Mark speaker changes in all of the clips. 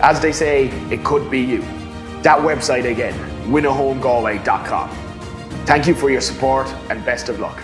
Speaker 1: As they say, it could be you. That website again, winahomegalway.com. Thank you for your support and best of luck.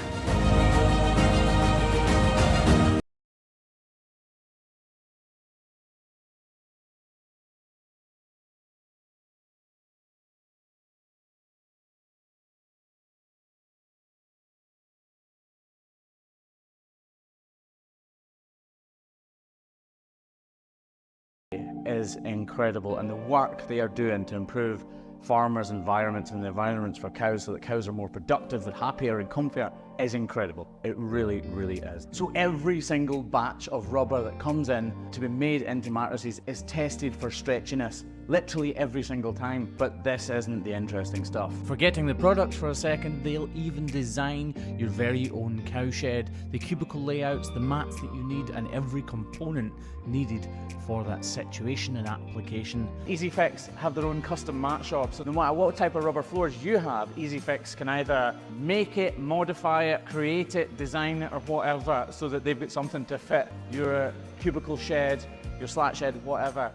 Speaker 2: Is incredible, and the work they are doing to improve farmers' environments and the environments for cows so that cows are more productive and happier and comfier is incredible. It really, really is. So every single batch of rubber that comes in to be made into mattresses is tested for stretchiness. Literally every single time, but this isn't the interesting stuff. Forgetting the products for a second, they'll even design your very own cowshed, the cubicle layouts, the mats that you need, and every component needed for that situation and application. EasyFix have their own custom mat shop, so no matter what type of rubber floors you have, EasyFix can either make it, modify it, create it, design it, or whatever, so that they've got something to fit your cubicle shed, your slat shed, whatever.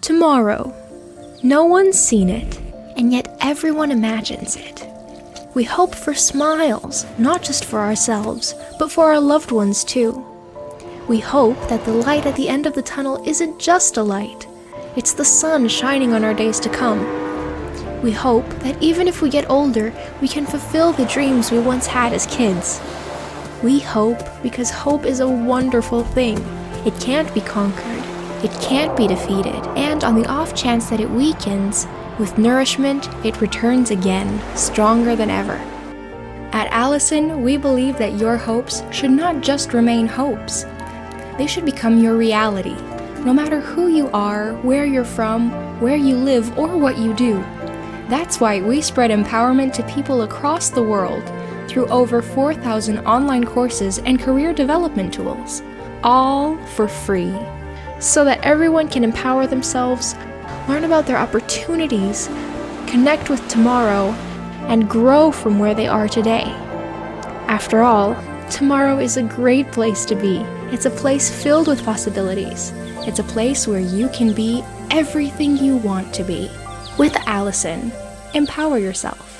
Speaker 3: Tomorrow. No one's seen it, and yet everyone imagines it. We hope for smiles, not just for ourselves, but for our loved ones too. We hope that the light at the end of the tunnel isn't just a light. It's the sun shining on our days to come. We hope that even if we get older, we can fulfill the dreams we once had as kids. We hope because hope is a wonderful thing. It can't be conquered. It can't be defeated, and on the off chance that it weakens, with nourishment, it returns again, stronger than ever. At Allison, we believe that your hopes should not just remain hopes. They should become your reality, no matter who you are, where you're from, where you live, or what you do. That's why we spread empowerment to people across the world through over 4,000 online courses and career development tools, all for free, so that everyone can empower themselves, learn about their opportunities, connect with tomorrow, and grow from where they are today. After all, tomorrow is a great place to be. It's a place filled with possibilities. It's a place where you can be everything you want to be. With Allison, empower yourself.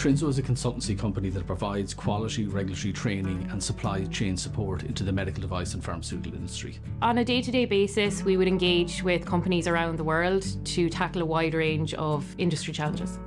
Speaker 4: Trinzo is a consultancy company that provides quality regulatory training and supply chain support into the medical device and pharmaceutical industry.
Speaker 5: On a day-to-day basis, we would engage with companies around the world to tackle a wide range of industry challenges.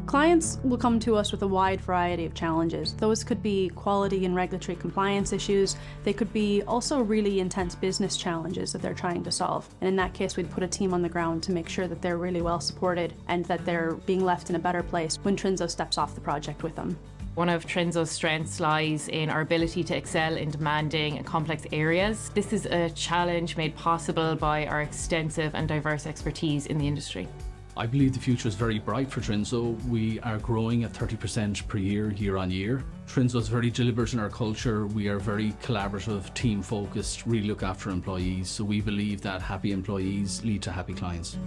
Speaker 6: Clients will come to us with a wide variety of challenges. Those could be quality and regulatory compliance issues. They could be also really intense business challenges that they're trying to solve. And in that case, we'd put a team on the ground to make sure that they're really well supported and that they're being left in a better place when Trinzo steps off the project with them.
Speaker 5: One of Trinzo's strengths lies in our ability to excel in demanding and complex areas. This is a challenge made possible by our extensive and diverse expertise in the industry.
Speaker 4: I believe the future is very bright for Trinso. We are growing at 30% per year, year on year. Trinso is very deliberate in our culture. We are very collaborative, team focused, really look after employees. So we believe that happy employees lead to happy clients.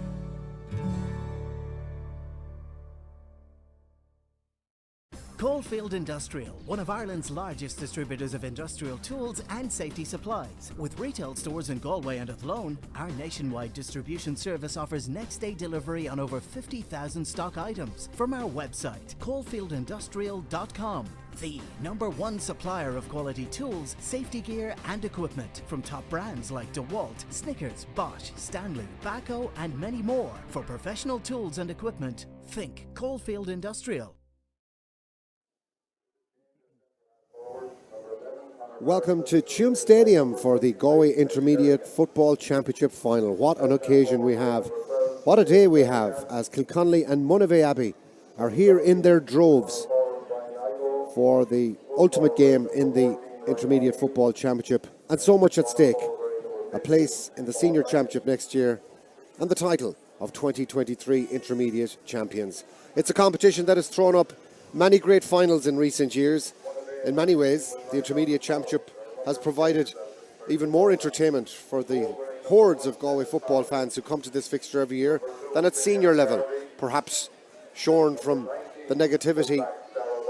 Speaker 7: Caulfield Industrial, one of Ireland's largest distributors of industrial tools and safety supplies. With retail stores in Galway and Athlone, our nationwide distribution service offers next-day delivery on over 50,000 stock items. From our website, caulfieldindustrial.com. The #1 supplier of quality tools, safety gear and equipment from top brands like DeWalt, Snickers, Bosch, Stanley, Baco and many more. For professional tools and equipment, think Caulfield Industrial.
Speaker 8: Welcome to Tuam Stadium for the Galway Intermediate Football Championship Final. What an occasion we have. What a day we have as Kilconly and Monivea Abbey are here in their droves for the ultimate game in the Intermediate Football Championship. And so much at stake. A place in the Senior Championship next year and the title of 2023 Intermediate Champions. It's a competition that has thrown up many great finals in recent years. In many ways, the Intermediate Championship has provided even more entertainment for the hordes of Galway football fans who come to this fixture every year than at senior level, perhaps shorn from the negativity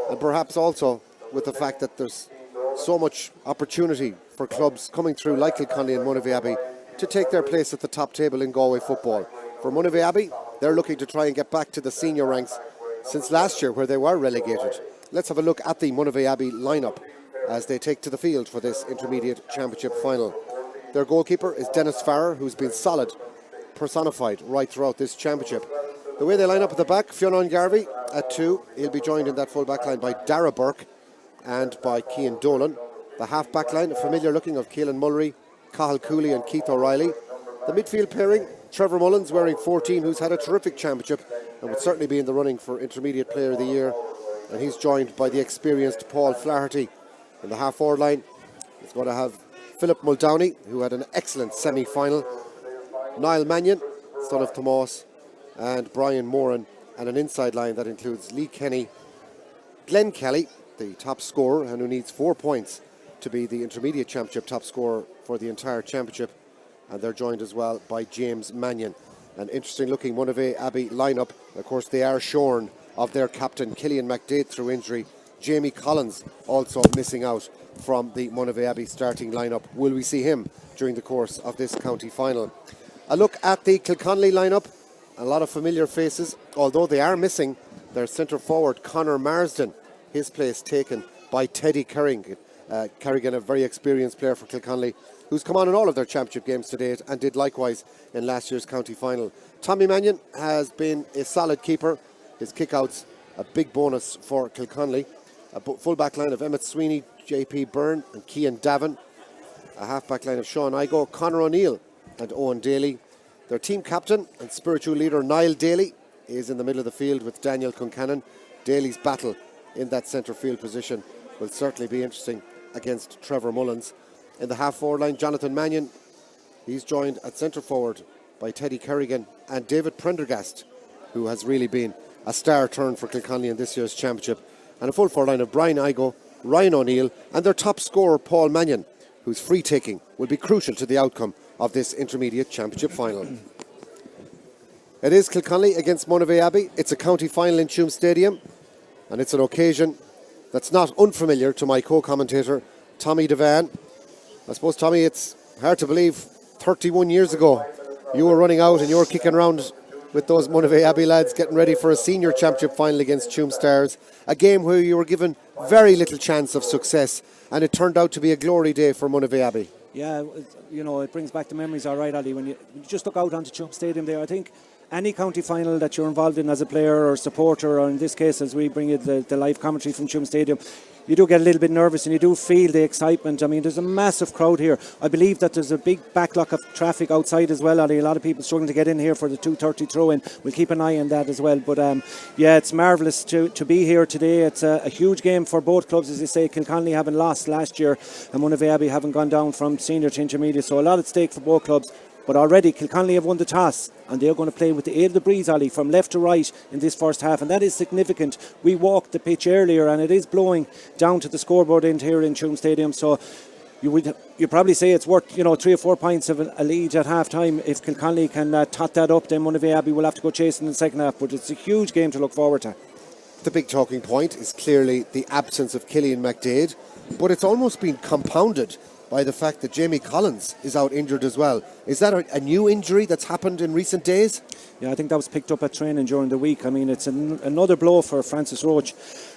Speaker 8: and perhaps also with the fact that there's so much opportunity for clubs coming through like Kilconly and Monivea Abbey to take their place at the top table in Galway football. For Monivea Abbey, they're looking to try and get back to the senior ranks since last year where they were relegated. Let's have a look at the Monivea Abbey lineup as they take to the field for this Intermediate Championship final. Their goalkeeper is Dennis Farrer, who's been solid, personified right throughout this championship. The way they line up at the back, Fionn Garvey at 2. He'll be joined in that full back line by Dara Burke and by Cian Dolan. The half back line, a familiar looking of Keelan Mulry, Cathal Cooley and Keith O'Reilly. The midfield pairing, Trevor Mullins wearing 14, who's had a terrific championship and would certainly be in the running for Intermediate Player of the Year. And he's joined by the experienced Paul Flaherty. In the half-forward line, he's going to have Philip Muldowney, who had an excellent semi-final, Niall Mannion, son of Tomas, and Brian Moran, and an inside line that includes Lee Kenny, Glenn Kelly, the top scorer, and who needs 4 points to be the Intermediate Championship top scorer for the entire championship. And they're joined as well by James Mannion. An interesting-looking Monivea Abbey lineup. Of course, they are shorn of their captain Killian McDade through injury. Jamie Collins also missing out from the Monivea Abbey starting lineup. Will we see him during the course of this county final? A look at the Kilconly lineup. A lot of familiar faces, although they are missing their centre forward Conor Marsden. His place taken by Teddy Kerrigan. Kerrigan, a very experienced player for Kilconly, who's come on in all of their championship games to date and did likewise in last year's county final. Tommy Mannion has been a solid keeper. His kickouts, a big bonus for Kilconly. A full back line of Emmett Sweeney, JP Byrne and Cian Davin. A half back line of Sean Igo, Conor O'Neill and Owen Daly. Their team captain and spiritual leader Niall Daly is in the middle of the field with Daniel Concannon. Daly's battle in that centre field position will certainly be interesting against Trevor Mullins. In the half forward line, Jonathan Mannion, he's joined at centre forward by Teddy Kerrigan and David Prendergast, who has really been a star turn for Kilconly in this year's championship. And a full forward line of Brian Igo, Ryan O'Neill and their top scorer Paul Mannion, whose free taking will be crucial to the outcome of this Intermediate Championship final. It is Kilconly against Monivea Abbey. It's a county final in Tuam Stadium, and it's an occasion that's not unfamiliar to my co-commentator Tommy Devan. I suppose, Tommy, it's hard to believe 31 years ago you were running out and you were kicking around with those Monivea Abbey lads getting ready for a senior championship final against Tuam Stars, a game where you were given very little chance of success, and it turned out to be a glory day for Monivea Abbey.
Speaker 9: Yeah, you know, it brings back the memories, all right, Ali, when you just look out onto Tuam Stadium there. I think any county final that you're involved in as a player or supporter, or in this case as we bring it the live commentary from Tuam Stadium, you do get a little bit nervous and you do feel the excitement. I mean, there's a massive crowd here. I believe that there's a big backlog of traffic outside as well, Ali. A lot of people struggling to get in here for the 2:30 throw-in. We'll keep an eye on that as well. But yeah, it's marvellous to be here today. It's a huge game for both clubs, as you say. Kilconly having lost last year and Monivea Abbey having gone down from senior to intermediate. So a lot at stake for both clubs. But already Kilconly have won the toss, and they're going to play with the aid of the breeze, Ollie, from left to right in this first half, and that is significant. We walked the pitch earlier, and it is blowing down to the scoreboard end here in Tuam Stadium, so you probably say it's worth 3 or 4 points of a lead at half time. If Kilconly can tot that up, then Monivea Abbey will have to go chasing in the second half, but it's a huge game to look forward to.
Speaker 8: The big talking point is clearly the absence of Cillian McDaid, but it's almost been compounded by the fact that Jamie Collins is out injured as well. Is that a new injury that's happened in recent days?
Speaker 9: Yeah, I think that was picked up at training during the week. I mean, it's another blow for Francis Roach.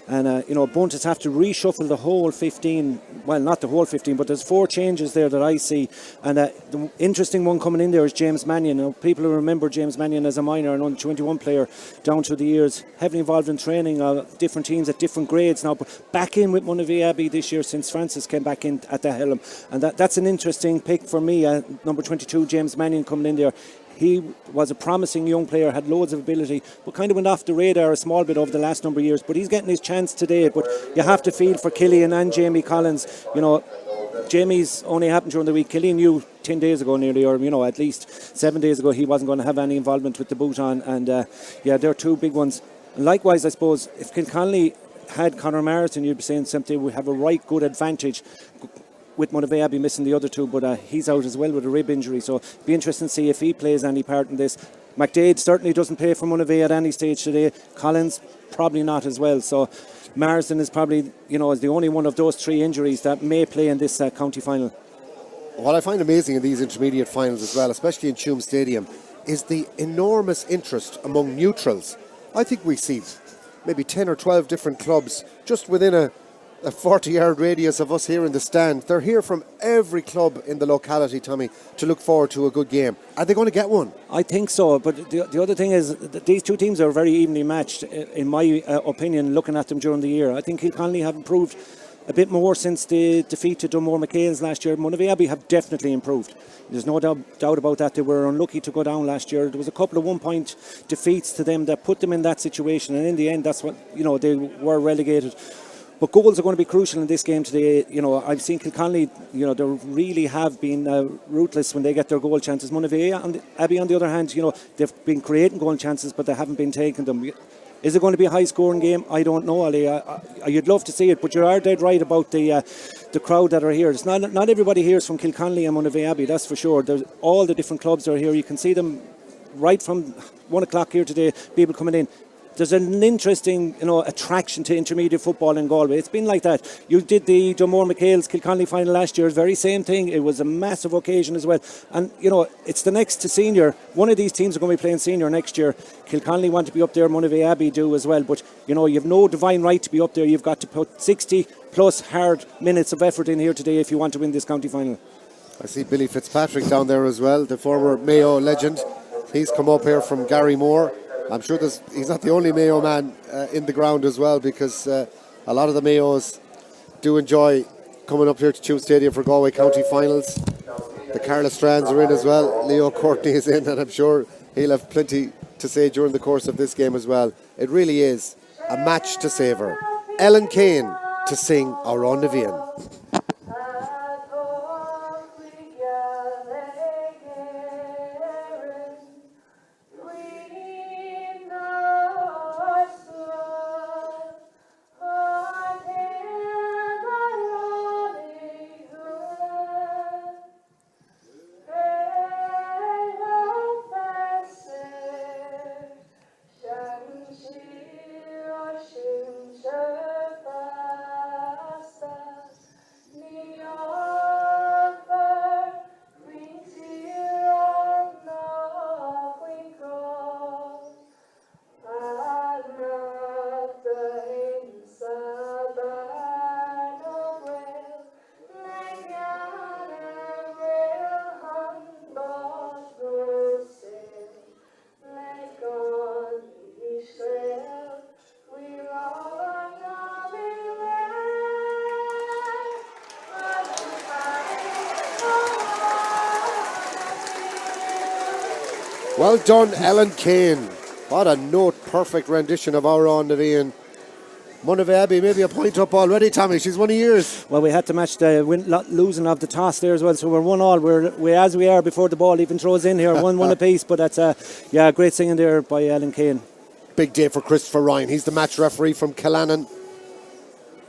Speaker 9: And, Buntis have to reshuffle the whole 15. Well, not the whole 15, but there's 4 changes there that I see. And the interesting one coming in there is James Mannion. People who remember James Mannion as a minor and under-21 player down through the years, heavily involved in training of different teams at different grades now, but back in with Monivea Abbey this year since Francis came back in at the helm. And that's an interesting pick for me. Number 22, James Mannion, coming in there. He was a promising young player, had loads of ability, but kind of went off the radar a small bit over the last number of years. But he's getting his chance today. But you have to feel for Cillian and Jamie Collins. Jamie's only happened during the week. Cillian knew 10 days ago nearly, or at least 7 days ago, he wasn't going to have any involvement with the boot on. And there are 2 big ones. And likewise, I suppose, if Kilconly had Conor Martin, you'd be saying something, we have a right good advantage with Monivea Abbey missing the other 2, but he's out as well with a rib injury, so it'll be interesting to see if he plays any part in this. McDaid certainly doesn't play for Monivea at any stage today. Collins probably not as well, so Marsden is probably is the only one of those 3 injuries that may play in this county final.
Speaker 8: What I find amazing in these intermediate finals as well, especially in Tuam Stadium, is the enormous interest among neutrals. I think we see maybe 10 or 12 different clubs just within a 40-yard radius of us here in the stand. They're here from every club in the locality, Tommy, to look forward to a good game. Are they going to get one?
Speaker 9: I think so, but the other thing is that these 2 teams are very evenly matched, in my opinion, looking at them during the year. I think Kilconly have improved a bit more since the defeat to Dunmore McHale's last year. Monivea Abbey have definitely improved. There's no doubt about that. They were unlucky to go down last year. There was a couple of 1-point defeats to them that put them in that situation, and in the end, that's what they were relegated. But goals are going to be crucial in this game today. I've seen Kilconly, they really have been ruthless when they get their goal chances. Monivea and Abbey, on the other hand, they've been creating goal chances, but they haven't been taking them. Is it going to be a high-scoring game? I don't know, Ali. You'd love to see it, but you are dead right about the crowd that are here. It's not everybody here is from Kilconly and Monivea Abbey, that's for sure. There's all the different clubs are here. You can see them right from 1 o'clock here today, people coming in. There's an interesting, attraction to intermediate football in Galway. It's been like that. You did the Dunmore McHale's Kilconly final last year, very same thing. It was a massive occasion as well. And, it's the next to senior. One of these teams are going to be playing senior next year. Kilconly want to be up there, Monivea Abbey do as well. But, you have no divine right to be up there. You've got to put 60 plus hard minutes of effort in here today if you want to win this county final.
Speaker 8: I see Billy Fitzpatrick down there as well, the former Mayo legend. He's come up here from Garrymore. I'm sure he's not the only Mayo man in the ground as well, because a lot of the Mayos do enjoy coming up here to Tuam Stadium for Galway County finals. The Carla Strands are in as well. Leo Courtney is in, and I'm sure he'll have plenty to say during the course of this game as well. It really is a match to savour. Ellen Kane to sing Our Monivea. Well done, Ellen Kane. What a note-perfect rendition of Our Monivea. Monivea Abbey maybe a point up already, Tommy. She's one of yours.
Speaker 9: Well, we had to match the losing of the toss there as well, so we're 1-1. We're as we are before the ball even throws in here, 1-1 apiece. But that's great singing there by Ellen Kane.
Speaker 8: Big day for Christopher Ryan. He's the match referee from Killannon,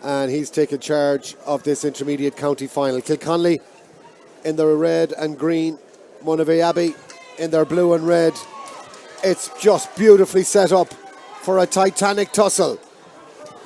Speaker 8: and he's taken charge of this intermediate county final. Kilconly in their red and green, Monivea Abbey in their blue and red. It's just beautifully set up for a titanic tussle.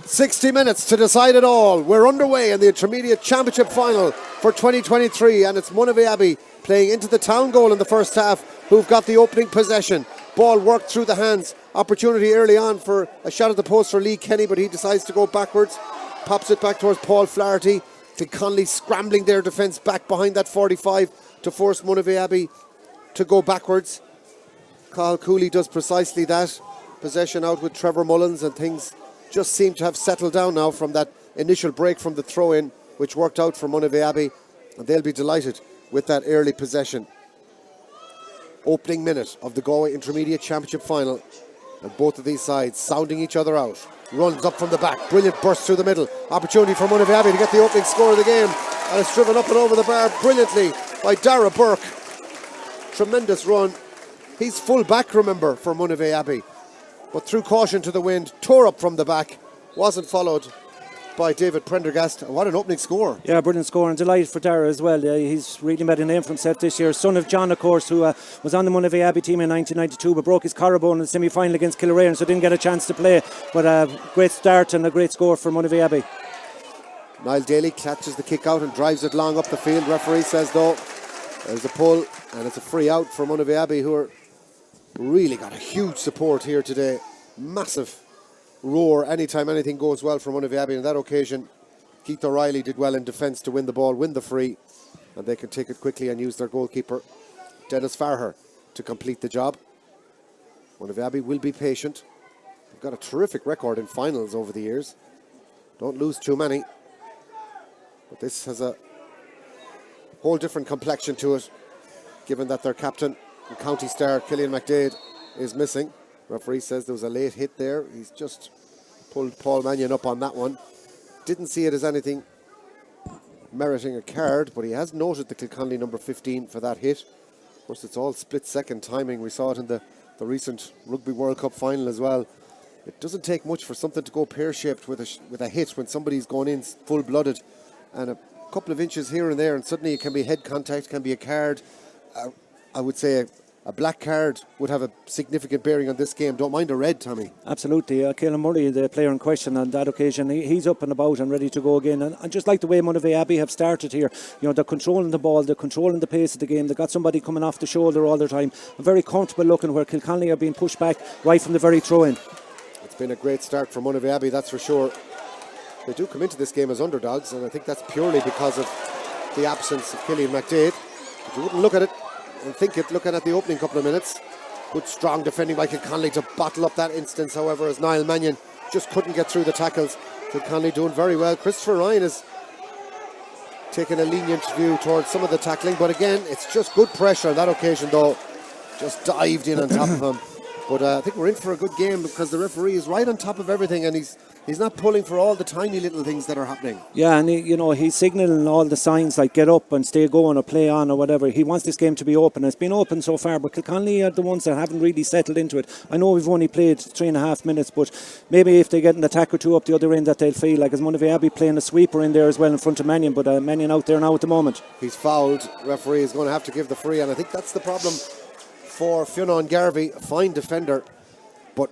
Speaker 8: 60 minutes to decide it all. We're underway in the Intermediate Championship Final for 2023, and it's Monivea Abbey playing into the town goal in the first half, who've got the opening possession. Ball worked through the hands. Opportunity early on for a shot at the post for Lee Kenny, but he decides to go backwards. Pops it back towards Paul Flaherty. Kilconly scrambling their defence back behind that 45 to force Monivea Abbey to go backwards. Cathal Cooley does precisely that. Possession out with Trevor Mullins, and things just seem to have settled down now from that initial break from the throw-in, which worked out for Monivea Abbey, and they'll be delighted with that early possession. Opening minute of the Galway Intermediate Championship Final, and both of these sides sounding each other out. Runs up from the back, brilliant burst through the middle. Opportunity for Monivea Abbey to get the opening score of the game, and it's driven up and over the bar brilliantly by Dara Burke. Tremendous run. He's full back, remember, for Monivea Abbey, but through caution to the wind, tore up from the back, wasn't followed by David Prendergast. What an opening score.
Speaker 9: Yeah, brilliant score, and delighted for Dara as well. He's really made a name for himself this year. Son of John, of course, who was on the Monivea Abbey team in 1992, but broke his collarbone in the semi-final against Killeray, so didn't get a chance to play. But a great start and a great score for Monivea Abbey.
Speaker 8: Niall Daly catches the kick out and drives it long up the field. Referee says, though, there's a pull, and it's a free out for Monivea Abbey, who are really got a huge support here today. Massive roar anytime anything goes well for Monivea Abbey. On that occasion, Keith O'Reilly did well in defence to win the ball, win the free, and they can take it quickly and use their goalkeeper, Dennis Farher, to complete the job. Monivea Abbey will be patient. They've got a terrific record in finals over the years. Don't lose too many. But this has a whole different complexion to it, given that their captain and county star, Killian McDade, is missing. Referee says there was a late hit there. He's just pulled Paul Mannion up on that one. Didn't see it as anything meriting a card, but he has noted the Kilconly number 15 for that hit. Of course, it's all split-second timing. We saw it in the recent Rugby World Cup final as well. It doesn't take much for something to go pear-shaped with a hit when somebody's going in full-blooded, and a couple of inches here and there, and suddenly it can be head contact, can be a card. I would say a black card would have a significant bearing on this game. Don't mind a red, Tommy.
Speaker 9: Absolutely. Caelan Murray, the player in question on that occasion, he's up and about and ready to go again. And I just like the way Monivea Abbey have started here. You know, they're controlling the ball, they're controlling the pace of the game. They've got somebody coming off the shoulder all the time. Very comfortable looking, where Kilconly are being pushed back right from the very throw-in.
Speaker 8: It's been a great start for Monivea Abbey, that's for sure. They do come into this game as underdogs, and I think that's purely because of the absence of Killian McDade. But you wouldn't look at it and think it looking at the opening couple of minutes. Good strong defending by Kilconly to bottle up that instance, however, as Niall Mannion just couldn't get through the tackles. Kilconly doing very well. Christopher Ryan is taking a lenient view towards some of the tackling, but again, it's just good pressure on that occasion, though. Just dived in on top of him. But I think we're in for a good game, because the referee is right on top of everything, and he's not pulling for all the tiny little things that are happening.
Speaker 9: Yeah, and he's signalling all the signs like get up and stay going or play on or whatever. He wants this game to be open. It's been open so far, but Kilconly are the ones that haven't really settled into it. I know we've only played 3.5 minutes, but maybe if they get an attack or two up the other end, that they'll feel like, as Monivea Abbey playing a sweeper in there as well in front of Mannion, but Mannion out there now at the moment.
Speaker 8: He's fouled. Referee is going to have to give the free, and I think that's the problem for Fionn Garvey, a fine defender, but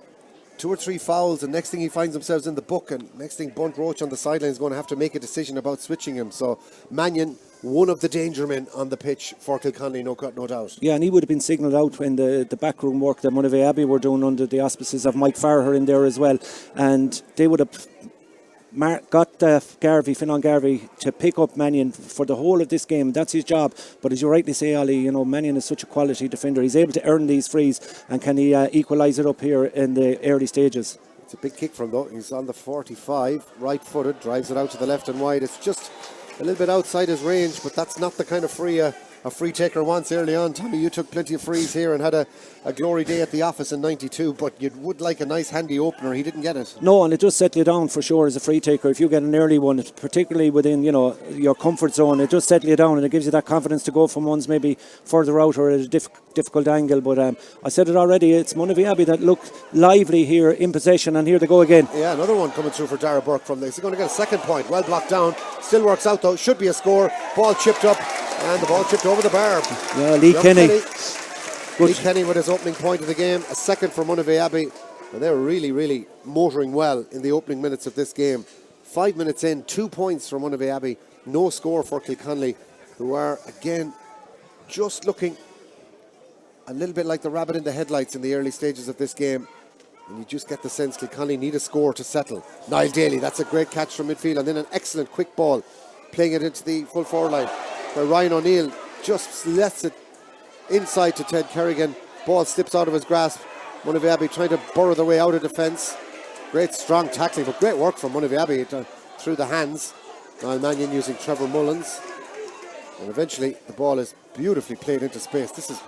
Speaker 8: 2 or 3 fouls, and next thing he finds himself in the book, and next thing Bunt Roach on the sideline is going to have to make a decision about switching him. So Mannion, one of the danger men on the pitch for Kilconly, no doubt.
Speaker 9: Yeah, and he would have been signalled out when the backroom work that Monivea Abbey were doing under the auspices of Mike Farher in there as well, and they would have got Fionn Garvey to pick up Mannion for the whole of this game. That's his job. But as you rightly say, Ollie, Mannion is such a quality defender. He's able to earn these frees, and can he equalise it up here in the early stages?
Speaker 8: It's a big kick from, though. He's on the 45, right-footed, drives it out to the left and wide. It's just a little bit outside his range, but that's not the kind of free a a free taker once early on. Tommy, you took plenty of frees here and had a glory day at the office in 92, but you would like a nice handy opener. He didn't get it.
Speaker 9: No, and it does settle you down for sure as a free taker. If you get an early one, particularly within your comfort zone, it does settle you down and it gives you that confidence to go from ones maybe further out or at a difficult angle. But I said it already, it's Monivea Abbey that look lively here in possession, and here they go again.
Speaker 8: Yeah, another one coming through for Dara Burke from this. He's going to get a second point. Well blocked down. Still works out though. Should be a score. Ball chipped up. And the ball chipped over the bar.
Speaker 9: Yeah, Lee Kenny.
Speaker 8: Lee Kenny with his opening point of the game. A second for Monivea Abbey. And they were really, really motoring well in the opening minutes of this game. 5 minutes in, 2 points for Monivea Abbey. No score for Kilconly, who are, again, just looking a little bit like the rabbit in the headlights in the early stages of this game. And you just get the sense Kilconly need a score to settle. Niall Daly, that's a great catch from midfield. And then an excellent quick ball, playing it into the full forward line, where Ryan O'Neill just lets it inside to Ted Kerrigan. Ball slips out of his grasp. Monivea Abbey trying to burrow their way out of defence. Great strong tackling, but great work from Monivea Abbey through the hands. Niall Mannion using Trevor Mullins. And eventually the ball is beautifully played into space. This is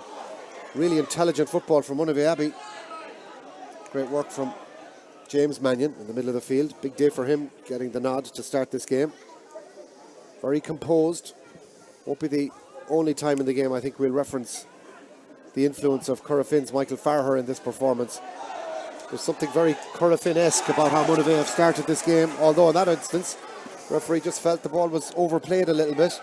Speaker 8: really intelligent football from Monivea Abbey. Great work from James Mannion in the middle of the field. Big day for him, getting the nod to start this game. Very composed. Won't be the only time in the game I think we'll reference the influence of Currafin's Michael Farher in this performance. There's something very Currafin-esque about how Monivea have started this game, although in that instance, the referee just felt the ball was overplayed a little bit.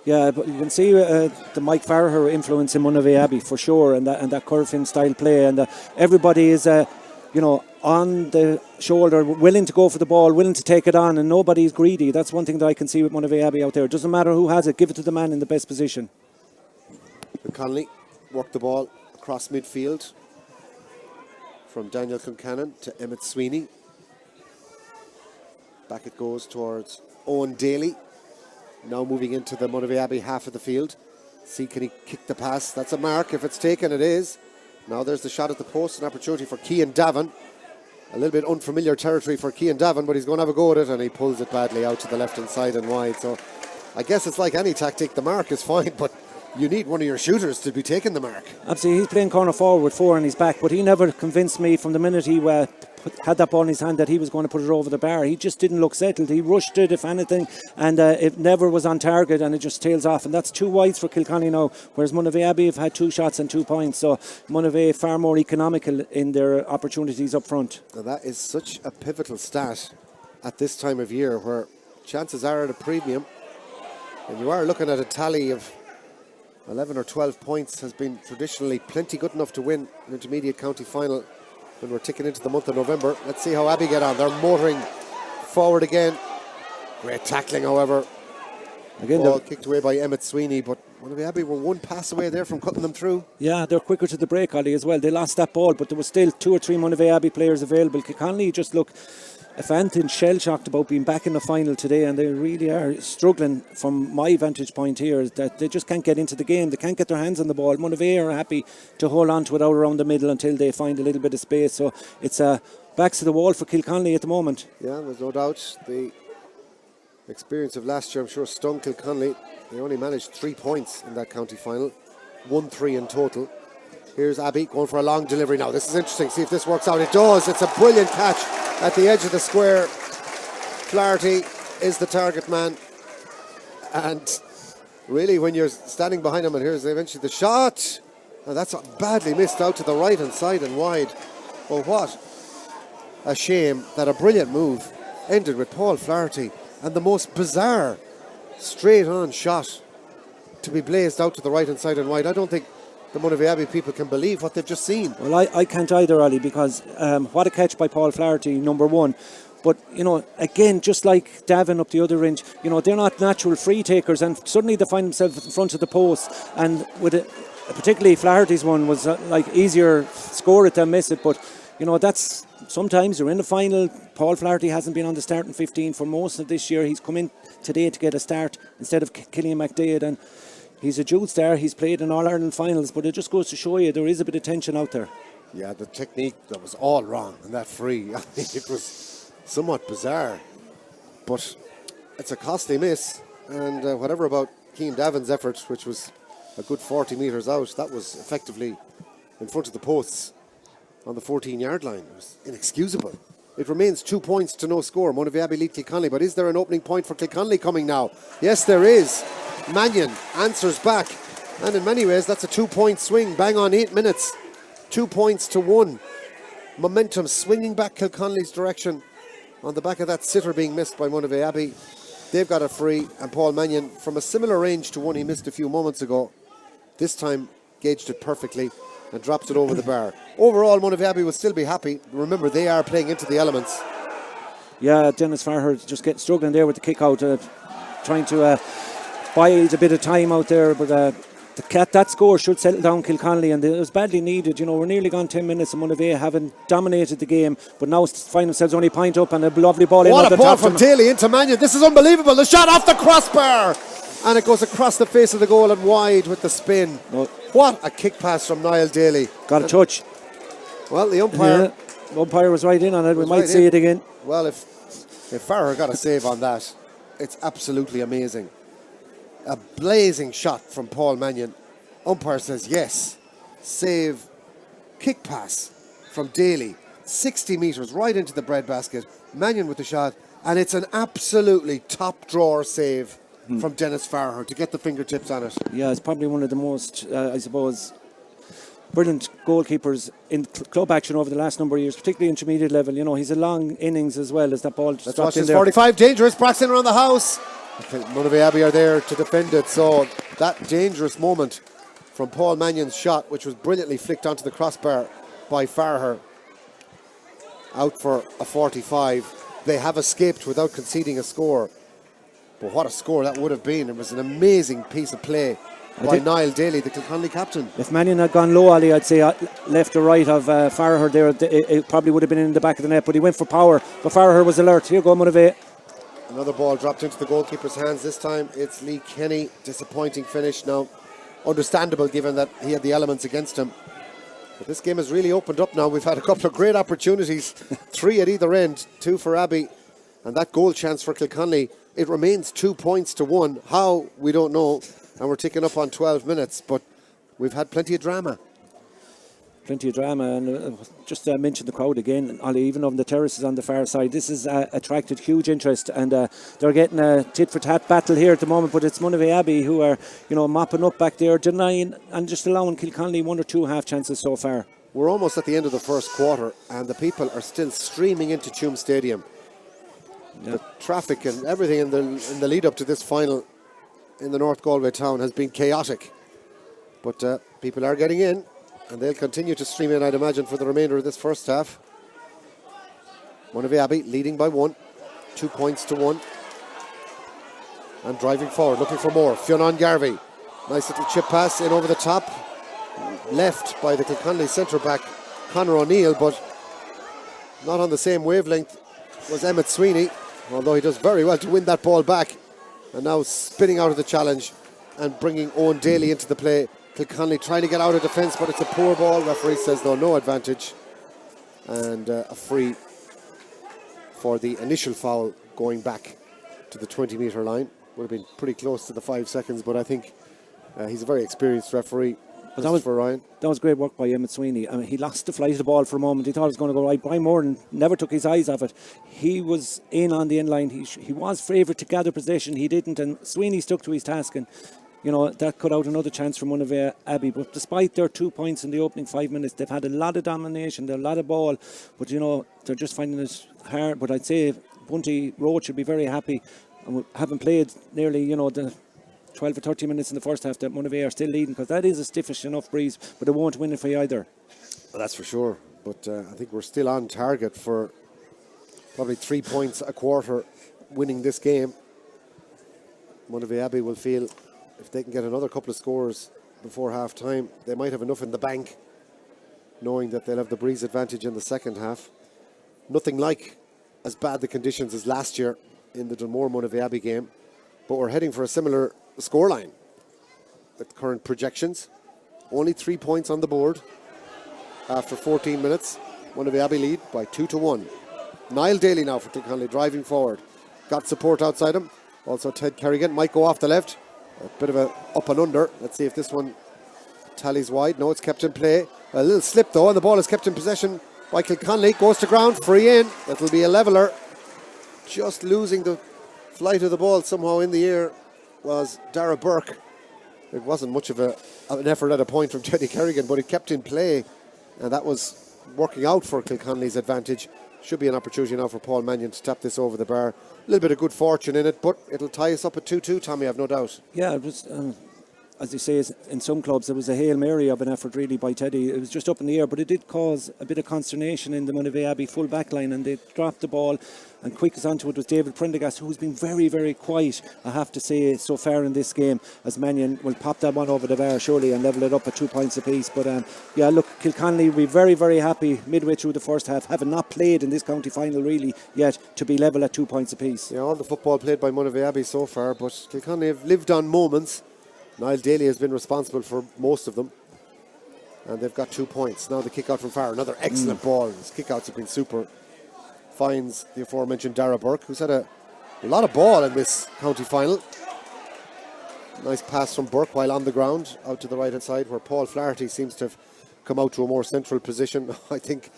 Speaker 9: Yeah, but you can see the Mike Farher influence in Monivea Abbey for sure, and that Currafin style play, and everybody is on the shoulder, willing to go for the ball, willing to take it on, and nobody's greedy. That's one thing that I can see with Monivea Abbey out there. It doesn't matter who has it, give it to the man in the best position.
Speaker 8: Conley worked the ball across midfield from Daniel Concannon to Emmett Sweeney. Back it goes towards Owen Daly. Now moving into the Monivea Abbey half of the field. See, can he kick the pass? That's a mark. If it's taken, it is. Now there's the shot at the post, an opportunity for Cian Davin. A little bit unfamiliar territory for Cian Davin, but he's going to have a go at it, and he pulls it badly out to the left-hand side and wide. So I guess it's like any tactic. The mark is fine, but you need one of your shooters to be taking the mark.
Speaker 9: Absolutely, he's playing corner forward with 4 on his back, but he never convinced me from the minute he had that ball in his hand that he was going to put it over the bar. He just didn't look settled. He rushed it, if anything, and it never was on target, and it just tails off. And that's 2 wides for Kilconly now, whereas Monivea Abbey have had 2 shots and 2 points. So Monivea far more economical in their opportunities up front.
Speaker 8: Now that is such a pivotal stat at this time of year, where chances are at a premium, and you are looking at a tally of 11 or 12 points has been traditionally plenty good enough to win an intermediate county final when we're ticking into the month of November. Let's see how Abbey get on. They're motoring forward again. Great tackling, however. Again, ball kicked away by Emmett Sweeney, but Monivea Abbey were 1 pass away there from cutting them through.
Speaker 9: Yeah, they're quicker to the break, Ollie, as well. They lost that ball, but there was still 2 or 3 Monivea Abbey players available. Kilconly just look, if anything, shell-shocked about being back in the final today, and they really are struggling from my vantage point here, is that they just can't get into the game. They can't get their hands on the ball. Monivea are happy to hold on to it out around the middle until they find a little bit of space. So it's backs to the wall for Kilconly at the moment.
Speaker 8: Yeah, there's no doubt. The experience of last year, I'm sure, stung Kilconly. They only managed 3 points in that county final, 1-3 in total. Here's Abbey going for a long delivery now. This is interesting. See if this works out. It does. It's a brilliant catch at the edge of the square. Flaherty is the target man. And really, when you're standing behind him, and here's eventually the shot. Now that's badly missed out to the right-hand side and wide. Well, what a shame that a brilliant move ended with Paul Flaherty and the most bizarre straight-on shot to be blazed out to the right-hand side and wide. I don't think the Monivea Abbey people can believe what they've just seen.
Speaker 9: Well, I can't either, Ollie, because what a catch by Paul Flaherty, number 1. But, again, just like Davin up the other range, they're not natural free takers, and suddenly they find themselves in front of the post. And with it, particularly Flaherty's one was easier score it than miss it. But, that's sometimes you're in the final. Paul Flaherty hasn't been on the starting 15 for most of this year. He's come in today to get a start instead of Killian McDade, and he's a dual star. He's played in All-Ireland finals, but it just goes to show you there is a bit of tension out there.
Speaker 8: Yeah, the technique, that was all wrong in that free. It was somewhat bizarre, but it's a costly miss. And whatever about Keane Davin's effort, which was a good 40 metres out, that was effectively in front of the posts on the 14-yard line. It was inexcusable. It remains 2 points to no score. Monivea Abbey lead Kilconly, but is there an opening point for Kilconly coming now? Yes, there is. Mannion answers back, and in many ways that's a 2-point swing, bang on 8 minutes. 2 points to 1. Momentum swinging back Kilconly's direction on the back of that sitter being missed by Monivea Abbey. They've got a free, and Paul Mannion, from a similar range to one he missed a few moments ago, this time gauged it perfectly and drops it over the bar. Overall, Monivea Abbey will still be happy. Remember, they are playing into the elements.
Speaker 9: Yeah, Dennis Farher just struggling there with the kick out, trying to bide a bit of time out there, but that score should settle down Kilconly, and it was badly needed. You know, we're nearly gone 10 minutes, and Monivea haven't dominated the game, but now find themselves only a point up, and a lovely ball in.
Speaker 8: What a ball from Daly into Mannion. This is unbelievable. The shot off the crossbar, and it goes across the face of the goal and wide with the spin.
Speaker 9: No.
Speaker 8: What a kick pass from Niall Daly.
Speaker 9: Got a touch.
Speaker 8: Well, the umpire...
Speaker 9: Yeah, the umpire was right in on it. We might see it again.
Speaker 8: Well, if Farrer got a save on that, it's absolutely amazing. A blazing shot from Paul Mannion. Umpire says yes. Save. Kick pass from Daly. 60 metres right into the breadbasket. Mannion with the shot. And it's an absolutely top drawer save from Dennis Farrer to get the fingertips on it.
Speaker 9: Yeah, it's probably one of the most, I suppose, brilliant goalkeepers in club action over the last number of years, particularly intermediate level. You know, he's a long innings as well as that ball just dropped in there.
Speaker 8: 45, dangerous, Braxton around the house. Monivea Abbey are there to defend it, so that dangerous moment from Paul Mannion's shot, which was brilliantly flicked onto the crossbar by Farher, out for a 45. They have escaped without conceding a score. But what a score that would have been. It was an amazing piece of play by Niall Daly, the Kilconly captain.
Speaker 9: If Mannion had gone low, Ali, I'd say left or right of Farrer there, it probably would have been in the back of the net, but he went for power. But Farrer was alert. Here go Monivea.
Speaker 8: Another ball dropped into the goalkeeper's hands. This time it's Lee Kenny. Disappointing finish. Now, understandable given that he had the elements against him. But this game has really opened up now. We've had a couple of great opportunities. 3 at either end, 2 for Abbey. And that goal chance for Kilconly, it remains 2 points to 1. How, we don't know. And we're ticking up on 12 minutes. But we've had plenty of drama.
Speaker 9: Plenty of drama, and just mention the crowd again, Ollie, even on the terraces on the far side. This has attracted huge interest, and they're getting a tit-for-tat battle here at the moment, but it's Monivea Abbey who are, you know, mopping up back there, denying and just allowing Kilconly 1 or 2 half chances so far.
Speaker 8: We're almost at the end of the first quarter, and the people are still streaming into Tuam Stadium. Yeah. The traffic and everything in the lead up to this final in the North Galway town has been chaotic, but people are getting in. And they'll continue to stream in, I'd imagine, for the remainder of this first half. Monivea Abbey leading by 1. 2 points to 1. And driving forward, looking for more. Fionn Garvey. Nice little chip pass in over the top. Left by the Kilconly centre-back, Conor O'Neill, but not on the same wavelength was Emmett Sweeney, although he does very well to win that ball back. And now spinning out of the challenge and bringing Owen Daly into the play. Kilconly trying to get out of defence, but it's a poor ball. Referee says no advantage. And a free for the initial foul going back to the 20-metre line. Would have been pretty close to the 5 seconds, but I think he's a very experienced referee. But that was for Ryan. That was great work by Emmett Sweeney. I mean, he lost the flight of the ball for a moment. He thought it was going to go right. Brian Moran never took his eyes off it. He was in on the end line. He was favoured to gather possession. He didn't, and Sweeney stuck to his task. And you know, that cut out another chance for Monivea Abbey. But despite their 2 points in the opening 5 minutes, they've had a lot of domination, a lot of ball. But, you know, they're just finding it hard. But I'd say Bunty Road should be very happy. And having played nearly, you know, the 12 or 30 minutes in the first half, that Monivea are still leading, because that is a stiffish enough breeze, but it won't win it for either. Well, that's for sure. But I think we're still on target for probably 3 points a quarter winning this game. Monivea Abbey will feel, if they can get another couple of scores before half time, they might have enough in the bank, knowing that they'll have the breeze advantage in the second half. Nothing like as bad the conditions as last year in the Dunmore Monivea Abbey game, but we're heading for a similar scoreline with current projections. Only 3 points on the board after 14 minutes. Monivea Abbey lead by 2-1. Niall Daly now for Kilconly driving forward. Got support outside him. Also Ted Kerrigan might go off the left. A bit of a up and under. Let's see if this one tallies wide. No, it's kept in play. A little slip though, and the ball is kept in possession by Kilconly. Goes to ground, free in. That'll be a leveller. Just losing the flight of the ball somehow in the air was Dara Burke. It wasn't much of an effort at a point from Teddy Kerrigan, but it kept in play, and that was working out for Kilconly's advantage. Should be an opportunity now for Paul Mannion to tap this over the bar. A little bit of good fortune in it, but it'll tie us up at 2-2, Tommy, I've no doubt.
Speaker 9: Yeah, it was, as you say, in some clubs it was a Hail Mary of an effort really by Teddy. It was just up in the air, but it did cause a bit of consternation in the Monivea Abbey full back line, and they dropped the ball, and quickest onto it was David Prendergast, who's been very, very quiet, I have to say, so far in this game, as Mannion will pop that one over the bar surely and level it up at 2 points apiece. But yeah, look, Kilconly will be very, very happy midway through the first half, having not played in this county final really yet, to be level at 2 points apiece.
Speaker 8: Yeah, all the football played by Monivea Abbey so far, but Kilconly have lived on moments. Niall Daly has been responsible for most of them, and they've got 2 points. Now the kick out from far, another excellent ball. His kick outs have been super. Finds the aforementioned Dara Burke, who's had a lot of ball in this county final. Nice pass from Burke while on the ground out to the right hand side, where Paul Flaherty seems to have come out to a more central position. I think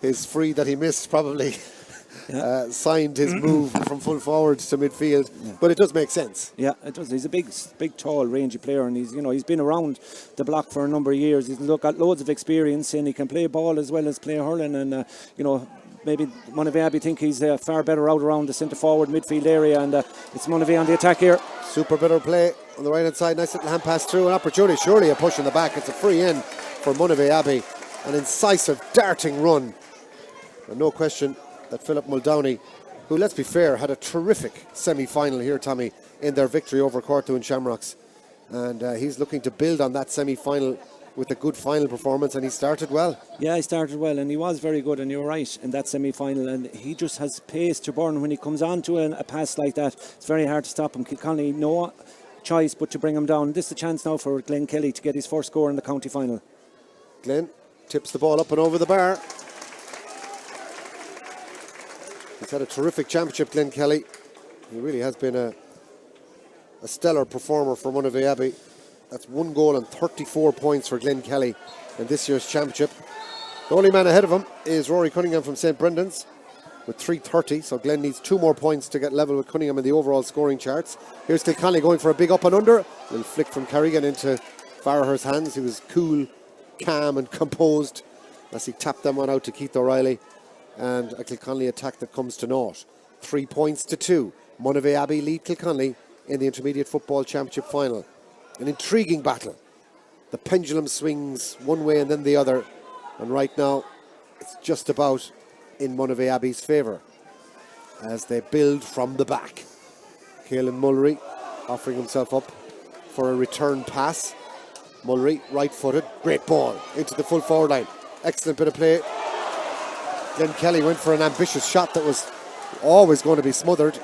Speaker 8: his free that he missed probably signed his move from full forward to midfield, but it does make sense.
Speaker 9: Yeah, it does. He's a big, tall, rangy player, and he's been around the block for a number of years. He's got loads of experience, and he can play ball as well as play hurling, and maybe Monivea Abbey think he's far better out around the centre forward midfield area, and it's Monivea on the attack here.
Speaker 8: Super bit of play on the right hand side. Nice little hand pass through, an opportunity, surely a push in the back. It's a free in for Monivea Abbey. An incisive, darting run, and no question that Philip Muldowney, who, let's be fair, had a terrific semi-final here, Tommy, in their victory over Cortu and Shamrocks, and he's looking to build on that semi-final with a good final performance, and he started well.
Speaker 9: Yeah, he started well, and he was very good, and you're right, in that semi-final, and he just has pace to burn when he comes on to a pass like that. It's very hard to stop him. Kilconly, no choice but to bring him down. This is a chance now for Glenn Kelly to get his first score in the county final.
Speaker 8: Glenn tips the ball up and over the bar. He's had a terrific championship, Glenn Kelly. He really has been a stellar performer for Monivea Abbey. That's 1 goal and 34 points for Glenn Kelly in this year's championship. The only man ahead of him is Rory Cunningham from St. Brendan's with 330, so Glenn needs 2 more points to get level with Cunningham in the overall scoring charts. Here's Kilconly going for a big up and under. Little flick from Kerrigan into Farragher's hands. He was cool, calm and composed as he tapped them one out to Keith O'Reilly, and a Kilconly attack that comes to naught. 3 points to 2. Monivea Abbey lead Kilconly in the Intermediate Football Championship final. An intriguing battle. The pendulum swings one way and then the other, and right now it's just about in Monivea Abbey's favour as they build from the back. Caelan Mulry offering himself up for a return pass. Mulry, right-footed, great ball into the full forward line. Excellent bit of play. Glenn Kelly went for an ambitious shot that was always going to be smothered.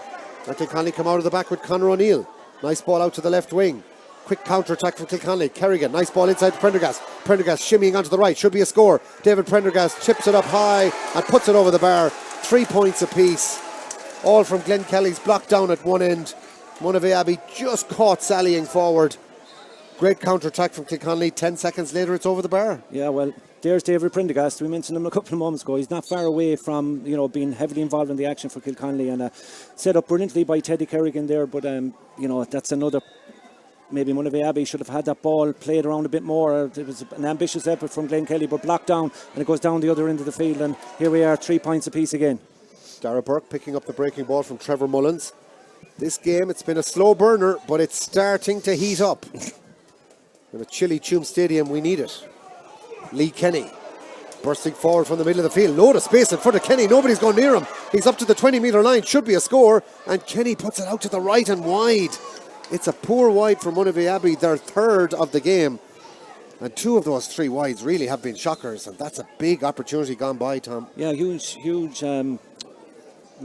Speaker 8: And Kilconly come out of the back with Conor O'Neill. Nice ball out to the left wing. Quick counter-attack from Kilconly. Kerrigan, nice ball inside to Prendergast. Prendergast shimmying onto the right, should be a score. David Prendergast chips it up high and puts it over the bar. 3 points apiece. All from Glenn Kelly's block down at one end. Monivea Abbey just caught sallying forward. Great counter-attack from Kilconly. 10 seconds later, it's over the bar.
Speaker 9: Yeah, well, there's David Prendergast. We mentioned him a couple of moments ago. He's not far away from, being heavily involved in the action for Kilconly, and set up brilliantly by Teddy Kerrigan there. But, that's another. Maybe Monivea Abbey should have had that ball played around a bit more. It was an ambitious effort from Glenn Kelly, but blocked down, and it goes down the other end of the field. And here we are, 3 points apiece again.
Speaker 8: Dara Burke picking up the breaking ball from Trevor Mullins. This game, it's been a slow burner, but it's starting to heat up. In a chilly Tuam Stadium, we need it. Lee Kenny bursting forward from the middle of the field. Load of space in front of Kenny. Nobody's gone near him. He's up to the 20-metre line. Should be a score. And Kenny puts it out to the right and wide. It's a poor wide for Monivea Abbey, their third of the game. And 2 of those 3 wides really have been shockers. And that's a big opportunity gone by, Tom.
Speaker 9: Yeah, huge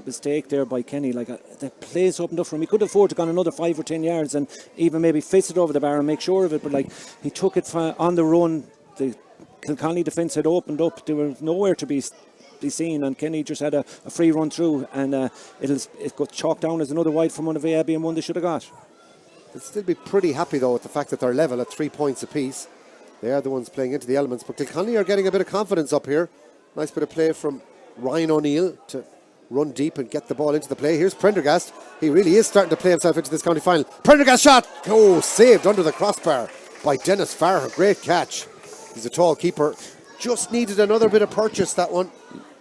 Speaker 9: mistake there by Kenny. The place opened up for him. He could afford to go another 5 or 10 yards and even maybe fist it over the bar and make sure of it. But he took it on the run. The Kilconly defence had opened up. There was nowhere to be seen, and Kenny just had a free run through, and it got chalked down as another wide from Monivea Abbey, and one they should have got.
Speaker 8: They'll still be pretty happy though with the fact that they're level at 3 points apiece. They are the ones playing into the elements, but Kilconly are getting a bit of confidence up here. Nice bit of play from Ryan O'Neill to run deep and get the ball into the play. Here's Prendergast. He really is starting to play himself into this county final. Prendergast shot! Oh, saved under the crossbar by Dennis Farrer. Great catch. He's a tall keeper. Just needed another bit of purchase, that one.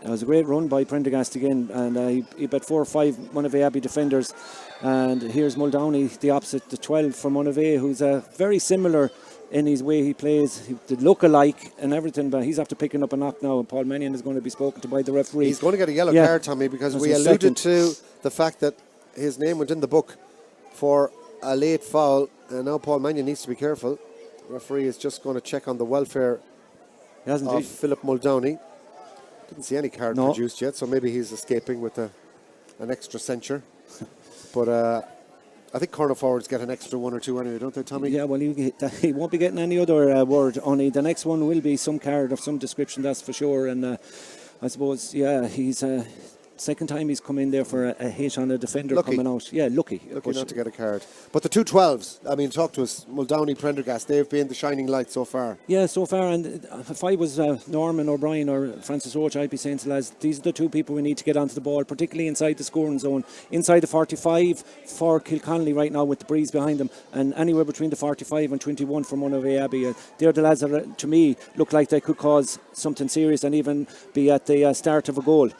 Speaker 9: It was a great run by Prendergast again, and he bet 4 or 5 Monivea Abbey defenders. And here's Muldowney, the opposite, the 12 for Monivea, who's very similar in his way he plays. They look alike and everything, but he's after picking up a knock now, and Paul Mannion is going to be spoken to by the referee.
Speaker 8: He's going to get a yellow card, Tommy, because we alluded to the fact that his name went in the book for a late foul, and now Paul Mannion needs to be careful. The referee is just going to check on the welfare of Philip Muldowney. Didn't see any card produced yet, so maybe he's escaping with an extra censure. But I think corner forwards get an extra 1 or 2 anyway, don't they, Tommy?
Speaker 9: Yeah, well, he won't be getting any other word. Only the next one will be some card of some description, that's for sure. And I suppose, he's second time he's come in there for a hit on a defender coming out. Yeah, lucky
Speaker 8: not to get a card. But the 2 12s, I mean, talk to us. Muldowney, Prendergast, they've been the shining light so far.
Speaker 9: Yeah, so far. And if I was Norman O'Brien or Francis Roach, I'd be saying to lads, these are the 2 people we need to get onto the ball, particularly inside the scoring zone. Inside the 45 for Kilconly right now with the breeze behind them, and anywhere between the 45 and 21 for Monivea Abbey. They're the lads that, to me, look like they could cause something serious and even be at the start of a goal.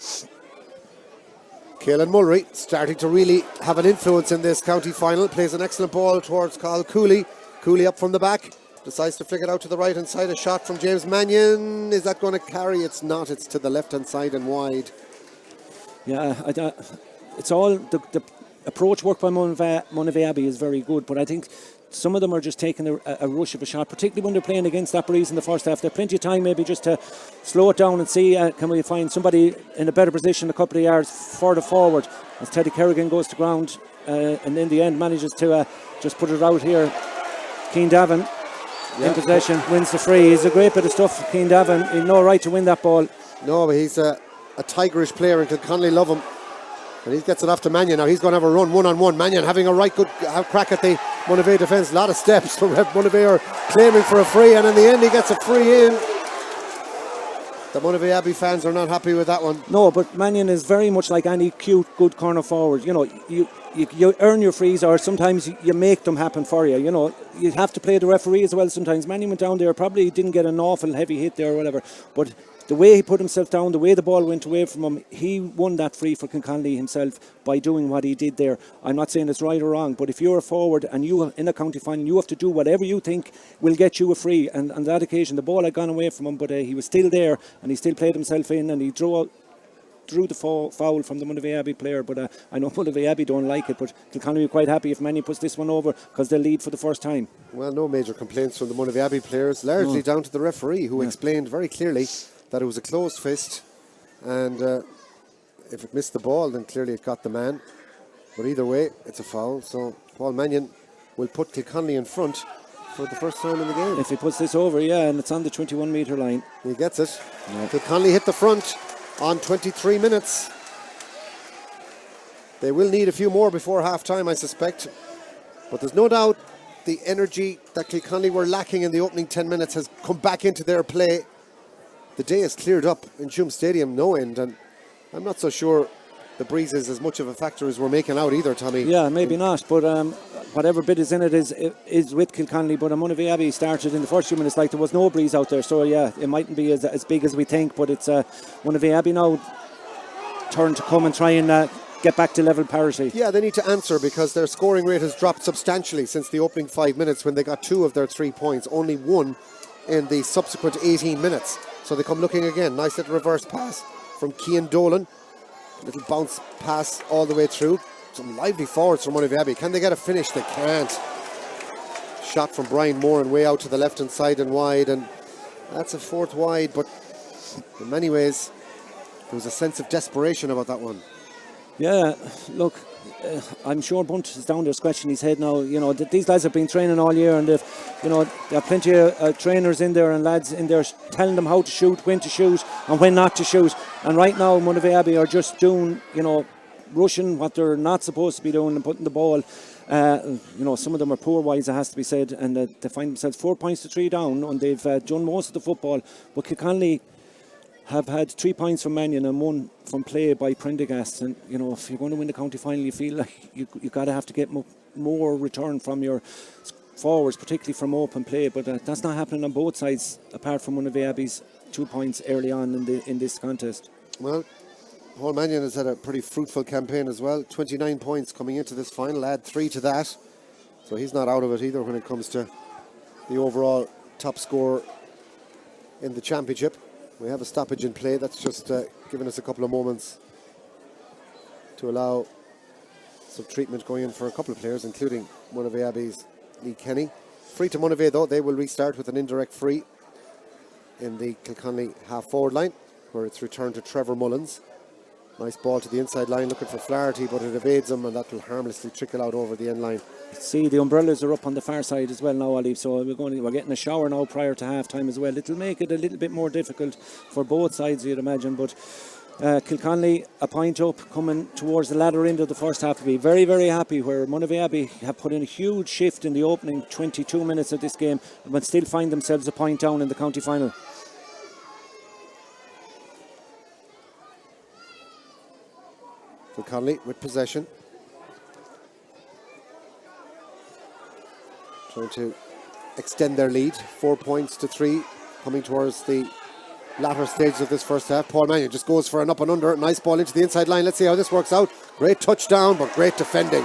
Speaker 8: Caelan Mulry starting to really have an influence in this county final. Plays an excellent ball towards Carl Cooley. Cooley up from the back. Decides to flick it out to the right hand side. A shot from James Mannion. Is that going to carry? It's not. It's to the left hand side and wide.
Speaker 9: Yeah, it's all the approach work by Monivea Abbey is very good, but I think some of them are just taking a rush of a shot, particularly when they're playing against that breeze in the first half. There's plenty of time maybe just to slow it down and see can we find somebody in a better position a couple of yards further forward as Teddy Kerrigan goes to ground and in the end manages to just put it out here. Keane Davin in possession, wins the free. He's a great bit of stuff, Keane Davin. He's no right to win that ball.
Speaker 8: No, but he's a tigerish player and Kilconly love him. And he gets it off to Mannion. Now he's going to have a run one-on-one. Mannion having a right good crack at the Monivea defence. A lot of steps. So Monivea are claiming for a free, and in the end he gets a free in. The Monivea Abbey fans are not happy with that one.
Speaker 9: No, but Mannion is very much like any cute, good corner forward. You know, you earn your frees, or sometimes you make them happen for you. You know, you have to play the referee as well sometimes. Mannion went down there, probably didn't get an awful heavy hit there or whatever, but the way he put himself down, the way the ball went away from him, he won that free for Kilconly himself by doing what he did there. I'm not saying it's right or wrong, but if you're a forward and you in a county final, you have to do whatever you think will get you a free. And on that occasion, the ball had gone away from him, but he was still there and he still played himself in, and he drew the foul from the Monivea Abbey player. But I know Monivea Abbey don't like it, but Kilconly will be quite happy if Manny puts this one over because they'll lead for the first time.
Speaker 8: Well, no major complaints from the Monivea Abbey players, largely down to the referee, who explained very clearly that it was a closed fist, and if it missed the ball, then clearly it got the man. But either way, it's a foul. So Paul Mannion will put Kilconly in front for the first time in the game.
Speaker 9: If he puts this over, and it's on the 21 metre line.
Speaker 8: He gets it. Yeah. Kilconly hit the front on 23 minutes. They will need a few more before half-time, I suspect. But there's no doubt the energy that Kilconly were lacking in the opening 10 minutes has come back into their play. The day has cleared up in Tuam Stadium, no end, and I'm not so sure the breeze is as much of a factor as we're making out either, Tommy.
Speaker 9: Yeah, maybe not, but whatever bit is in it is with Kilconly. But Monivea Abbey started in the first few minutes like there was no breeze out there, so yeah, it mightn't be as big as we think, but it's Monivea Abbey now turn to come and try and get back to level parity.
Speaker 8: Yeah, they need to answer because their scoring rate has dropped substantially since the opening 5 minutes when they got 2 of their 3 points, only 1 in the subsequent 18 minutes. So they come looking again. Nice little reverse pass from Cian Dolan. Little bounce pass all the way through. Some lively forwards from Monivea Abbey. Can they get a finish? They can't. Shot from Brian Moran way out to the left hand side and wide, and that's a 4th wide, but in many ways there was a sense of desperation about that one.
Speaker 9: Yeah, look, I'm sure Bunt is down there scratching his head now. You know, these lads have been training all year, and there are plenty of trainers in there and lads in there telling them how to shoot, when to shoot and when not to shoot. And right now Monivea Abbey are just doing, rushing what they're not supposed to be doing and putting the ball Some of them are poor wides, it has to be said, and they find themselves 4 points to 3 down, and they've done most of the football. But Kilconly have had 3 points from Mannion and 1 from play by Prendergast. And, if you're going to win the county final, you feel like you got to have to get more return from your forwards, particularly from open play. But that's not happening on both sides, apart from Monivea Abbey's 2 points early on in this contest.
Speaker 8: Well, Paul Mannion has had a pretty fruitful campaign as well. 29 points coming into this final, add 3 to that. So he's not out of it either when it comes to the overall top scorer in the championship. We have a stoppage in play. That's just given us a couple of moments to allow some treatment going in for a couple of players, including Monivea Abbey's Lee Kenny. Free to Monivea though. They will restart with an indirect free in the Kilconly half-forward line, where it's returned to Trevor Mullins. Nice ball to the inside line, looking for Flaherty, but it evades him, and that will harmlessly trickle out over the end line.
Speaker 9: See, the umbrellas are up on the far side as well now, Olive, so we're getting a shower now prior to half-time as well. It'll make it a little bit more difficult for both sides, you'd imagine, but Kilconly, a point up, coming towards the latter end of the first half, to be very, very happy, where Monivea Abbey have put in a huge shift in the opening 22 minutes of this game, but still find themselves a point down in the county final.
Speaker 8: Kilconly with possession, trying to extend their lead, 4 points to 3, coming towards the latter stages of this first half. Paul Mannion just goes for an up and under, nice ball into the inside line. Let's see how this works out. Great touchdown, but great defending.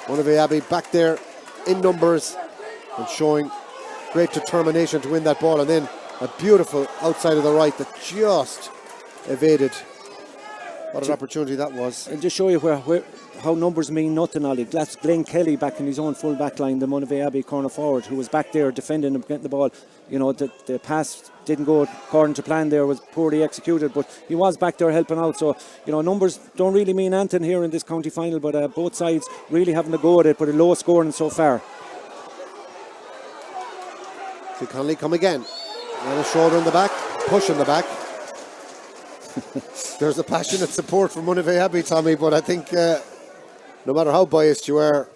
Speaker 8: Monivea Abbey back there in numbers and showing great determination to win that ball, and then a beautiful outside of the right that just evaded. What an opportunity that was.
Speaker 9: And just show you how numbers mean nothing, Ollie. That's Glenn Kelly back in his own full back line, the Monivea Abbey corner forward, who was back there defending and getting the ball. The pass didn't go according to plan there, was poorly executed, but he was back there helping out. So, numbers don't really mean anything here in this county final, but both sides really having a go at it, but a low scoring so far.
Speaker 8: Kilconly come again. And a shoulder in the back, push in the back. There's a passionate support for Monivea Abbey, Tommy, but I think no matter how biased you are,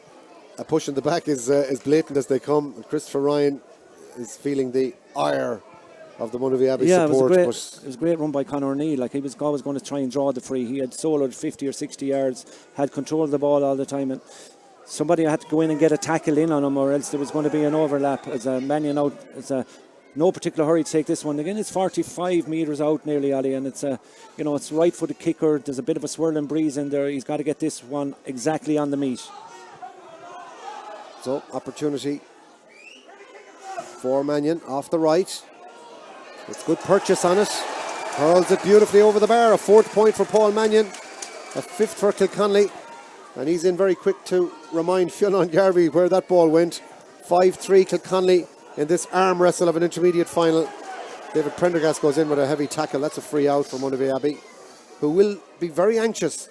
Speaker 8: a push in the back is blatant as they come. And Christopher Ryan is feeling the ire of the Monivea Abbey support.
Speaker 9: It was a great run by Conor O'Neill. Like, he was always going to try and draw the free. He had soloed 50 or 60 yards, had control of the ball all the time, and somebody had to go in and get a tackle in on him, or else there was going to be an overlap. As a Mannion out, no particular hurry to take this one. Again, it's 45 metres out nearly, Ali, and it's it's right-footed kicker. There's a bit of a swirling breeze in there. He's got to get this one exactly on the meat.
Speaker 8: So, opportunity for Mannion off the right. It's good purchase on it. Hurls it beautifully over the bar. A 4th point for Paul Mannion. A 5th for Kilconly. And he's in very quick to remind Fionn Garvey where that ball went. 5-3 Kilconly in this arm wrestle of an intermediate final. David Prendergast goes in with a heavy tackle. That's a free out for Monivea Abbey, who will be very anxious.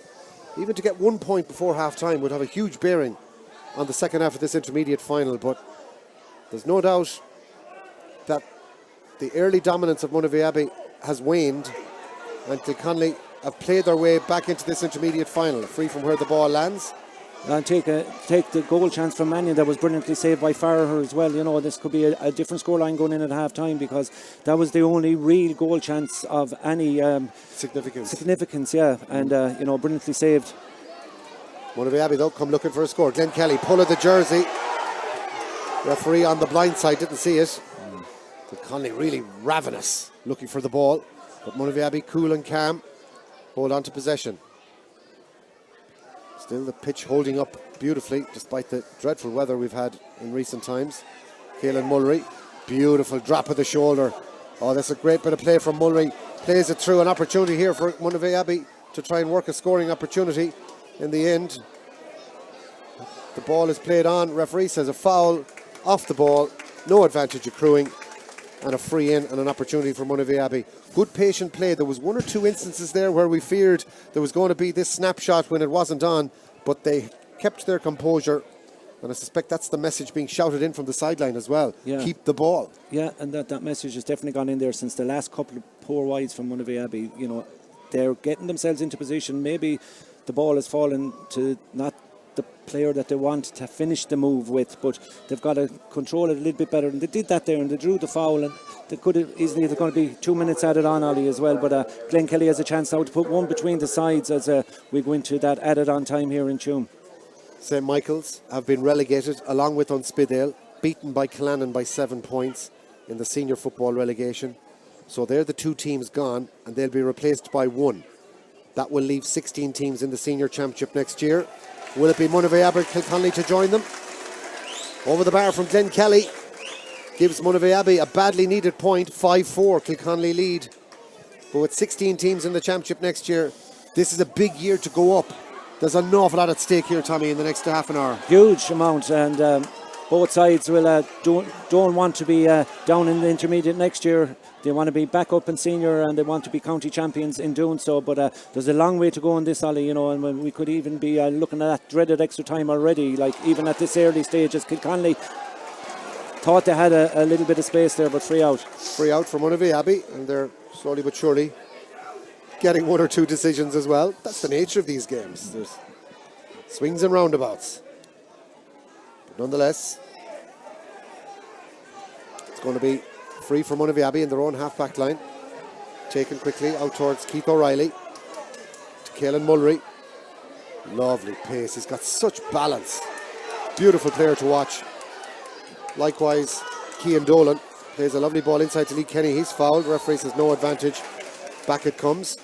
Speaker 8: Even to get 1 point before half-time would have a huge bearing on the second half of this intermediate final. But there's no doubt that the early dominance of Monivea Abbey has waned, and Kilconly have played their way back into this intermediate final, free from where the ball lands.
Speaker 9: And take the goal chance from Mannion that was brilliantly saved by Farrer as well. This could be a different scoreline going in at half-time, because that was the only real goal chance of any significance, yeah, and brilliantly saved.
Speaker 8: Monivea Abbey though come looking for a score. Glenn Kelly, pull of the jersey. Referee on the blind side didn't see it. Kilconly really ravenous, looking for the ball, but Monivea Abbey cool and calm, hold on to possession. Still the pitch holding up beautifully despite the dreadful weather we've had in recent times. Caelan Mulry, beautiful drop of the shoulder. Oh, that's a great bit of play from Mulry. Plays it through. An opportunity here for Monivea Abbey to try and work a scoring opportunity. In the end, the ball is played on. Referee says a foul off the ball, no advantage accruing, and a free in and an opportunity for Monivea Abbey. Good patient play. There was 1 or 2 instances there where we feared there was going to be this snapshot when it wasn't on, but they kept their composure, and I suspect that's the message being shouted in from the sideline as well. Yeah. Keep the ball.
Speaker 9: Yeah, and that message has definitely gone in there since the last couple of poor wides from Monivea Abbey. They're getting themselves into position. Maybe the ball has fallen to not the player that they want to finish the move with, but they've got to control it a little bit better, and they did that there, and they drew the foul, and they could have easily, there's going to be 2 minutes added on, Ollie, as well, but Glenn Kelly has a chance now to put one between the sides as we go into that added on time here in Tuam.
Speaker 8: St Michael's have been relegated along with Unspidale, beaten by Killannon by 7 points in the senior football relegation. So they're the 2 teams gone, and they'll be replaced by 1. That will leave 16 teams in the senior championship next year. Will it be Monivea or Kilconly to join them? Over the bar from Glenn Kelly gives Monivea Abbey a badly needed point. 5-4 Kilconly lead. But with 16 teams in the championship next year, this is a big year to go up. There's an awful lot at stake here, Tommy, in the next half an hour.
Speaker 9: Huge amount, and both sides will don't want to be down in the intermediate next year. They want to be back up in senior, and they want to be county champions in doing so. But there's a long way to go in this, Ollie, and we could even be looking at that dreaded extra time already, like even at this early stage, as Kilconly thought they had a little bit of space there, but free out.
Speaker 8: Free out for Monivea Abbey, and they're slowly but surely getting 1 or 2 decisions as well. That's the nature of these games. There's swings and roundabouts. But nonetheless, it's going to be free for Monivea Abbey in their own half-back line. Taken quickly out towards Keith O'Reilly. To Caelan Mulry. Lovely pace. He's got such balance. Beautiful player to watch. Likewise, Cian Dolan plays a lovely ball inside to Lee Kenny. He's fouled. Referee says no advantage. Back it comes.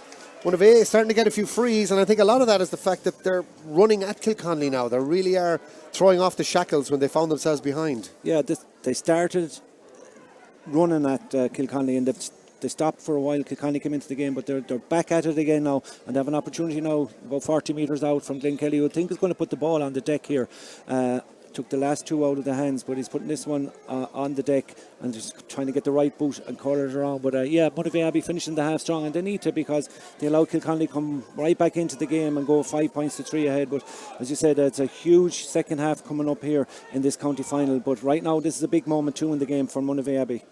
Speaker 8: Monivea is starting to get a few frees, and I think a lot of that is the fact that they're running at Kilconly now. They really are throwing off the shackles when they found themselves behind.
Speaker 9: Yeah, they started running at Kilconly, and they stopped for a while. Kilconly came into the game, but they're back at it again now, and they have an opportunity now about 40 metres out from Glenn Kelly, who I think is going to put the ball on the deck here. Took the last 2 out of the hands, but he's putting this one on the deck and just trying to get the right boot and call it around. But Monivea Abbey finishing the half strong, and they need to, because they allowed Kilconly come right back into the game and go 5 points to 3 ahead. But as you said, it's a huge second half coming up here in this county final. But right now, this is a big moment too in the game for Monivea Abbey.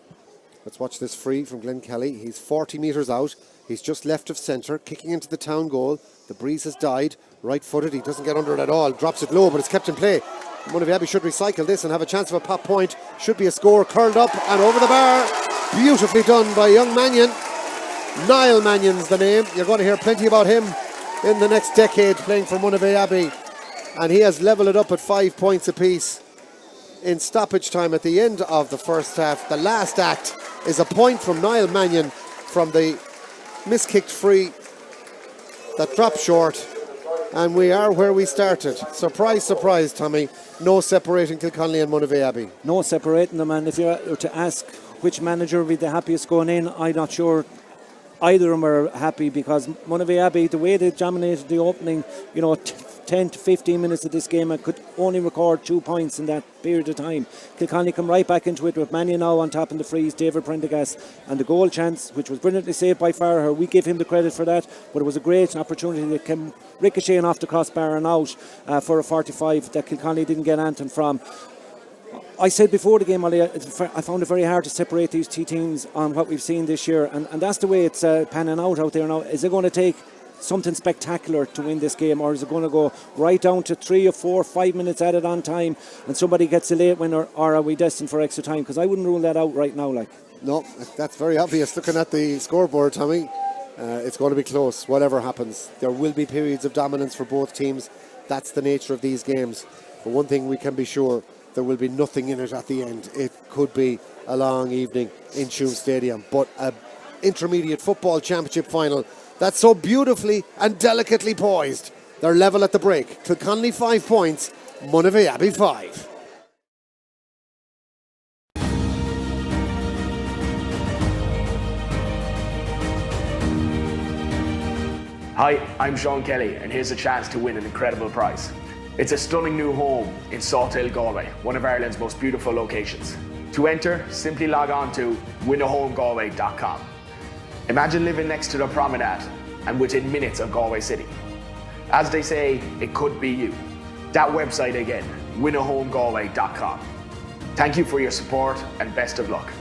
Speaker 8: Let's watch this free from Glenn Kelly. He's 40 metres out. He's just left of centre, kicking into the town goal. The breeze has died. Right-footed. He doesn't get under it at all. Drops it low, but it's kept in play. Monivea Abbey should recycle this and have a chance of a pop point. Should be a score. Curled up and over the bar. Beautifully done by young Mannion. Niall Mannion's the name. You're going to hear plenty about him in the next decade playing for Monivea Abbey. And he has levelled it up at 5 points apiece in stoppage time at the end of the first half. The last act is a point from Niall Mannion from the miskicked free that dropped short. And we are where we started. Surprise, surprise, Tommy. No separating Kilconly and Monivea Abbey.
Speaker 9: No separating them, and if you were to ask which manager would be the happiest going in, I'm not sure either of them are happy, because Monivea Abbey, the way they dominated the opening, 10 to 15 minutes of this game, and could only record 2 points in that period of time. Kilconly come right back into it with Mannion now on top in the freeze, David Prendergast, and the goal chance, which was brilliantly saved by Farrer. We give him the credit for that, but it was a great opportunity that came ricocheting off the crossbar and out for a 45 that Kilconly didn't get anything from. I said before the game, Ollie, I found it very hard to separate these 2 teams on what we've seen this year, and that's the way it's panning out there now. Is it going to take something spectacular to win this game, or is it going to go right down to 3 or 4 or 5 minutes added on time and somebody gets a late winner, or are we destined for extra time? Because I wouldn't rule that out right now.
Speaker 8: No, that's very obvious looking at the scoreboard, Tommy. It's going to be close, whatever happens. There will be periods of dominance for both teams. That's the nature of these games. But one thing we can be sure, there will be nothing in it at the end. It could be a long evening in Tuam Stadium, but an intermediate football championship final that's so beautifully and delicately poised. They're level at the break. Kilconly 5 points, Monivea Abbey 5.
Speaker 1: Hi, I'm Sean Kelly, and here's a chance to win an incredible prize. It's a stunning new home in Salthill, Galway, one of Ireland's most beautiful locations. To enter, simply log on to winahomegalway.com. Imagine living next to the promenade and within minutes of Galway City. As they say, it could be you. That website again, winahomegalway.com. Thank you for your support and best of luck.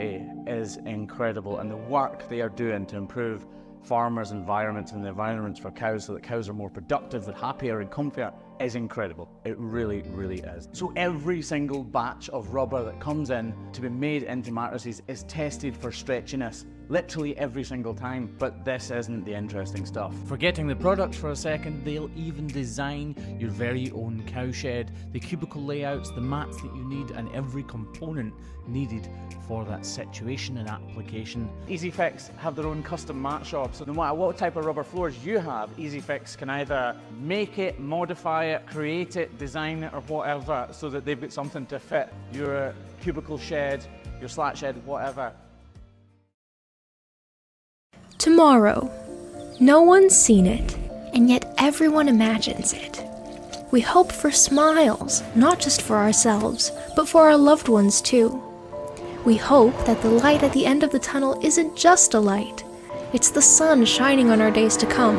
Speaker 2: is incredible, and the work they are doing to improve farmers' environments and the environments for cows so that cows are more productive and happier and comfier is incredible. It really, really is. So every single batch of rubber that comes in to be made into mattresses is tested for stretchiness, literally every single time. But this isn't the interesting stuff.
Speaker 10: Forgetting the products for a second, they'll even design your very own cowshed, the cubicle layouts, the mats that you need, and every component needed for that situation and application.
Speaker 2: EasyFix have their own custom mat shop, so no matter what type of rubber floors you have, EasyFix can either make it, modify it, create it, design it, or whatever, so that they've got something to fit your cubicle shed, your slat shed, whatever.
Speaker 3: Tomorrow. No one's seen it, and yet everyone imagines it. We hope for smiles, not just for ourselves, but for our loved ones too. We hope that the light at the end of the tunnel isn't just a light. It's the sun shining on our days to come.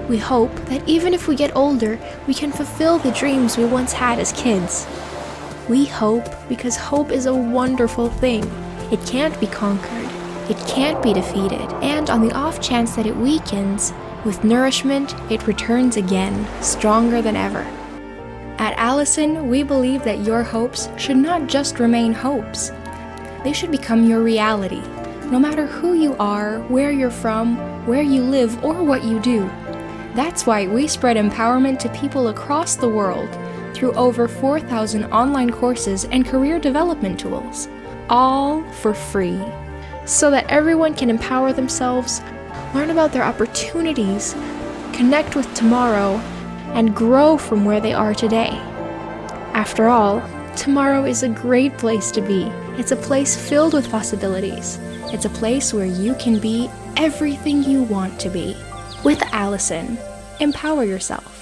Speaker 3: We hope that even if we get older, we can fulfill the dreams we once had as kids. We hope because hope is a wonderful thing. It can't be conquered. It can't be defeated. And on the off chance that it weakens, with nourishment, it returns again, stronger than ever. At Allison, we believe that your hopes should not just remain hopes. They should become your reality, no matter who you are, where you're from, where you live, or what you do. That's why we spread empowerment to people across the world through over 4,000 online courses and career development tools, all for free, so that everyone can empower themselves, learn about their opportunities, connect with tomorrow, and grow from where they are today. After all, tomorrow is a great place to be. It's a place filled with possibilities. It's a place where you can be everything you want to be. With Allison, empower yourself.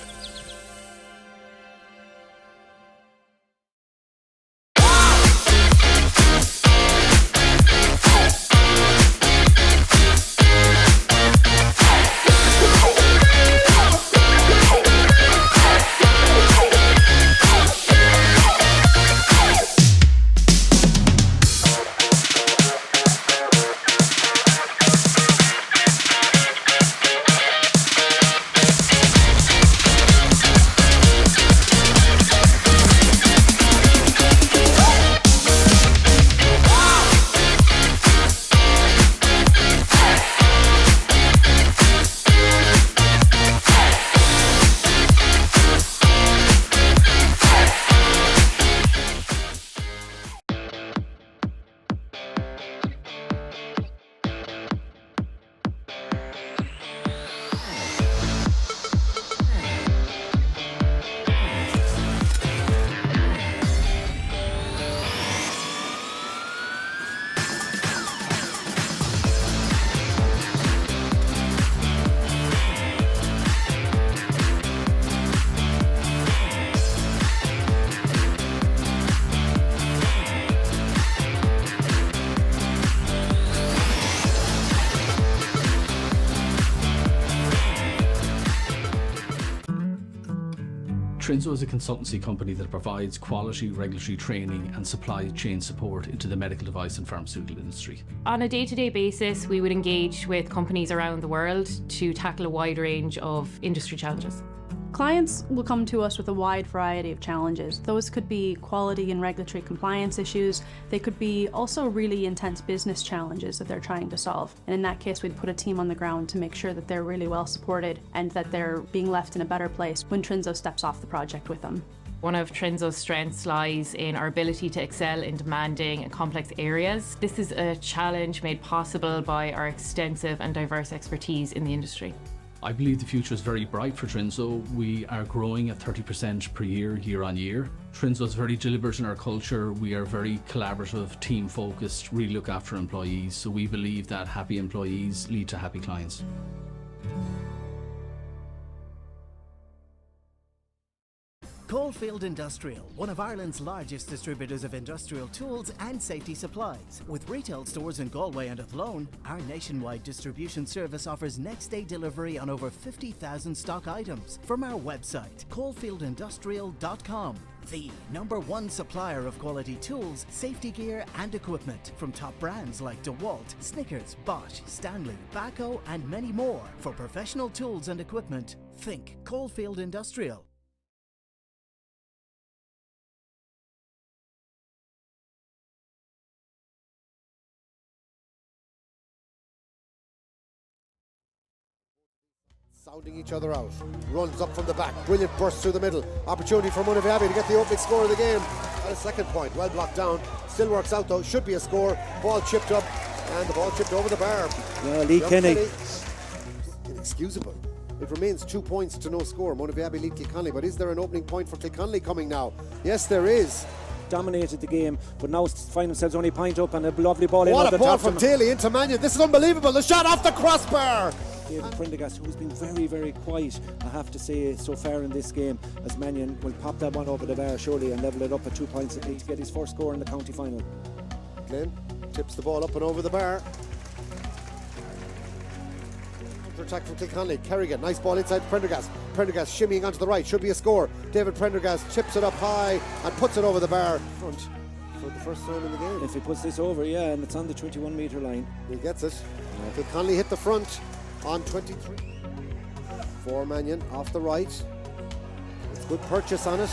Speaker 4: Trinzo is a consultancy company that provides quality regulatory training and supply chain support into the medical device and pharmaceutical industry.
Speaker 5: On a day-to-day basis, we would engage with companies around the world to tackle a wide range of industry challenges.
Speaker 6: Clients will come to us with a wide variety of challenges. Those could be quality and regulatory compliance issues. They could be also really intense business challenges that they're trying to solve. And in that case, we'd put a team on the ground to make sure that they're really well supported and that they're being left in a better place when Trinzo steps off the project with them.
Speaker 5: One of Trinzo's strengths lies in our ability to excel in demanding and complex areas. This is a challenge made possible by our extensive and diverse expertise in the industry.
Speaker 4: I believe the future is very bright for Trinzo. We are growing at 30% per year, year on year. Trinzo is very deliberate in our culture. We are very collaborative, team focused, really look after employees. So we believe that happy employees lead to happy clients.
Speaker 7: Coalfield Industrial, one of Ireland's largest distributors of industrial tools and safety supplies. With retail stores in Galway and Athlone, our nationwide distribution service offers next-day delivery on over 50,000 stock items. From our website, coalfieldindustrial.com. The #1 supplier of quality tools, safety gear and equipment from top brands like DeWalt, Snickers, Bosch, Stanley, Baco and many more. For professional tools and equipment, think Coalfield Industrial.
Speaker 8: Sounding each other out. Runs up from the back. Brilliant burst through the middle. Opportunity for Monivea to get the opening score of the game. At a second point. Well blocked down. Still works out though. Should be a score. Ball chipped up. And the ball chipped over the bar.
Speaker 9: Yeah, Lee Kenny.
Speaker 8: Inexcusable. It remains 2 points to no score. Monivea lead Kilconly. But is there an opening point for Kilconly coming now? Yes, there is.
Speaker 9: Dominated the game, but now find themselves only a point up, and a lovely ball in.
Speaker 8: What a ball from Daly into Mannion. This is unbelievable. The shot off the crossbar.
Speaker 9: David Prendergast, who's been very, very quiet, I have to say, so far in this game, as Mannion will pop that one over the bar surely and level it up at 2 points apiece to get his first score in the county final.
Speaker 8: Glenn tips the ball up and over the bar. Counter-attack from Kilconly. Kerrigan, nice ball inside Prendergast. Prendergast shimmying onto the right, should be a score. David Prendergast chips it up high and puts it over the bar. Front for the first time in the game.
Speaker 9: If he puts this over, yeah, and it's on the 21 metre line.
Speaker 8: He gets it. Kilconly hit the front on 23. For Mannion off the right. It's good purchase on it.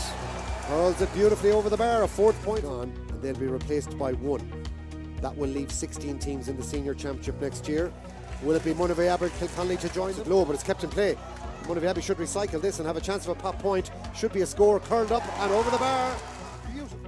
Speaker 8: Hurls it beautifully over the bar. A 4th point on, and they'll be replaced by 1. That will leave 16 teams in the senior championship next year. Will it be Monivea or Kilconly to join the low, but it's kept in play. Monivea should recycle this and have a chance of a pop point. Should be a score, curled up and over the bar. Beautiful.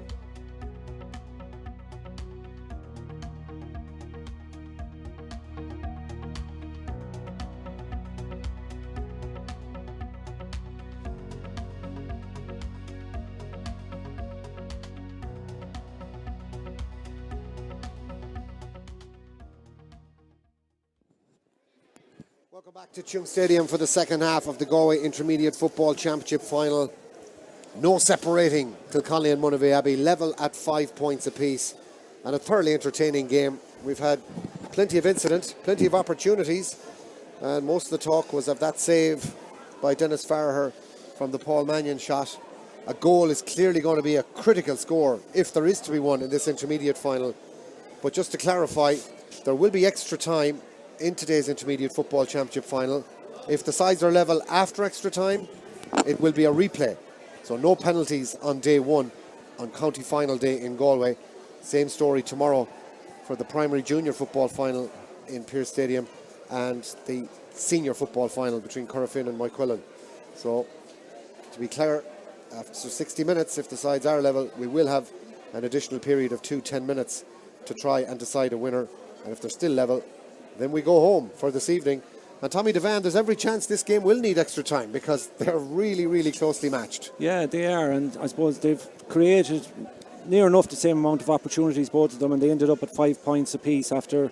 Speaker 8: Welcome back to Tuam Stadium for the second half of the Galway Intermediate Football Championship final. No separating Kilconly and Monivea Abbey, level at 5 points apiece, and a thoroughly entertaining game. We've had plenty of incident, plenty of opportunities, and most of the talk was of that save by Dennis Farrer from the Paul Mannion shot. A goal is clearly going to be a critical score, if there is to be one in this intermediate final. But just to clarify, there will be extra time in today's Intermediate Football Championship final. If the sides are level after extra time, it will be a replay. So no penalties on day 1 on county final day in Galway. Same story tomorrow for the primary junior football final in Pearse Stadium and the senior football final between Corofin and Moyquillan. So to be clear, after 60 minutes, if the sides are level, we will have an additional period of 10 minutes to try and decide a winner. And if they're still level, then we go home for this evening. And Tommy Devan, there's every chance this game will need extra time because they're really, really closely matched.
Speaker 9: Yeah, they are, and I suppose they've created near enough the same amount of opportunities, both of them, and they ended up at 5 points apiece after,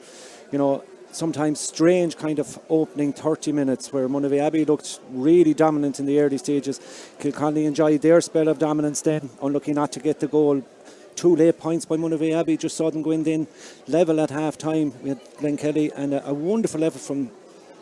Speaker 9: sometimes strange kind of opening 30 minutes where Monivea Abbey looked really dominant in the early stages. Kilconly enjoyed their spell of dominance then, unlucky not to get the goal. 2 late points by Monivea Abbey, just saw them go in then level at half time. We had Glenn Kelly and a wonderful effort from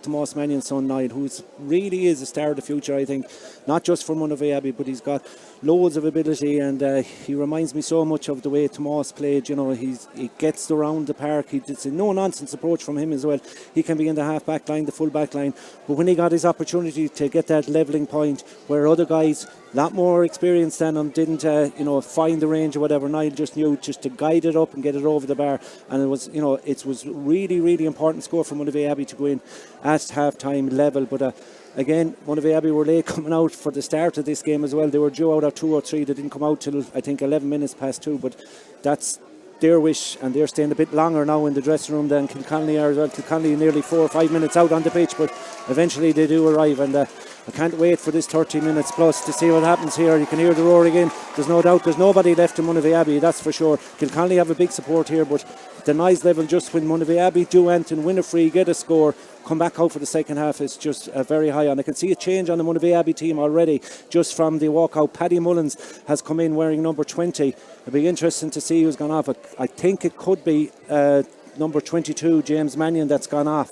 Speaker 9: Tomás Mannion's son Niall, who really is a star of the future, I think, not just for Monivea Abbey, but he's got loads of ability, and he reminds me so much of the way Tomás played. He gets around the park. It's a no-nonsense approach from him as well. He can be in the half-back line, the full-back line, but when he got his opportunity to get that levelling point where other guys, a lot more experienced than him, didn't find the range or whatever, Niall just knew just to guide it up and get it over the bar, and it was really, really important score for Monivea Abbey to go in at half-time level. But again, Monivea Abbey were late coming out for the start of this game as well. They were due out at 2 or 3. They didn't come out till, I think, 11 minutes past 2, but that's their wish, and they're staying a bit longer now in the dressing room than Kilconly are as well. Kilconly nearly 4 or 5 minutes out on the pitch, but eventually they do arrive, and I can't wait for this 30 minutes plus to see what happens here. You can hear the roar again. There's no doubt there's nobody left in Monivea Abbey, that's for sure. Kilconly have a big support here, but the noise level just when Monivea Abbey do enter, win a free, get a score, come back out for the second half is just very high on. I can see a change on the Monivea Abbey team already just from the walkout. Paddy Mullins has come in wearing number 20. It'll be interesting to see who's gone off. I think it could be number 22, James Mannion, that's gone off.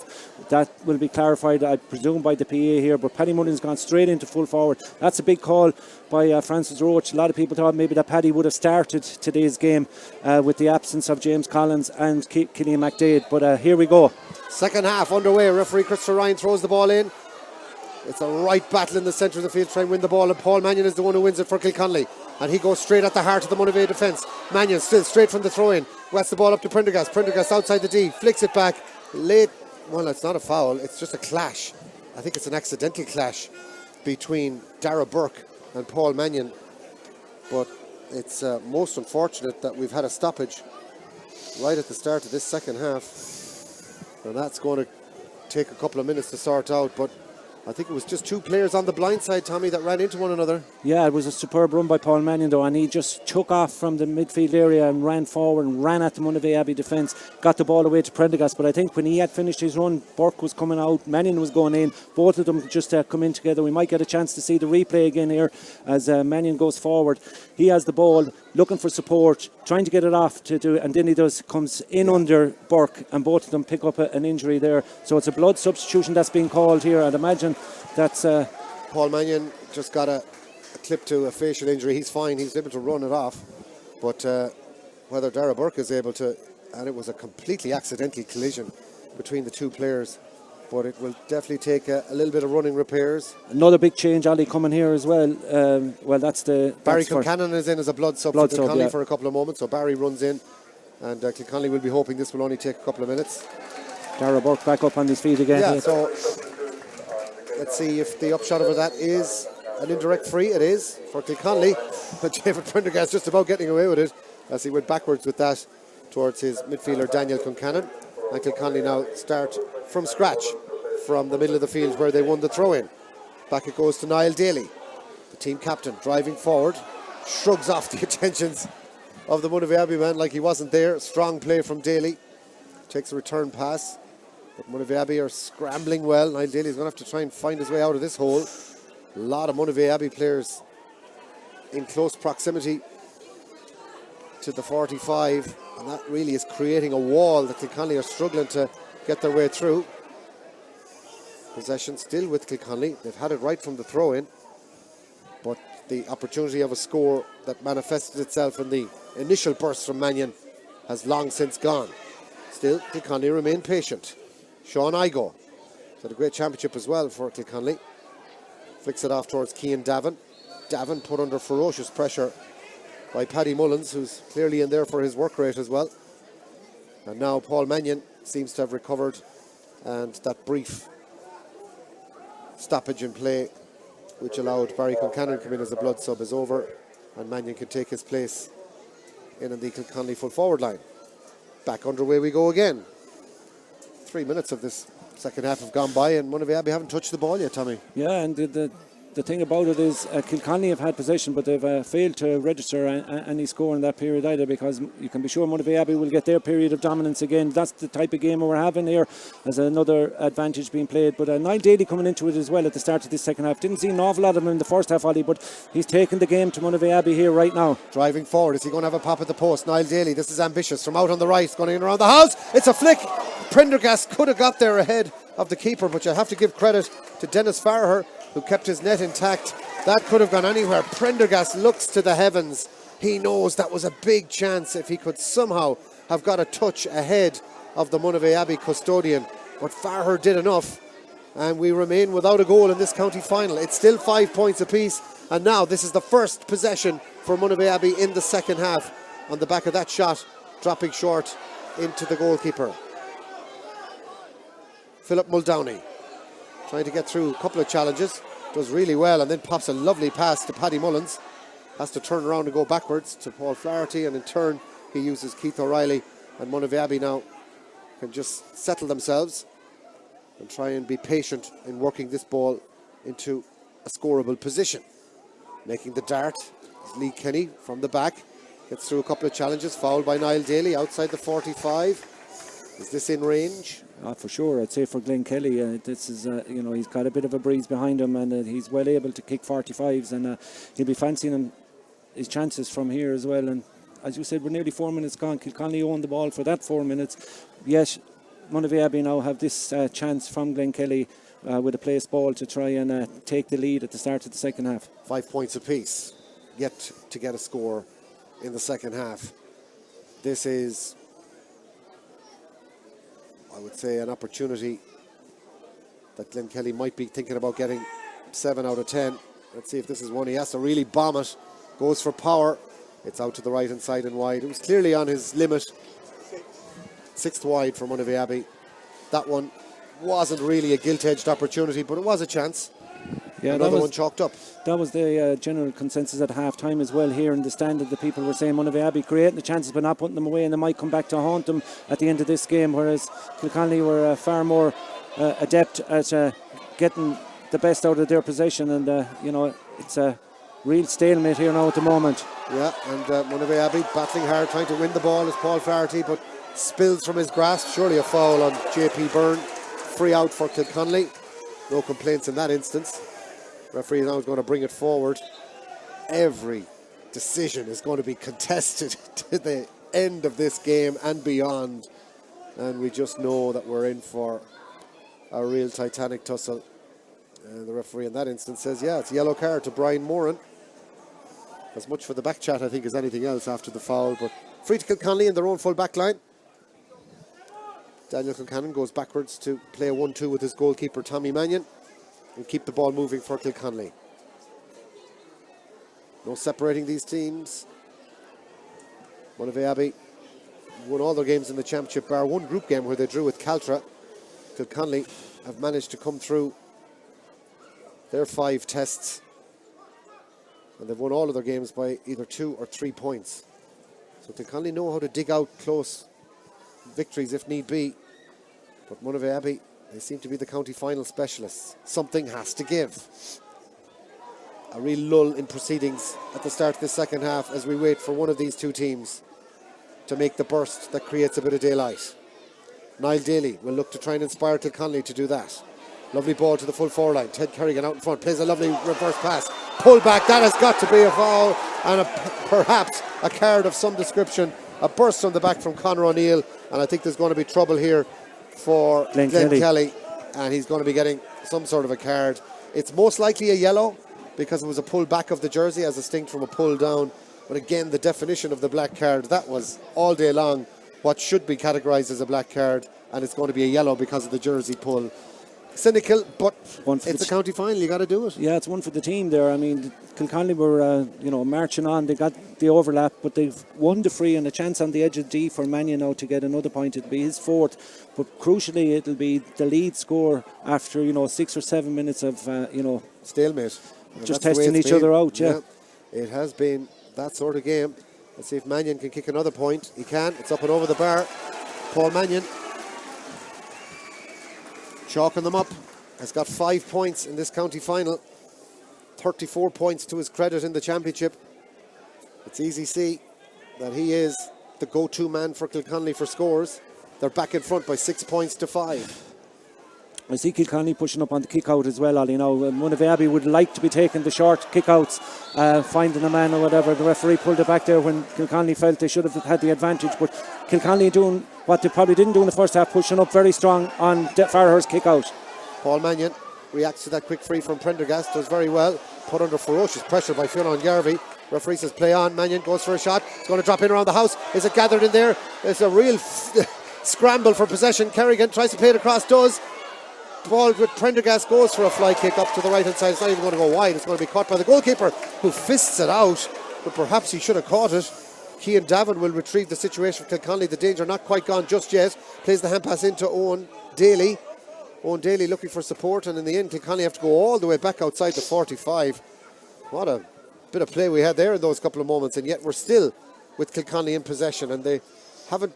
Speaker 9: That will be clarified, I presume, by the PA here, but Paddy Mullen's gone straight into full forward. That's a big call by Francis Roach. A lot of people thought maybe that Paddy would have started today's game with the absence of James Collins and Killian McDade, but here we go.
Speaker 8: Second half underway. Referee Christopher Ryan throws the ball in. It's a right battle in the centre of the field, trying to win the ball, and Paul Mannion is the one who wins it for Kilconly. And he goes straight at the heart of the Monivea defence. Mannion still straight from the throw-in. Wets the ball up to Prendergast. Prendergast outside the D, flicks it back. Late, well, it's not a foul, it's just a clash. I think it's an accidental clash between Dara Burke and Paul Mannion. But it's most unfortunate that we've had a stoppage right at the start of this second half. And that's going to take a couple of minutes to sort out, but I think it was just two players on the blind side, Tommy, that ran into one another.
Speaker 9: Yeah, it was a superb run by Paul Mannion, though, and he just took off from the midfield area and ran forward and ran at the Monivea Abbey defence, got the ball away to Prendergast. But I think when he had finished his run, Burke was coming out, Mannion was going in, both of them just come in together. We might get a chance to see the replay again here as Mannion goes forward. He has the ball, looking for support, trying to get it off to do, and then he comes in under Burke, and both of them pick up an injury there. So it's a blood substitution that's being called here. I'd imagine that's
Speaker 8: Paul Mannion just got a clip to a facial injury. He's fine, he's able to run it off, but whether Dara Burke is able to, and it was a completely accidental collision between the two players, but it will definitely take a little bit of running repairs.
Speaker 9: Another big change, Ali, coming here as well. That's the
Speaker 8: Barry Concannon is in as a blood sub for Kilconly for a couple of moments, so Barry runs in, and Kilconly will be hoping this will only take a couple of minutes.
Speaker 9: Dara Burke back up on his feet again.
Speaker 8: Yeah, so let's see if the upshot of that is an indirect free. It is for Kilconly, but David Prendergast just about getting away with it as he went backwards with that towards his midfielder Daniel Concannon. And Kilconly now start from scratch from the middle of the field where they won the throw-in. Back it goes to Niall Daly, the team captain, driving forward, shrugs off the attentions of the Monivea Abbey man like he wasn't there. Strong play from Daly, takes a return pass. But Monivea Abbey are scrambling well. Niall Daly's going to have to try and find his way out of this hole. A lot of Monivea Abbey players in close proximity to the 45, and that really is creating a wall that Kilconly are struggling to get their way through. Possession still with Kilconly. They've had it right from the throw-in, but the opportunity of a score that manifested itself in the initial burst from Mannion has long since gone. Still, Kilconly remain patient. Sean Igo has had a great championship as well for Kilconly. Flicks it off towards Cian Davin. Davin put under ferocious pressure by Paddy Mullins, who's clearly in there for his work rate as well. And now Paul Mannion seems to have recovered, and that brief stoppage in play which allowed Barry Concannon to come in as a blood sub is over, and Mannion can take his place in the Kilconly full forward line. Back underway we go again. 3 minutes of this second half have gone by, and Monivea Abbey haven't touched the ball yet, Tommy.
Speaker 9: Yeah, and the thing about it is Kilconly have had possession, but they've failed to register any score in that period either, because you can be sure Monivea Abbey will get their period of dominance again. That's the type of game we're having here, as another advantage being played. But Niall Daly coming into it as well at the start of this second half. Didn't see an awful lot of him in the first half, Ollie, but he's taken the game to Monivea Abbey here right now.
Speaker 8: Driving forward, is he going to have a pop at the post? Niall Daly, this is ambitious, from out on the right, going in around the house. It's a flick. Prendergast could have got there ahead of the keeper, but you have to give credit to Dennis Farrer, who kept his net intact. That could have gone anywhere. Prendergast looks to the heavens. He knows that was a big chance if he could somehow have got a touch ahead of the Monivea Abbey custodian. But Farrer did enough, and we remain without a goal in this county final. It's still 5 points apiece, and now this is the first possession for Monivea Abbey in the second half, on the back of that shot dropping short into the goalkeeper. Philip Muldowney trying to get through a couple of challenges, does really well, and then pops a lovely pass to Paddy Mullins. Has to turn around and go backwards to Paul Flaherty, and in turn he uses Keith O'Reilly, and Monivea Abbey now can just settle themselves and try and be patient in working this ball into a scoreable position. Making the dart is Lee Kenny from the back, gets through a couple of challenges, fouled by Niall Daly outside the 45. Is this in range?
Speaker 9: For sure, I'd say for Glenn Kelly, this is, he's got a bit of a breeze behind him, and he's well able to kick 45s, and he'll be fancying his chances from here as well. And as you said, we're nearly 4 minutes gone. Kilconly owned the ball for that 4 minutes. Yes, Monivea Abbey now have this chance from Glenkelly with a placed ball to try and take the lead at the start of the second half.
Speaker 8: 5 points apiece, yet to get a score in the second half. This is, I would say, an opportunity that Glenkelly might be thinking about getting 7 out of 10. Let's see if this is one. He has to really bomb it. Goes for power. It's out to the right hand side and wide. It was clearly on his limit. 6th wide for Monivea Abbey. That one wasn't really a gilt-edged opportunity, but it was a chance. Yeah, another one chalked up.
Speaker 9: That was the general consensus at half-time as well here in the stand. The people were saying Monivea Abbey creating the chances but not putting them away, and they might come back to haunt them at the end of this game, whereas Kilconly were far more adept at getting the best out of their possession, and you know, it's a real stalemate here now at the moment.
Speaker 8: Yeah, and Monivea Abbey battling hard, trying to win the ball is Paul Flaherty, but spills from his grasp. Surely a foul on JP Byrne. Free out for Kilconly. No complaints in that instance. Referee now is going to bring it forward. Every decision is going to be contested to the end of this game and beyond, and we just know that we're in for a real titanic tussle. And the referee in that instance says, yeah, it's a yellow card to Brian Moran. As much for the back chat, I think, as anything else after the foul. But free to Kilconly in their own full back line. Daniel Concannon goes backwards to play a 1-2 with his goalkeeper Tommy Mannion and keep the ball moving for Kilconly. No separating these teams. Monivea Abbey won all their games in the championship, bar one group game where they drew with Caltra. Kilconly have managed to come through their 5 tests, and they've won all of their games by either 2 or 3 points. So Kilconly know how to dig out close victories if need be, but Monivea Abbey, they seem to be the county final specialists. Something has to give. A real lull in proceedings at the start of the second half as we wait for one of these two teams to make the burst that creates a bit of daylight. Niall Daly will look to try and inspire Kilconly to do that. Lovely ball to the full forward line. Ted Kerrigan out in front, plays a lovely reverse pass. Pull back, that has got to be a foul, and perhaps a card of some description. A burst from the back from Conor O'Neill, and I think there's going to be trouble here for Glenn Kelly, and he's going to be getting some sort of a card. It's most likely a yellow because it was a pull back of the jersey as distinct from a pull down. But again, the definition of the black card, that was all day long what should be categorised as a black card, and it's going to be a yellow because of the jersey pull. Cynical, but it's a county final, you got to do it.
Speaker 9: Yeah, it's one for the team there. I mean, Kilconly were marching on. They got the overlap, but they've won the free and a chance on the edge of D for Mannion now to get another point. It'll be his 4th, but crucially it'll be the lead score after 6 or 7 minutes of
Speaker 8: stalemate,
Speaker 9: just testing each other out. Yeah,
Speaker 8: it has been that sort of game. Let's see if Mannion can kick another point. He can. It's up and over the bar. Paul Mannion, chalking them up, has got 5 points in this county final. 34 points to his credit in the championship. It's easy to see that he is the go-to man for Kilconly for scores. They're back in front by 6 points to 5.
Speaker 9: I see Kilconly pushing up on the kick-out as well, Ollie. Now, Monivea Abbey would like to be taking the short kick-outs, finding a man or whatever. The referee pulled it back there when Kilconly felt they should have had the advantage. But Kilconly doing what they probably didn't do in the first half, pushing up very strong on Farrer's kick-out.
Speaker 8: Paul Mannion reacts to that quick free from Prendergast, does very well. Put under ferocious pressure by Fionn Garvey. Referee says play on. Mannion goes for a shot. It's going to drop in around the house. Is it gathered in there? It's a real scramble for possession. Kerrigan tries to play it across, does. Ball with Prendergast goes for a fly kick up to the right hand side. It's not even going to go wide. It's going to be caught by the goalkeeper, who fists it out, but perhaps he should have caught it. Cian Davin will retrieve the situation for Kilconly. The danger not quite gone just yet. Plays the hand pass into Owen Daly. Owen Daly looking for support, and in the end Kilconly have to go all the way back outside the 45. What a bit of play we had there in those couple of moments, and yet we're still with Kilconly in possession, and they haven't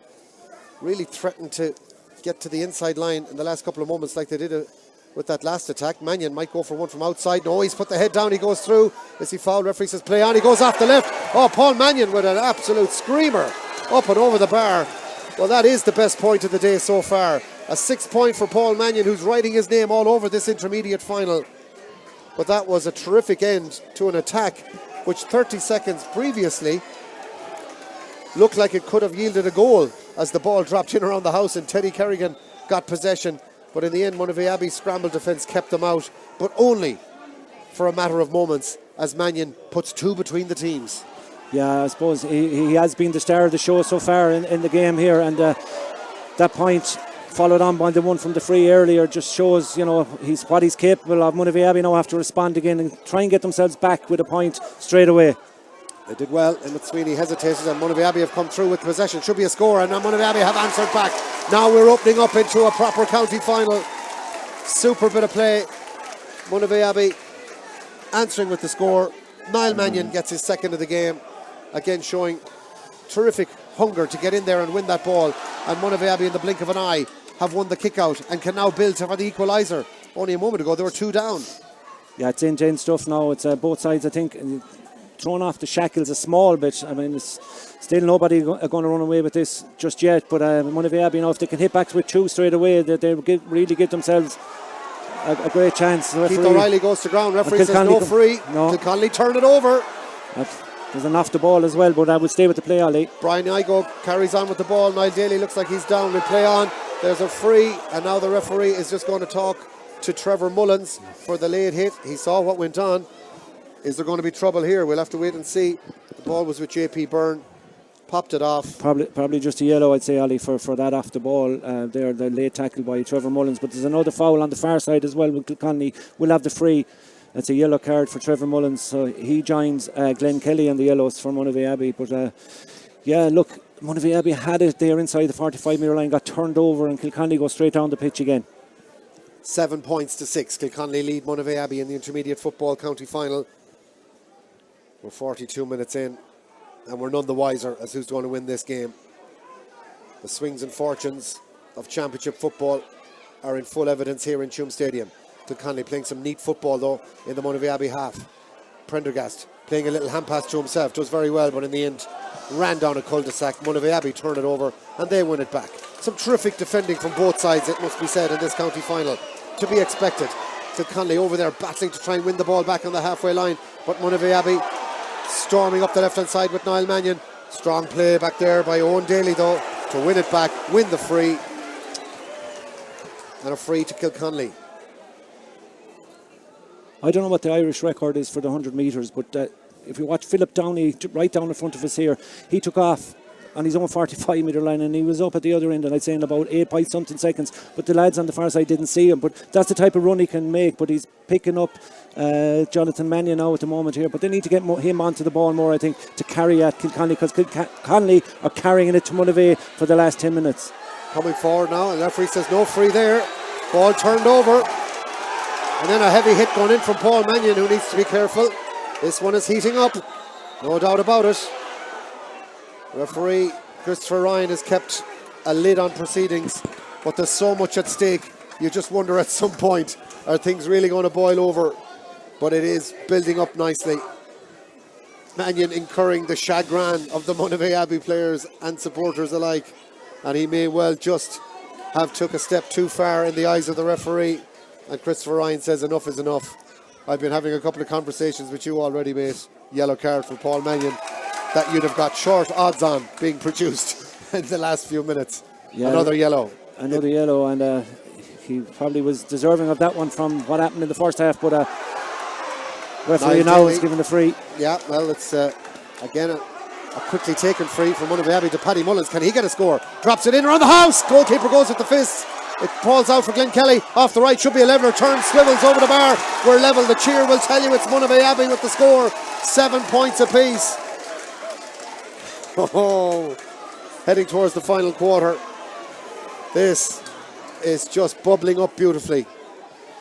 Speaker 8: really threatened to get to the inside line in the last couple of moments like they did with that last attack. Mannion might go for one from outside. No, he's put the head down. He goes through. Is he fouled? Referee says play on. He goes off the left. Oh, Paul Mannion with an absolute screamer up and over the bar. Well, that is the best point of the day so far. A 6 point for Paul Mannion, who's writing his name all over this intermediate final. But that was a terrific end to an attack which 30 seconds previously looked like it could have yielded a goal as the ball dropped in around the house and Teddy Kerrigan got possession. But in the end, Monivea Abbey's scramble defence kept them out, but only for a matter of moments as Mannion puts 2 between the teams.
Speaker 9: Yeah, I suppose he has been the star of the show so far in the game here, and that point followed on by the one from the free earlier just shows, you know, what he's capable of. Monivea Abbey now have to respond again and try and get themselves back with a point straight away.
Speaker 8: They did well, and Sweeney hesitated, and Monivea Abbey have come through with possession. Should be a score, and now Monivea Abbey have answered back. Now we're opening up into a proper county final. Super bit of play. Monivea Abbey answering with the score. Niall Mannion gets his second of the game, again showing terrific hunger to get in there and win that ball. And Monivea Abbey in the blink of an eye have won the kick out and can now build for the equaliser. Only a moment ago they were 2 down.
Speaker 9: Yeah, it's in stuff now. It's both sides, I think, thrown off the shackles a small bit. I mean, it's still nobody going to run away with this just yet. But Monivea Abbey, if they can hit back with 2 straight away, that they really give themselves a great chance.
Speaker 8: Keith O'Reilly goes to ground. Referee says no free.
Speaker 9: No.
Speaker 8: Kilconly turn it over.
Speaker 9: There's an off the ball as well, but I would stay with the play, Ollie.
Speaker 8: Brian Igo carries on with the ball. Niall Daly looks like he's down. We play on. There's a free, and now the referee is just going to talk to Trevor Mullins for the late hit. He saw what went on. Is there going to be trouble here? We'll have to wait and see. The ball was with JP Byrne. Popped it off.
Speaker 9: Probably just a yellow, I'd say, Ollie, for that off the ball. There, the late tackle by Trevor Mullins. But there's another foul on the far side as well. Kilconly will have the free. It's a yellow card for Trevor Mullins. So he joins Glenn Kelly on the yellows for Monivea Abbey. But yeah, look, Monivea Abbey had it there inside the 45-metre line, got turned over, and Kilconly goes straight down the pitch again.
Speaker 8: 7 points to 6. Kilconly lead Monivea Abbey in the intermediate football county final. We're 42 minutes in, and we're none the wiser as who's going to win this game. The swings and fortunes of championship football are in full evidence here in Tuam Stadium. Kilconly playing some neat football though in the Monivea Abbey half. Prendergast playing a little hand pass to himself, does very well, but in the end ran down a cul-de-sac. Monivea Abbey turn it over and they win it back. Some terrific defending from both sides, it must be said, in this county final. To be expected. Kilconly over there battling to try and win the ball back on the halfway line, but Monivea Abbey storming up the left hand side with Niall Mannion. Strong play back there by Owen Daly though to win it back, win the free, and a free to Kilconly.
Speaker 9: I don't know what the Irish record is for the 100 metres, but if you watch Philip Downey right down in front of us here, he took off on his own 45-metre line and he was up at the other end, and I'd say in about 8 point something seconds, but the lads on the far side didn't see him. But that's the type of run he can make. But he's picking up Jonathan Mannion now at the moment here, but they need to get him onto the ball more, I think, to carry at Kilconly, because Kilconly are carrying it to Monivea for the last 10 minutes.
Speaker 8: Coming forward now, and the referee says no free there. Ball turned over. And then a heavy hit going in from Paul Mannion, who needs to be careful. This one is heating up, no doubt about it. Referee Christopher Ryan has kept a lid on proceedings, but there's so much at stake. You just wonder at some point, are things really going to boil over? But it is building up nicely. Mannion incurring the chagrin of the Monivea Abbey players and supporters alike, and he may well just have took a step too far in the eyes of the referee. And Christopher Ryan says enough is enough. I've been having a couple of conversations with you already, mate. Yellow card for Paul Mannion that you'd have got short odds on being produced in the last few minutes. Yeah, another yellow,
Speaker 9: and he probably was deserving of that one from what happened in the first half, but referee now is giving the free.
Speaker 8: Yeah, well, it's again a quickly taken free from Monivea Abbey to Paddy Mullins. Can he get a score? Drops it in around the house. Goalkeeper goes with the fist. It falls out for Glenn Kelly. Off the right, should be a leveler. Turns, swivels over the bar. We're level. The cheer will tell you it's Monivea Abbey with the score. 7 points apiece. Oh, heading towards the final quarter. This is just bubbling up beautifully.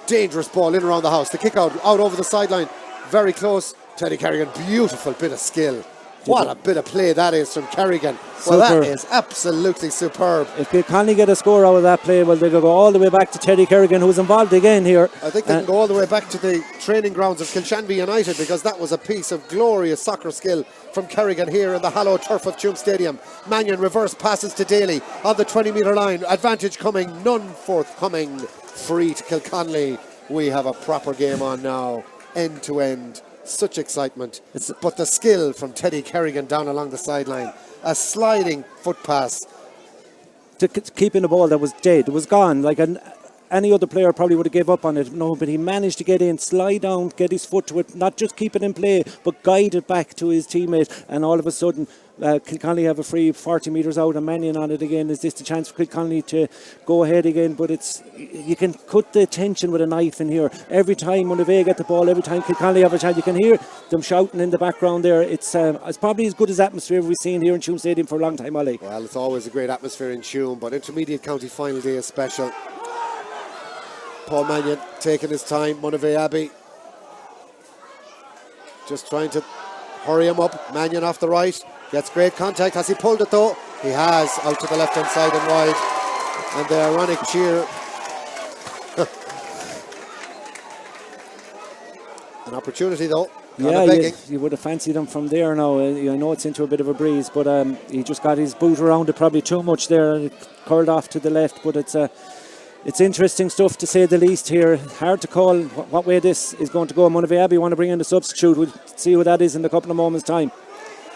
Speaker 8: Dangerous ball in around the house. The kick out over the sideline. Very close. Teddy Kerrigan, beautiful bit of skill. What a bit of play that is from Kerrigan. Well, that is absolutely superb.
Speaker 9: If Kilconly get a score out of that play, well, they'll go all the way back to Teddy Kerrigan, who's involved again here.
Speaker 8: I think they can go all the way back to the training grounds of Kilshanby United, because that was a piece of glorious soccer skill from Kerrigan here in the hallowed turf of Tuam Stadium. Mannion reverse passes to Daly on the 20-metre line. Advantage coming, none forthcoming. Free to Kilconly. We have a proper game on now, end to end. such excitement. But the skill from Teddy Kerrigan down along the sideline, a sliding foot pass.
Speaker 9: To keep in the ball that was dead, it was gone. Like any other player probably would have gave up on it. No, but he managed to get in, slide down, get his foot to it, not just keep it in play, but guide it back to his teammate. And all of a sudden, Kilconly have a free 40 metres out and Mannion on it again. Is this the chance for Kilconly to go ahead again? But you can cut the tension with a knife in here. Every time Monivea get the ball, every time Kilconly have a chance, you can hear them shouting in the background there. It's probably as good as atmosphere we've seen here in Tuam Stadium for a long time, Ollie.
Speaker 8: Well, it's always a great atmosphere in Tuam, but intermediate county final day is special. Paul Mannion taking his time, Monivea Abbey just trying to hurry him up. Mannion off the right, gets great contact. Has he pulled it though? He has, out to the left hand side and wide. And the ironic cheer. An opportunity though.
Speaker 9: Yeah, you would have fancied him from there now. I know it's into a bit of a breeze, but he just got his boot around it probably too much there. It curled off to the left, but it's interesting stuff to say the least here. Hard to call what way this is going to go. Monivea Abbey want to bring in the substitute. We'll see who that is in a couple of moments' time.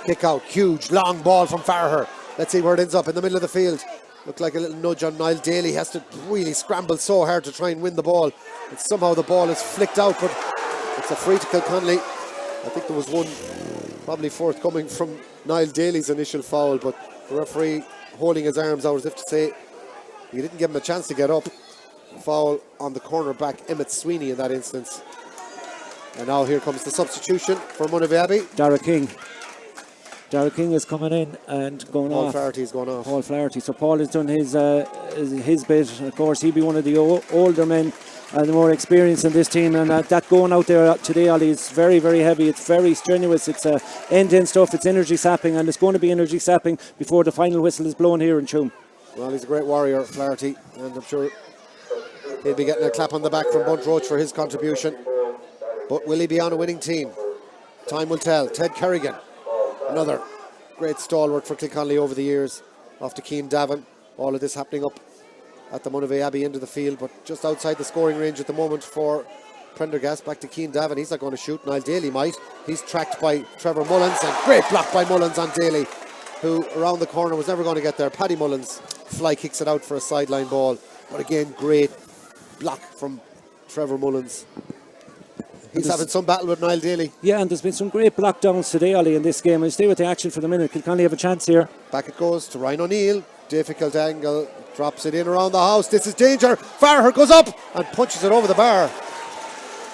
Speaker 8: Kick out, huge, long ball from Farher. Let's see where it ends up in the middle of the field. Looked like a little nudge on Niall Daly. He has to really scramble so hard to try and win the ball. And somehow the ball is flicked out, but it's a free to Kilconly. I think there was one probably forthcoming from Niall Daly's initial foul, but the referee holding his arms out as if to say he didn't give him a chance to get up. Foul on the cornerback Emmett Sweeney in that instance. And now here comes the substitution for Monivea Abbey.
Speaker 9: Dara King is coming in and going off.
Speaker 8: Paul Flaherty is going off.
Speaker 9: Paul Flaherty. So Paul has done his bit. Of course, he'll be one of the older men and the more experienced in this team. And that going out there today, Ollie, is very, very heavy. It's very strenuous. It's end-to-end stuff. It's energy sapping, and it's going to be energy sapping before the final whistle is blown here in Tuam.
Speaker 8: Well, he's a great warrior, Flaherty, and I'm sure he'll be getting a clap on the back from Bunt Roach for his contribution. But will he be on a winning team? Time will tell. Ted Kerrigan, another great stalwart for Kilconly over the years, off to Keane Davin. All of this happening up at the Monivea Abbey end of the field, but just outside the scoring range at the moment for Prendergast. Back to Keane Davin. He's not going to shoot. Niall Daly might. He's tracked by Trevor Mullins, and great block by Mullins on Daly, who around the corner was never going to get there. Paddy Mullins fly kicks it out for a sideline ball, but again, great block from Trevor Mullins. He's having some battle with Niall Daly.
Speaker 9: Yeah, and there's been some great block downs today, Ollie, in this game. I'll stay with the action for the minute. Kilconly have a chance here.
Speaker 8: Back it goes to Ryan O'Neill. Difficult angle. Drops it in around the house. This is danger. Farher goes up and punches it over the bar.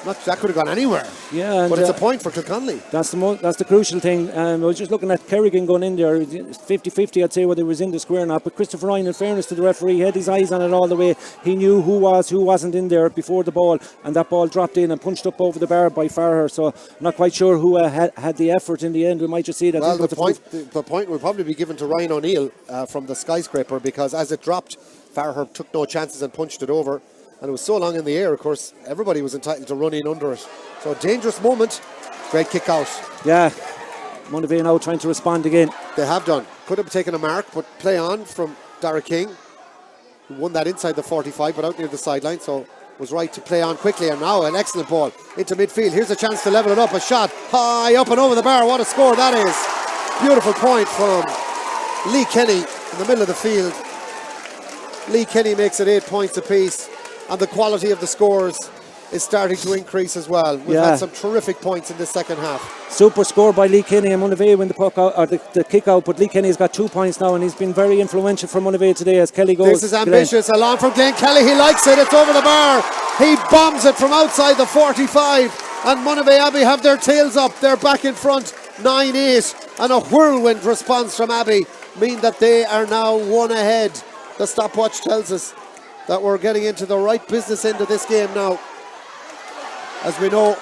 Speaker 8: That could have gone anywhere.
Speaker 9: Yeah,
Speaker 8: but it's a point for Kilconly.
Speaker 9: That's the crucial thing. I was just looking at Kerrigan going in there. 50-50, I'd say, whether he was in the square or not. But Christopher Ryan, in fairness to the referee, had his eyes on it all the way. He knew who wasn't in there before the ball, and that ball dropped in and punched up over the bar by Farher. So I'm not quite sure who had the effort in the end. We might just see that.
Speaker 8: Well, the point will probably be given to Ryan O'Neill from the skyscraper, because as it dropped, Farher took no chances and punched it over. And it was so long in the air, of course, everybody was entitled to run in under it. So a dangerous moment. Great kick out.
Speaker 9: Yeah. Monivea now trying to respond again.
Speaker 8: They have done. Could have taken a mark, but play on from Dara King, who won that inside the 45, but out near the sideline. So was right to play on quickly. And now an excellent ball into midfield. Here's a chance to level it up. A shot high up and over the bar. What a score that is. Beautiful point from Lee Kenny in the middle of the field. Lee Kenny makes it 8 points apiece. And the quality of the scores is starting to increase as well. We've had some terrific points in the second half.
Speaker 9: Super score by Lee Kenny, and Monivea win the puck out, or the kick out, but Lee Kenny has got 2 points now, and he's been very influential for Monivea today as Kelly goes.
Speaker 8: This is ambitious. Along from Glenn Kelly. He likes it. It's over the bar. He bombs it from outside the 45, and Monivea Abbey have their tails up. They're back in front 9-8, and a whirlwind response from Abbey mean that they are now one ahead. The stopwatch tells us that we're getting into the right business end of this game now. As we know,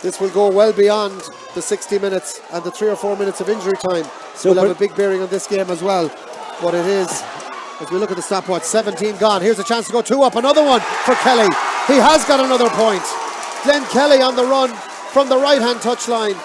Speaker 8: this will go well beyond the 60 minutes and the 3 or 4 minutes of injury time. So will have a big bearing on this game as well. But it is, as we look at the stopwatch, 17 gone. Here's a chance to go 2 up. Another one for Kelly. He has got another point. Glenn Kelly on the run from the right-hand touchline.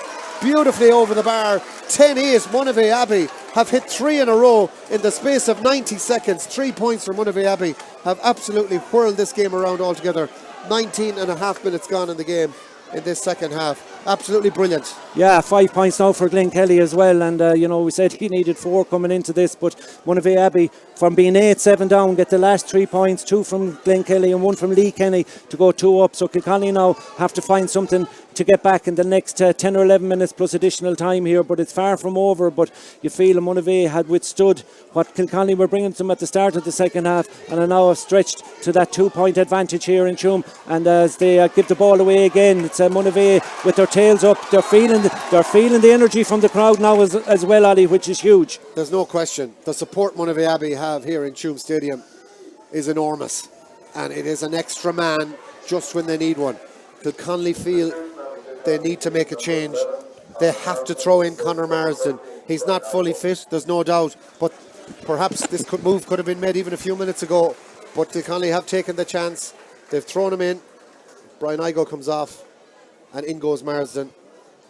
Speaker 8: Beautifully over the bar. 10-8, Monivea Abbey have hit 3 in a row in the space of 90 seconds. 3 points for Monivea Abbey have absolutely whirled this game around altogether. 19 and a half minutes gone in the game in this second half. Absolutely brilliant.
Speaker 9: Yeah, 5 points now for Glen Kelly as well, and we said he needed 4 coming into this, but Monivea Abbey, from being 8-7 down, get the last 3 points, 2 from Glen Kelly and 1 from Lee Kenny to go 2 up. So Kilconly now have to find something to get back in the next 10 or 11 minutes plus additional time here, but it's far from over. But you feel Monivea had withstood what Kilconly were bringing to them at the start of the second half, and are now stretched to that 2-point advantage here in Tuam. And as they give the ball away again, it's Monivea with their tails up. They're feeling the energy from the crowd now as well, Ali, which is huge.
Speaker 8: There's no question. The support Monivea Abbey have here in Tuam Stadium is enormous, and it is an extra man just when they need one. Kilconly feel they need to make a change. They have to throw in Conor Marsden. He's not fully fit, there's no doubt, but perhaps this move could have been made even a few minutes ago. But Kilconly have taken the chance. They've thrown him in. Brian Igo comes off, and in goes Marsden,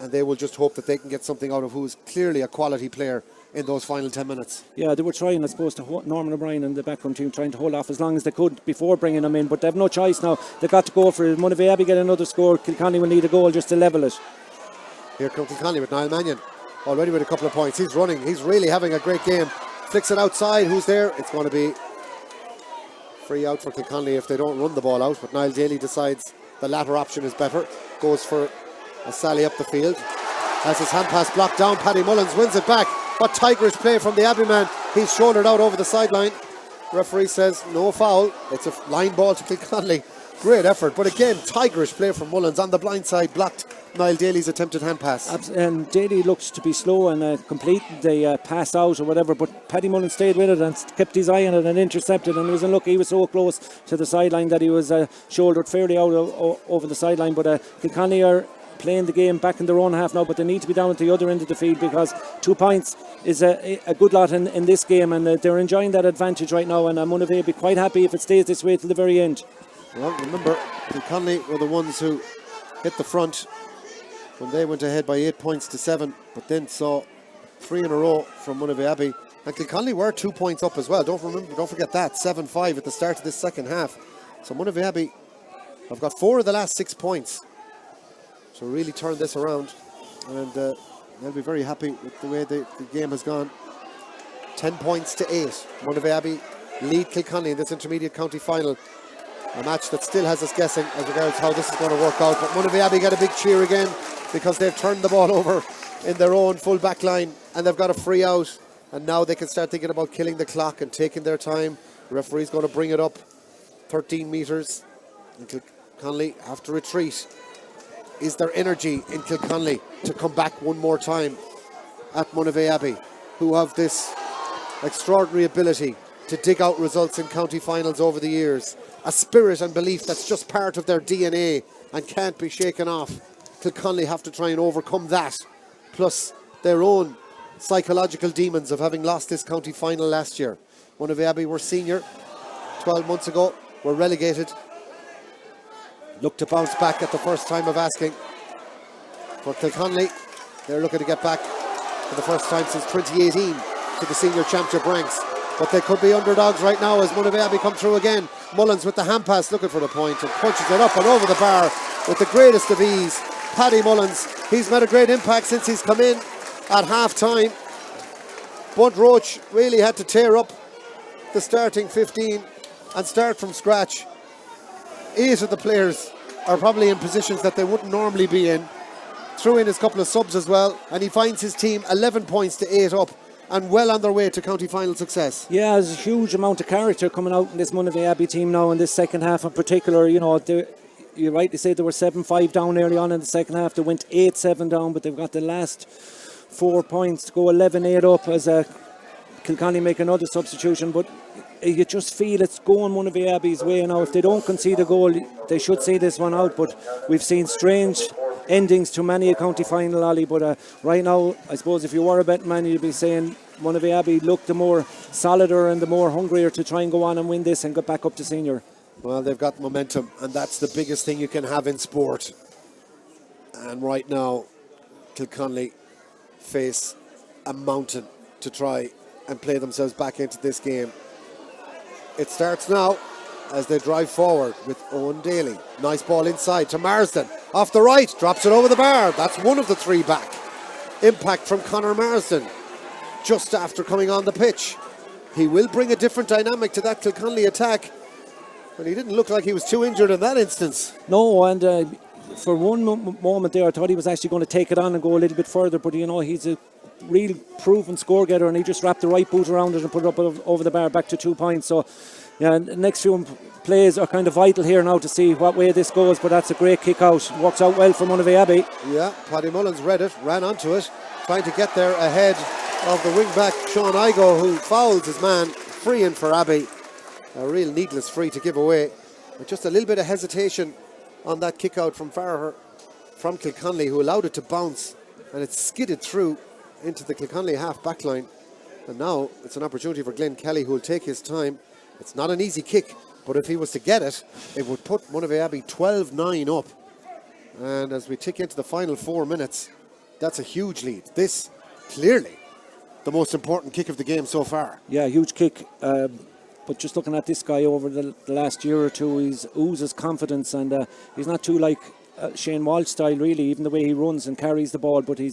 Speaker 8: and they will just hope that they can get something out of who's clearly a quality player in those final 10 minutes.
Speaker 9: Yeah, they were trying, I suppose, Norman O'Brien and the backroom team trying to hold off as long as they could before bringing them in, but they have no choice now. They've got to go for it. Monivea Abbey get another score. Kilconly will need a goal just to level it.
Speaker 8: Here comes Kilconly with Niall Mannion, already with a couple of points. He's running, he's really having a great game. Flicks it outside, who's there? It's going to be free out for Kilconly if they don't run the ball out, but Niall Daly decides the latter option is better. Goes for a sally up the field. Has his hand pass blocked down. Paddy Mullins wins it back. What tigerish play from the Abbey man. He's shouldered out over the sideline. Referee says no foul. It's a line ball to Kilconly. Great effort, but again, tigerish play from Mullins on the blind side, blocked Niall Daly's attempted hand pass.
Speaker 9: And Daly looks to be slow and complete the pass out or whatever, but Paddy Mullins stayed with it and kept his eye on it and intercepted, and he was unlucky. He was so close to the sideline that he was shouldered fairly out over the sideline. But Kilconly are playing the game back in their own half now, but they need to be down at the other end of the field, because 2 points is a good lot in this game, and they're enjoying that advantage right now, and Monivea will be quite happy if it stays this way till the very end.
Speaker 8: Well, remember, Kilconly were the ones who hit the front when they went ahead by 8 points to 7, but then saw 3 in a row from Monivea Abbey. And Kilconly were 2 points up as well. Don't forget that, 7-5 at the start of this second half. So Monivea Abbey have got 4 of the last 6 points. So really turn this around, and they'll be very happy with the way the game has gone. 10 points to 8. Monivea Abbey lead Kilconly in this intermediate county final. A match that still has us guessing as regards how this is going to work out. But Monivea Abbey get a big cheer again, because they've turned the ball over in their own full back line, and they've got a free out, and now they can start thinking about killing the clock and taking their time. The referee's going to bring it up 13 metres, and Kilconly have to retreat. Is there energy in Kilconly to come back one more time at Monivea Abbey, who have this extraordinary ability to dig out results in county finals over the years? A spirit and belief that's just part of their DNA and can't be shaken off. Kilconly have to try and overcome that, plus their own psychological demons of having lost this county final last year. Monivea Abbey were senior 12 months ago, were relegated, look to bounce back at the first time of asking. For Kilconly, they're looking to get back for the first time since 2018 to the senior championship ranks. But they could be underdogs right now as Monivea Abbey come through again. Mullins with the hand pass, looking for the point, and punches it up and over the bar with the greatest of ease. Paddy Mullins, he's made a great impact since he's come in at half time. Bunt Roach really had to tear up the starting 15 and start from scratch. 8 of the players are probably in positions that they wouldn't normally be in. Threw in his couple of subs as well, and he finds his team 11 points to 8 up, and well on their way to county final success.
Speaker 9: Yeah, there's a huge amount of character coming out in this Monivea Abbey team now in this second half in particular. You know, you rightly say they were 7-5 down early on in the second half. They went 8-7 down, but they've got the last 4 points to go 11-8 up as Kilconly make another substitution. But you just feel it's going Monivea Abbey's way now. If they don't concede a goal, they should see this one out. But we've seen strange endings to many a county final, Ollie. But right now, I suppose if you were a betting man, you'd be saying Monivea Abbey look the more solider and the more hungrier to try and go on and win this and get back up to senior.
Speaker 8: Well, they've got momentum, and that's the biggest thing you can have in sport. And right now, Kilconly face a mountain to try and play themselves back into this game. It starts now as they drive forward with Owen Daly. Nice ball inside to Marsden. Off the right, drops it over the bar. That's one of the three back. Impact from Conor Marsden just after coming on the pitch. He will bring a different dynamic to that Kilconly attack, but he didn't look like he was too injured in that instance.
Speaker 9: No, and for one moment there I thought he was actually going to take it on and go a little bit further, but you know, he's a real proven score getter, and he just wrapped the right boot around it and put it up over the bar back to 2 points. So yeah, the next few plays are kind of vital here now to see what way this goes, but that's a great kick out. Works out well for Monivea Abbey.
Speaker 8: Yeah, Paddy Mullins read it, ran onto it, trying to get there ahead of the wing back Sean Igo, who fouls his man. Free in for Abbey. A real needless free to give away. But just a little bit of hesitation on that kick out from Farrer from Kilconly, who allowed it to bounce, and it skidded through into the Kilconly half back line. And now it's an opportunity for Glenn Kelly, who will take his time. It's not an easy kick, but if he was to get it, it would put Monivea Abbey 12-9 up. And as we tick into the final 4 minutes, that's a huge lead. This, clearly, the most important kick of the game so far.
Speaker 9: Yeah, huge kick. But just looking at this guy over the last year or two, he's oozes confidence, and he's not too like Shane Walsh style, really, even the way he runs and carries the ball, but he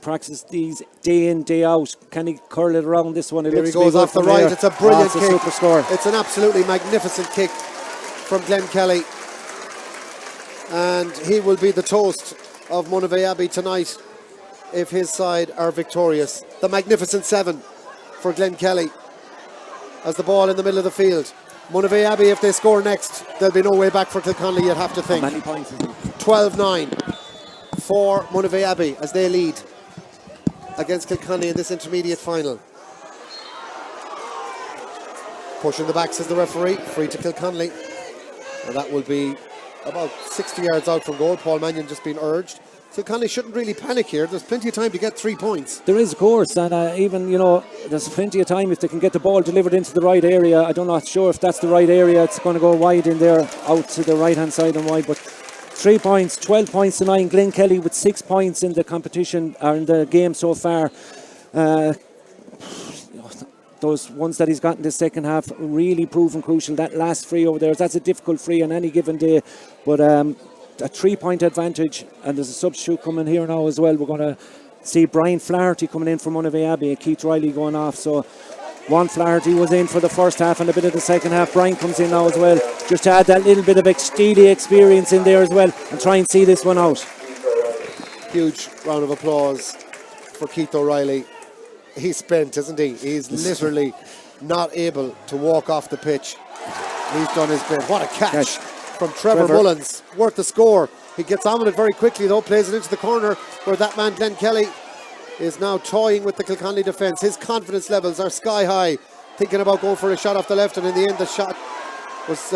Speaker 9: practices these day in, day out. Can he curl it around this one?
Speaker 8: Here he goes off the right. It's a brilliant kick.
Speaker 9: Super score.
Speaker 8: It's an absolutely magnificent kick from Glenn Kelly, and he will be the toast of Monivea Abbey tonight if his side are victorious. The magnificent 7 for Glenn Kelly as the ball in the middle of the field. Monivea Abbey, if they score next, there'll be no way back for Kilconly, you'd have to think.
Speaker 9: Many points, isn't it?
Speaker 8: 12-9 for Monivea Abbey as they lead against Kilconly in this intermediate final. Pushing the back, says the referee. Free to Kilconly. And that will be about 60 yards out from goal. Paul Mannion just been urged. Kilconly shouldn't really panic here. There's plenty of time to get 3 points.
Speaker 9: There is, of course, and even, you know, there's plenty of time if they can get the ball delivered into the right area. I'm not sure if that's the right area. It's going to go wide in there, out to the right-hand side and wide, but 3 points, 12 points to 9. Glenn Kelly with 6 points in the competition, or in the game so far. Those ones that he's got in the second half really proven crucial. That last free over there, that's a difficult free on any given day, but a 3-point advantage, and there's a substitute coming here now as well. We're going to see Brian Flaherty coming in from Monivea Abbey and Keith Riley going off. So one Flaherty was in for the first half and a bit of the second half. Brian comes in now as well, just to add that little bit of steely experience in there as well and try and see this one out.
Speaker 8: Huge round of applause for Keith O'Reilly. He's spent, isn't he? He's literally not able to walk off the pitch. He's done his bit. What a catch from Trevor Mullins. Worth the score. He gets on with it very quickly though, plays it into the corner where that man Glenn Kelly is now toying with the Kilconly defence. His confidence levels are sky high, thinking about going for a shot off the left, and in the end the shot was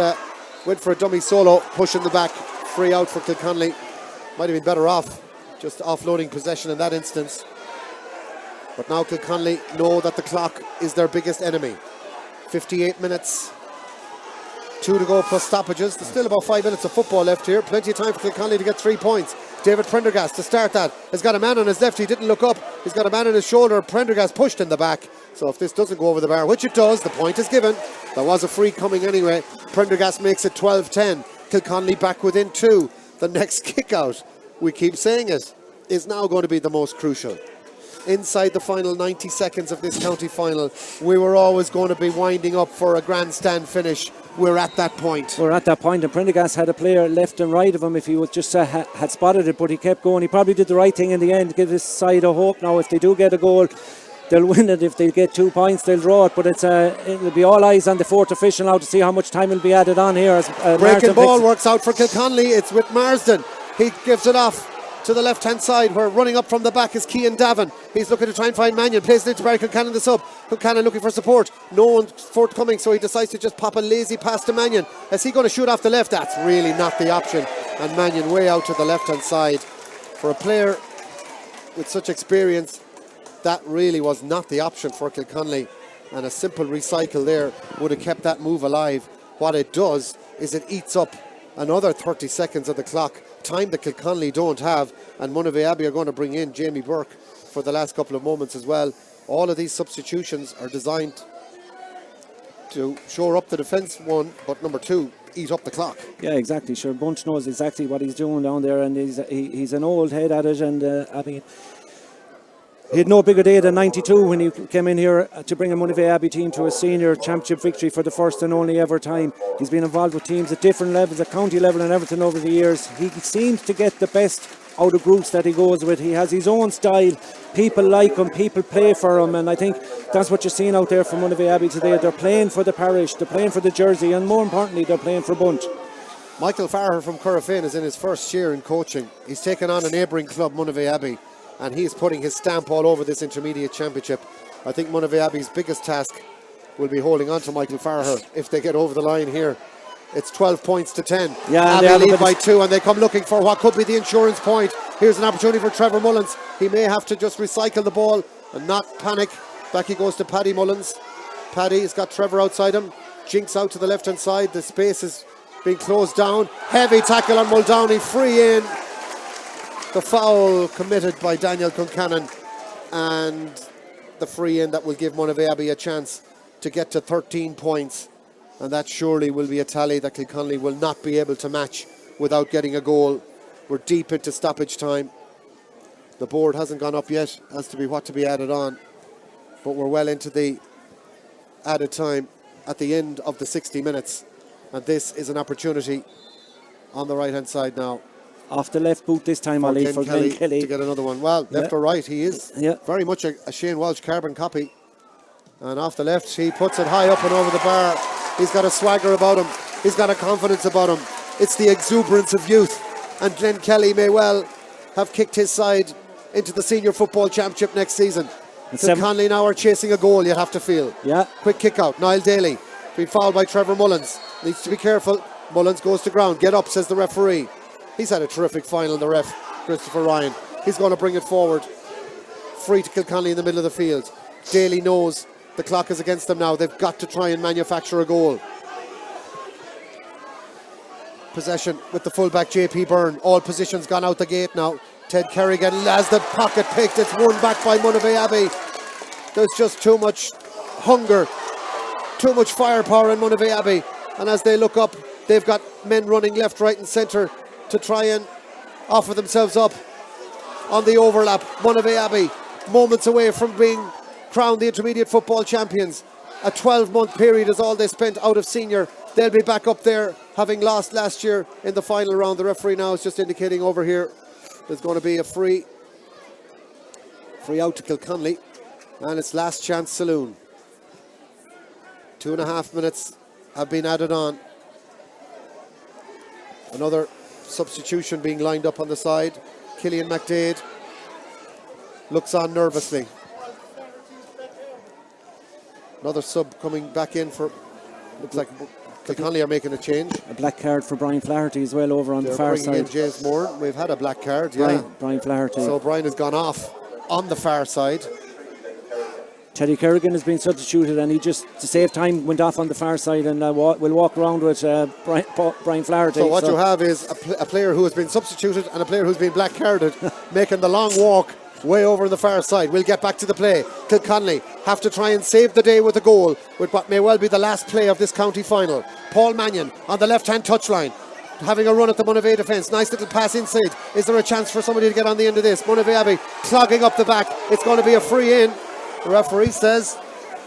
Speaker 8: went for a dummy solo, pushing the back, free out for Kilconly. Might have been better off just offloading possession in that instance. But now Kilconly know that the clock is their biggest enemy. 58 minutes, 2 to go plus stoppages. There's still about 5 minutes of football left here. Plenty of time for Kilconly to get 3 points. David Prendergast to start that. Has got a man on his left. He didn't look up. He's got a man on his shoulder. Prendergast pushed in the back. So if this doesn't go over the bar, which it does, the point is given. There was a free coming anyway. Prendergast makes it 12-10. Kilconly back within 2. The next kick out, we keep saying it, is now going to be the most crucial. Inside the final 90 seconds of this county final, we were always going to be winding up for a grandstand finish. We're at that point.
Speaker 9: We're at that point, and Prendergast had a player left and right of him if he would just had spotted it, but he kept going. He probably did the right thing in the end, give his side a hope. Now if they do get a goal, they'll win it. If they get 2 points, they'll draw it, but it'll be all eyes on the fourth official now to see how much time will be added on here. As
Speaker 8: breaking ball works out for Kilconly. It's with Marsden. He gives it off to the left-hand side, where running up from the back is Cian Davin. He's looking to try and find Mannion, plays it into Barry Kilcannon the sub. Kilcannon looking for support, no one forthcoming, so he decides to just pop a lazy pass to Mannion. Is he going to shoot off the left? That's really not the option, and Mannion way out to the left-hand side. For a player with such experience, that really was not the option for Kilconly, and a simple recycle there would have kept that move alive. What it does is it eats up another 30 seconds of the clock, time that Kilconly don't have, and Monivea Abbey are going to bring in Jamie Burke for the last couple of moments as well. All of these substitutions are designed to shore up the defence, one, but number two, eat up the clock.
Speaker 9: Yeah, exactly. Sure, Bunch knows exactly what he's doing down there, and he's an old head at it. And I mean, he had no bigger day than 92 when he came in here to bring a Monivea Abbey team to a senior championship victory for the first and only ever time. He's been involved with teams at different levels, at county level and everything over the years. He seems to get the best out of groups that he goes with. He has his own style. People like him, people play for him, and I think that's what you're seeing out there from Monivea Abbey today. They're playing for the parish, they're playing for the jersey, and more importantly, they're playing for Bunch.
Speaker 8: Michael Farrer from Currafin is in his first year in coaching. He's taken on a neighbouring club, Monivea Abbey, and he is putting his stamp all over this intermediate championship. I think Monivea Abbey's biggest task will be holding on to Michael Farrer if they get over the line here. It's 12 points to 10.
Speaker 9: Yeah,
Speaker 8: Abbey lead by 2, and they come looking for what could be the insurance point. Here's an opportunity for Trevor Mullins. He may have to just recycle the ball and not panic. Back he goes to Paddy Mullins. Paddy's got Trevor outside him. Jinx out to the left hand side. The space is being closed down. Heavy tackle on Muldowney. Free in. The foul committed by Daniel Concannon, and the free in that will give Monivea Abbey a chance to get to 13 points, and that surely will be a tally that Kilconly will not be able to match without getting a goal. We're deep into stoppage time. The board hasn't gone up yet as to be what to be added on, but we're well into the added time at the end of the 60 minutes, and this is an opportunity on the right hand side now.
Speaker 9: Off the left boot this time, Ollie, for Glenn Kelly
Speaker 8: to get another one. Well, left or right, he is very much a Shane Walsh carbon copy. And off the left, he puts it high up and over the bar. He's got a swagger about him. He's got a confidence about him. It's the exuberance of youth. And Glenn Kelly may well have kicked his side into the Senior Football Championship next season. Kilconly now are chasing a goal, you'd have to feel.
Speaker 9: Yeah.
Speaker 8: Quick kick out. Niall Daly being fouled by Trevor Mullins. Needs to be careful. Mullins goes to ground. Get up, says the referee. He's had a terrific final, the ref, Christopher Ryan. He's going to bring it forward. Free to Kilconly in the middle of the field. Daly knows the clock is against them now. They've got to try and manufacture a goal. Possession with the fullback JP Byrne. All positions gone out the gate now. Ted Kerrigan has the pocket picked. It's won back by Monivea Abbey. There's just too much hunger, too much firepower in Monivea Abbey. And as they look up, they've got men running left, right and centre to try and offer themselves up on the overlap. Monivea Abbey moments away from being crowned the intermediate football champions. A 12-month period is all they spent out of senior. They'll be back up there, having lost last year in the final round. The referee now is just indicating over here there's going to be a free out to Kilconly, and it's last chance saloon. 2.5 minutes have been added on. Another substitution being lined up on the side. Killian McDade looks on nervously. Another sub coming back in for, looks like Kilconly are making a change.
Speaker 9: A black card for Brian Flaherty as well over on the far side.
Speaker 8: In James Moore. We've had a black card,
Speaker 9: Brian Flaherty.
Speaker 8: So Brian has gone off on the far side.
Speaker 9: Teddy Kerrigan has been substituted, and he just, to save time, went off on the far side, and will walk around with Brian Flaherty.
Speaker 8: So what you have is a player who has been substituted and a player who's been black carded, making the long walk way over on the far side. We'll get back to the play. Kilconly have to try and save the day with a goal with what may well be the last play of this county final. Paul Mannion on the left-hand touchline, having a run at the Monivea defence. Nice little pass inside. Is there a chance for somebody to get on the end of this? Monivea Abbey clogging up the back. It's going to be a free in. The referee says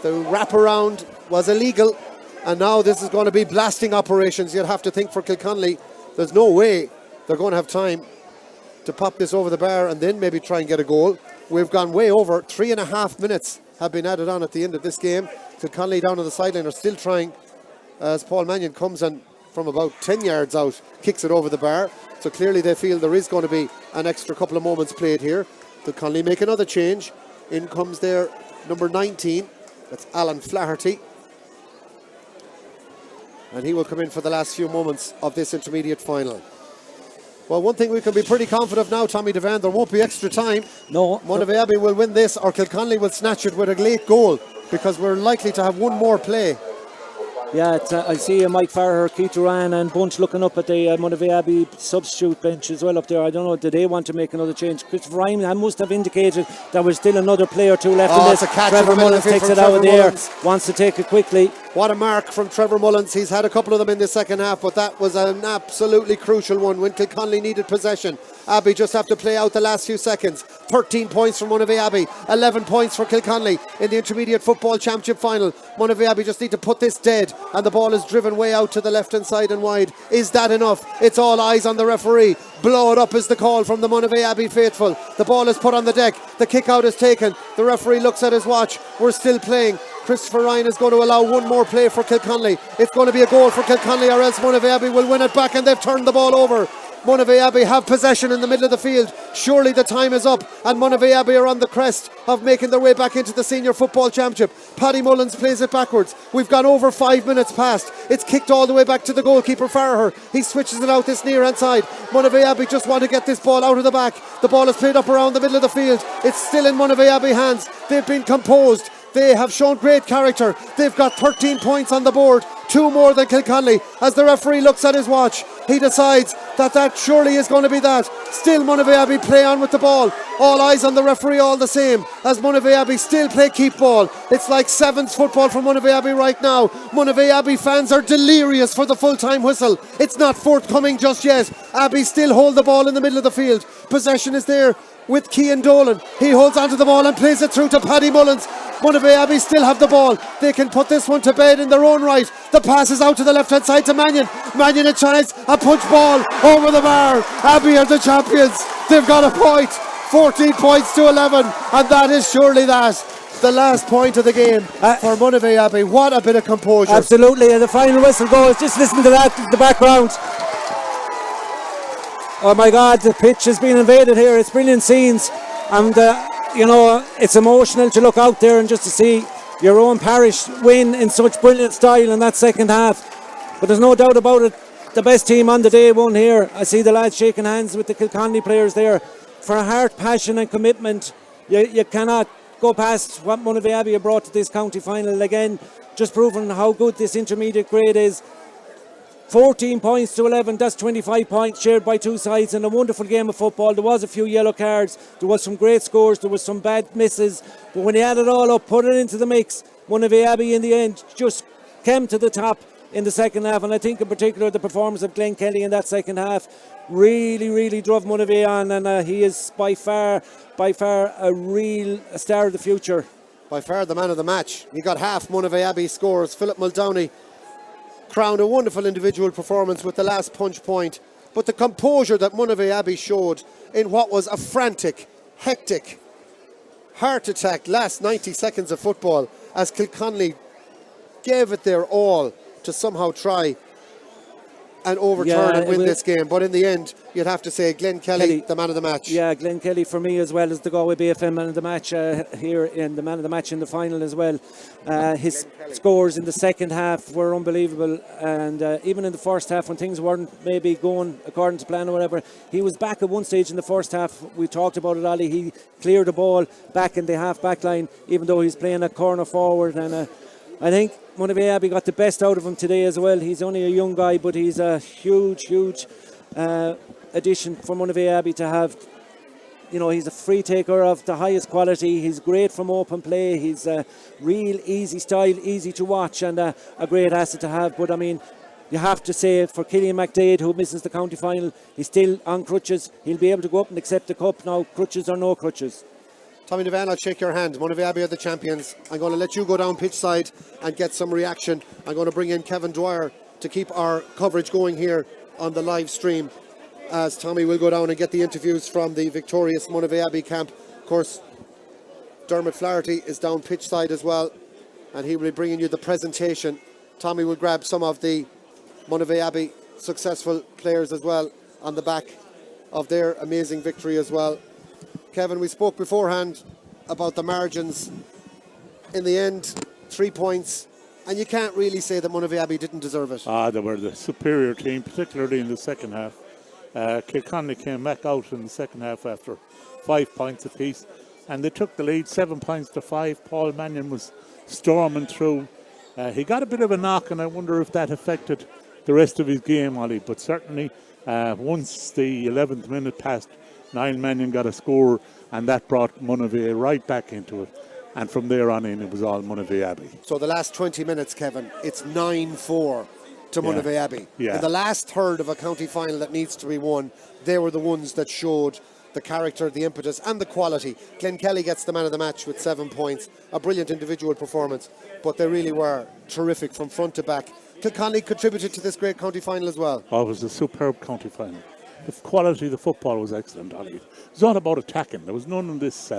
Speaker 8: the wraparound was illegal, and now this is going to be blasting operations. You'd have to think for Kilconly, there's no way they're going to have time to pop this over the bar and then maybe try and get a goal. We've gone way over. 3.5 minutes have been added on at the end of this game. Kilconly down on the sideline are still trying as Paul Mannion comes and from about 10 yards out kicks it over the bar. So clearly they feel there is going to be an extra couple of moments played here. Kilconly make another change. In comes their number 19. That's Alan Flaherty. And he will come in for the last few moments of this intermediate final. Well, one thing we can be pretty confident of now, Tommy Devan, there won't be extra time.
Speaker 9: No.
Speaker 8: Monivea Abbey will win this, or Kilconly will snatch it with a late goal, because we're likely to have one more play.
Speaker 9: Yeah, I see Mike Farrer, Keith Duran and Bunch looking up at the Monivea Abbey substitute bench as well up there. I don't know, do they want to make another change? Christopher Ryan must have indicated there was still another player or two left in this. Trevor Mullins takes it out of the air, wants to take it quickly.
Speaker 8: What a mark from Trevor Mullins. He's had a couple of them in the second half, but that was an absolutely crucial one when Kilconly needed possession. Abbey just have to play out the last few seconds. 13 points for Monivea Abbey, 11 points for Kilconly in the Intermediate Football Championship final. Monivea Abbey just need to put this dead, and the ball is driven way out to the left hand side and wide. Is that enough? It's all eyes on the referee. Blow it up is the call from the Monivea Abbey faithful. The ball is put on the deck, the kick out is taken, the referee looks at his watch. We're still playing. Christopher Ryan is going to allow one more play for Kilconly. It's going to be a goal for Kilconly, or else Monivea Abbey will win it back, and they've turned the ball over. Monivea Abbey have possession in the middle of the field. Surely the time is up, and Monivea Abbey are on the crest of making their way back into the Senior Football Championship. Paddy Mullins plays it backwards. We've gone over 5 minutes past. It's kicked all the way back to the goalkeeper Farrer. He switches it out this near hand side. Monivea Abbey just want to get this ball out of the back. The ball is played up around the middle of the field. It's still in Monivea Abbey hands. They've been composed. They have shown great character. They've got 13 points on the board, 2 more than Kilconly. As the referee looks at his watch, he decides that surely is going to be that. Still Monivea Abbey play on with the ball. All eyes on the referee all the same, as Monivea Abbey still play keep ball. It's like sevens football for Monivea Abbey right now. Monivea Abbey fans are delirious for the full-time whistle. It's not forthcoming just yet. Abbey still hold the ball in the middle of the field. Possession is there with Cian Dolan. He holds onto the ball and plays it through to Paddy Mullins. Monivea Abbey still have the ball. They can put this one to bed in their own right. The pass is out to the left hand side to Mannion. Mannion a chance, a punch ball over the bar. Abbey are the champions. They've got a point. 14 points to 11, and that is surely that. The last point of the game for Monivea Abbey. What a bit of composure.
Speaker 9: Absolutely, and the final whistle goes. Just listen to that in the background. Oh my God, the pitch has been invaded here. It's brilliant scenes, and you know, it's emotional to look out there and just to see your own parish win in such brilliant style in that second half. But there's no doubt about it, the best team on the day won here. I see the lads shaking hands with the Kilconly players there. For heart, passion and commitment, you cannot go past what Monivea Abbey have brought to this county final. Again, just proving how good this intermediate grade is. 14 points to 11, that's 25 points shared by two sides, and a wonderful game of football. There was a few yellow cards, there was some great scores, there was some bad misses, but when you add it all up, put it into the mix, Monivea Abbey in the end just came to the top in the second half, and I think in particular the performance of Glenn Kelly in that second half really drove Monivea on, and he is by far a real star of the future.
Speaker 8: By far the man of the match. He got half Monivea Abbey scores. Philip Muldowney crowned a wonderful individual performance with the last punch point, but the composure that Monivea Abbey showed in what was a frantic, hectic, heart attack last 90 seconds of football, as Kilconly gave it their all to somehow try and overturn and win this game. But in the end, you'd have to say Glenn Kelly, the man of the match.
Speaker 9: Yeah, Glenn Kelly for me, as well as the Galway BFM man of the match here, in the man of the match in the final as well. His scores in the second half were unbelievable, and even in the first half when things weren't maybe going according to plan or whatever, he was back at one stage in the first half. We talked about it, Ali. He cleared the ball back in the half-back line, even though he's playing a corner forward, and I think Monivea Abbey got the best out of him today as well. He's only a young guy, but he's a huge addition for Monivea Abbey to have. You know, he's a free taker of the highest quality. He's great from open play. He's a real easy style, easy to watch, and a great asset to have. But I mean, you have to say, for Killian McDade, who misses the county final, he's still on crutches. He'll be able to go up and accept the cup now, crutches or no crutches.
Speaker 8: Tommy Devan, I'll shake your hand. Monivea Abbey are the champions. I'm going to let you go down pitch side and get some reaction. I'm going to bring in Kevin Dwyer to keep our coverage going here on the live stream, as Tommy will go down and get the interviews from the victorious Monivea Abbey camp. Of course, Dermot Flaherty is down pitch side as well, and he will be bringing you the presentation. Tommy will grab some of the Monivea Abbey successful players as well on the back of their amazing victory as well. Kevin, we spoke beforehand about the margins. In the end, 3 points, and you can't really say that Monivea Abbey didn't deserve it.
Speaker 11: They were the superior team, particularly in the second half. Kilconly came back out in the second half after 5 points apiece, and they took the lead 7 points to 5. Paul Mannion was storming through, He got a bit of a knock, and I wonder if that affected the rest of his game, Ollie. But certainly, once the 11th minute passed, Niall Mannion got a score, and that brought Monivea right back into it. And from there on in, it was all Monivea Abbey.
Speaker 8: So the last 20 minutes, Kevin, it's 9-4 to Monivea Abbey.
Speaker 11: Yeah.
Speaker 8: In the last third of a county final that needs to be won, they were the ones that showed the character, the impetus and the quality. Glenn Kelly gets the man of the match with 7 points, a brilliant individual performance, but they really were terrific from front to back. Kilconly contributed to this great county final as well.
Speaker 11: Oh, it was a superb county final. The quality of the football was excellent, Ollie. It was all about attacking. There was none of this,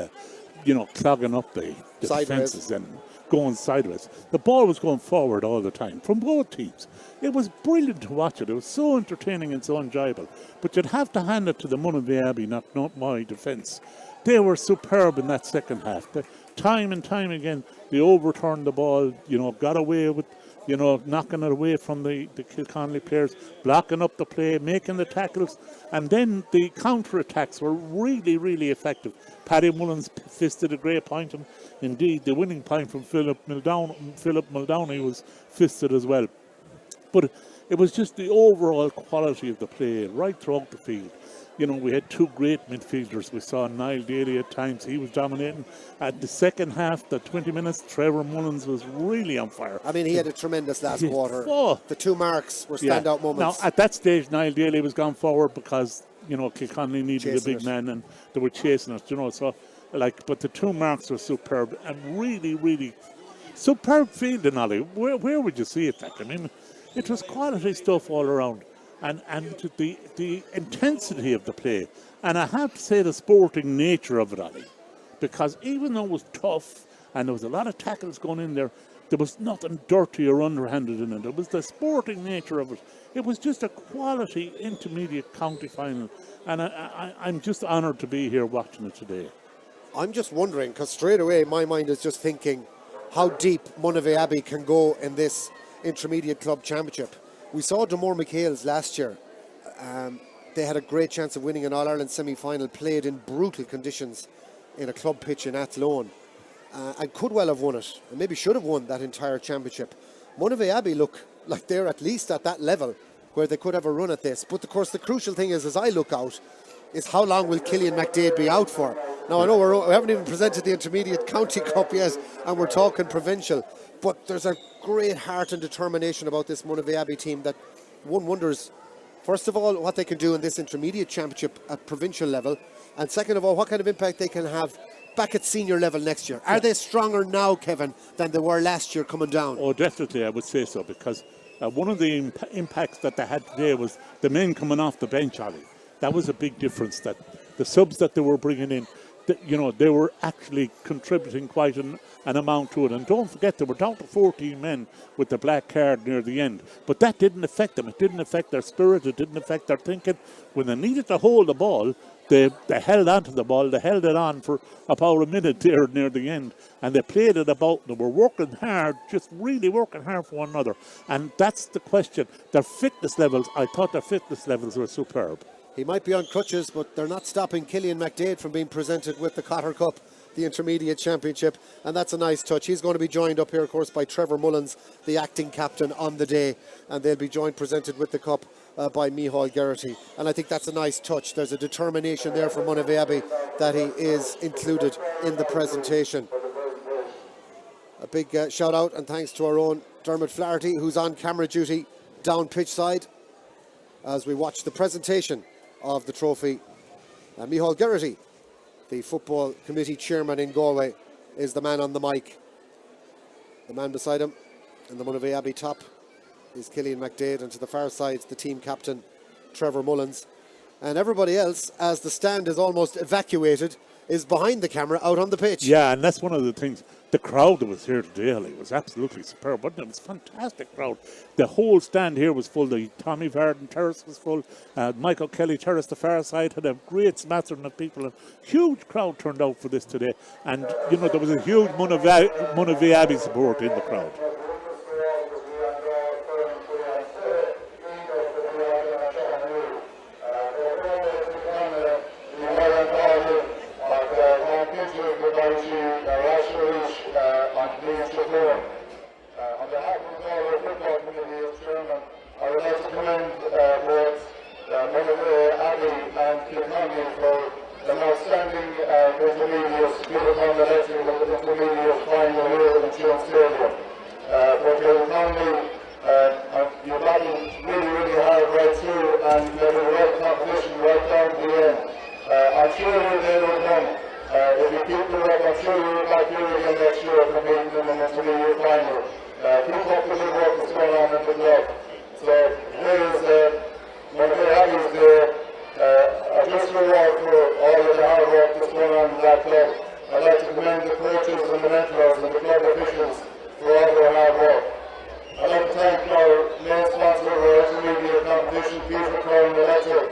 Speaker 11: clogging up the defences and going sideways. The ball was going forward all the time from both teams. It was brilliant to watch it. It was so entertaining and so enjoyable. But you'd have to hand it to the Monivea Abbey, not my defence. They were superb in that second half. Time and time again, they overturned the ball, got away with, knocking it away from the Kilconly players, blocking up the play, making the tackles. And then the counter-attacks were really, really effective. Paddy Mullins fisted a great point, and indeed the winning point from Philip Muldowney was fisted as well. But it was just the overall quality of the play right throughout the field. We had two great midfielders. We saw Niall Daly at times. He was dominating. At the second half, the 20 minutes, Trevor Mullins was really on fire.
Speaker 8: I mean, he had a tremendous last quarter.
Speaker 11: Oh.
Speaker 8: The two marks were standout moments.
Speaker 11: Now, at that stage, Niall Daly was gone forward because, Kilconly needed a big man and they were chasing us, so, but the two marks were superb and really, really superb fielding, Ollie. Where would you see it, I mean, it was quality stuff all around. And the intensity of the play. And I have to say the sporting nature of it, Ollie. Because even though it was tough and there was a lot of tackles going in there, there was nothing dirty or underhanded in it. It was the sporting nature of it. It was just a quality intermediate county final. And I'm just honoured to be here watching it today.
Speaker 8: I'm just wondering, because straight away my mind is just thinking how deep Monivea Abbey can go in this intermediate club championship. We saw Damore McHale's last year. They had a great chance of winning an All-Ireland semi-final, played in brutal conditions in a club pitch in Athlone, and could well have won it, and maybe should have won that entire championship. Monivea Abbey look like they're at least at that level where they could have a run at this. But of course the crucial thing is, as I look out, is how long will Killian McDade be out for? Now I know we haven't even presented the Intermediate County Cup yet, and we're talking provincial, but there's a great heart and determination about this Monivea Abbey team that one wonders, first of all, what they can do in this intermediate championship at provincial level, and second of all, what kind of impact they can have back at senior level next year. Are they stronger now, Kevin, than they were last year coming down?
Speaker 11: Oh, definitely, I would say so, because one of the impacts that they had today was the men coming off the bench, Ollie. That was a big difference, that the subs that they were bringing in, they were actually contributing quite an amount to it. And don't forget, they were down to 14 men with the black card near the end. But that didn't affect them. It didn't affect their spirit. It didn't affect their thinking. When they needed to hold the ball, they held on to the ball. They held it on for about a minute there near the end. And they played it about. They were working hard, just really working hard for one another. And that's the question. Their fitness levels, I thought their fitness levels were superb.
Speaker 8: He might be on crutches, but they're not stopping Killian McDade from being presented with the Cotter Cup, the Intermediate Championship, and that's a nice touch. He's going to be joined up here, of course, by Trevor Mullins, the acting captain on the day, and they'll be presented with the cup by Micheál Geraghty, and I think that's a nice touch. There's a determination there from Monivea Abbey that he is included in the presentation. A big shout out and thanks to our own Dermot Flaherty, who's on camera duty down pitch side as we watch the presentation of the trophy. Micheál Geraghty, the football committee chairman in Galway, is the man on the mic. The man beside him in the Monivea Abbey top is Killian McDade, and to the far side the team captain Trevor Mullins, and everybody else, as the stand is almost evacuated, is behind the camera out on the pitch.
Speaker 11: Yeah, and that's one of the things. The crowd that was here today, Ellie, was absolutely superb, wasn't it? It was a fantastic crowd. The whole stand here was full. The Tommy Varden Terrace was full. Michael Kelly Terrace, the far side, had a great smattering of people. A huge crowd turned out for this today. And, there was a huge Monivea Abbey support in the crowd.
Speaker 12: behalf of the Galway Football Committee as Chairman, I would like to commend both Monivea, Abbey and Kilconly for an outstanding intermediate, Kilconly electing the intermediate final here in Tuam Stadium. For Kilconly, you battled really hard right through and there was a great competition right down to the end. I'm sure they will come. If you keep the up, I'm sure you'll be back here again next year competing in an intermediate final. Keep up the good work that's going on in the club. So here is Monivea Abbey's a just reward for all of the hard work that's going on in that club. I'd like to commend the coaches and the mentors and the club officials for all their hard work. I'd like to thank our main sponsor of our intermediate competition, Peter Curran Electric.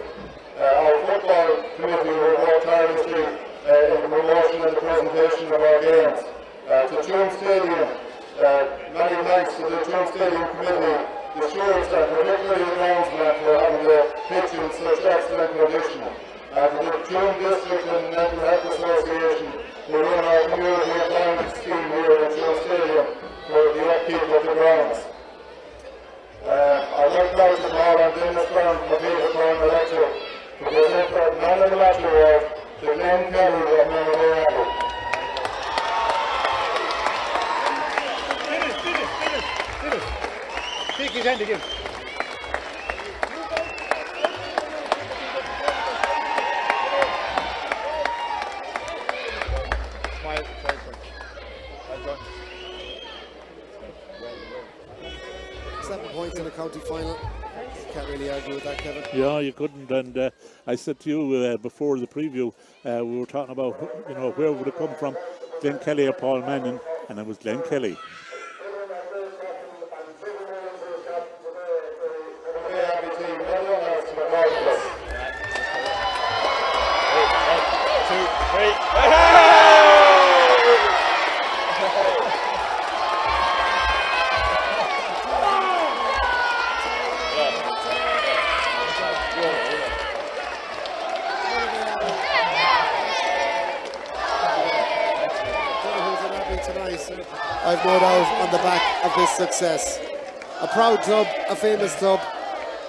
Speaker 12: Our football committee will work tirelessly in the promotion and the presentation of our games. To Tuam Stadium, many thanks to the Tuam Stadium committee, the stewards and particularly the groundsman for having the pitch in such excellent condition. To the Tuam District and Mental Health Association who run our community employment scheme here at Tuam Stadium for the upkeep of the grounds. I'd like now to call on Dennis Brown for Peter Curran Electric to present the Man of the Match Award to Glenn Kelly of Monivea Abbey.
Speaker 13: Take his hand again. Smile.
Speaker 8: 7 points in the county final. Can't really argue with that, Kevin.
Speaker 11: Yeah, you couldn't. And I said to you before the preview, we were talking about, where would it come from? Glenn Kelly or Paul Manning, and it was Glenn Kelly.
Speaker 8: I've no doubt on the back of this success. A proud club, a famous club,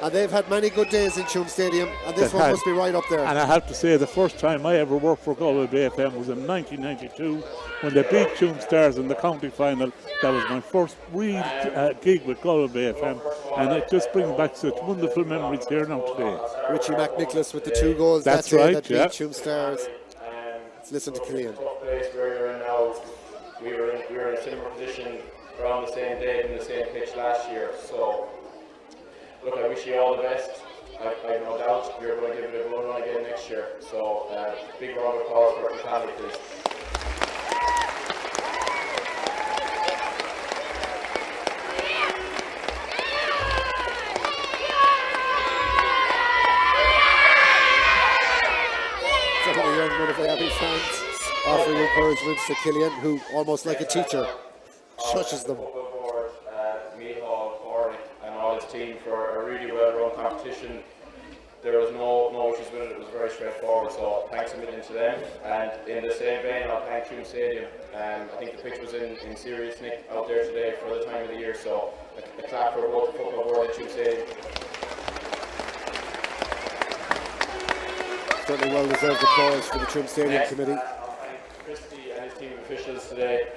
Speaker 8: and they've had many good days in Tuam Stadium, and this one must be right up there.
Speaker 11: And I have to say, the first time I ever worked for Galway Bay FM was in 1992 when they beat Tuam Stars in the county final. That was my first real gig with Galway Bay FM, and it just brings back such wonderful memories here now today.
Speaker 8: Richie McNicholas with the 2 goals
Speaker 11: That's
Speaker 8: that day
Speaker 11: right,
Speaker 8: that beat Tuam Stars. Let's listen to Killian.
Speaker 14: We were in a similar position around the same day and the same pitch last year. So, look, I wish you all the best. I have no doubt you're going to give it a good run again next year. So, big round of applause for Kilconly, please.
Speaker 8: Some of the young Monivea Abbey fans offering encouragement to Killian, who almost like a teacher shushes them.
Speaker 14: And all his team for a really well-run competition. There was no issues with it. It was very straightforward. So thanks a million to them. And in the same vein, I'll thank Tuam Stadium. I think the pitch was in serious nick out there today for the time of the year. So a clap for both the football board and Tuam Stadium.
Speaker 8: Certainly well-deserved applause for the Tuam Stadium committee.
Speaker 14: Christy and his team of officials today.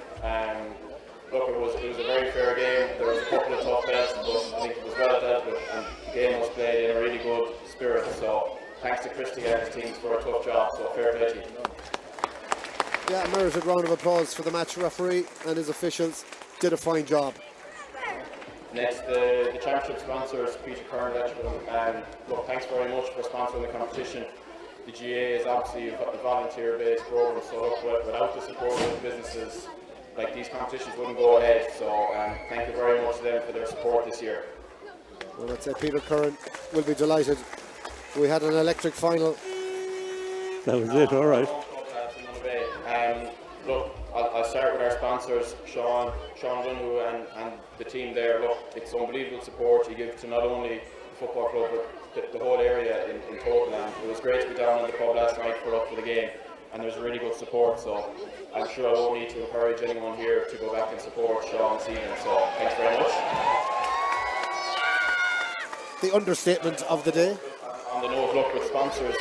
Speaker 14: Look, it was a very fair game. There was a couple of tough belts, but I think it was well dealt with, and the game was played in a really good spirit. So thanks to Christy and his teams for a tough job. So fair play to you.
Speaker 8: Yeah, a merited round of applause for the match referee and his officials. Did a fine job.
Speaker 14: Next, the championship sponsors, Peter Curran Electric. Look, thanks very much for sponsoring the competition. The GA is obviously a volunteer-based program, so look, without the support of the businesses, like these competitions wouldn't go ahead. So thank you very much to them for their support this year.
Speaker 8: Well, I'd say Peter Curran will be delighted. We had an electric final.
Speaker 11: That was it, all right.
Speaker 14: Look, I'll start with our sponsors, Sean Dunhu and the team there. Look, it's unbelievable support you give to not only the football club but the whole area in total. And it was great to be down in the pub last night for the game. and there's really good support. So I'm sure I won't need to encourage anyone here to go back and support Sean this evening. So thanks very much.
Speaker 8: The understatement of the day.
Speaker 14: On the note, look, with sponsors,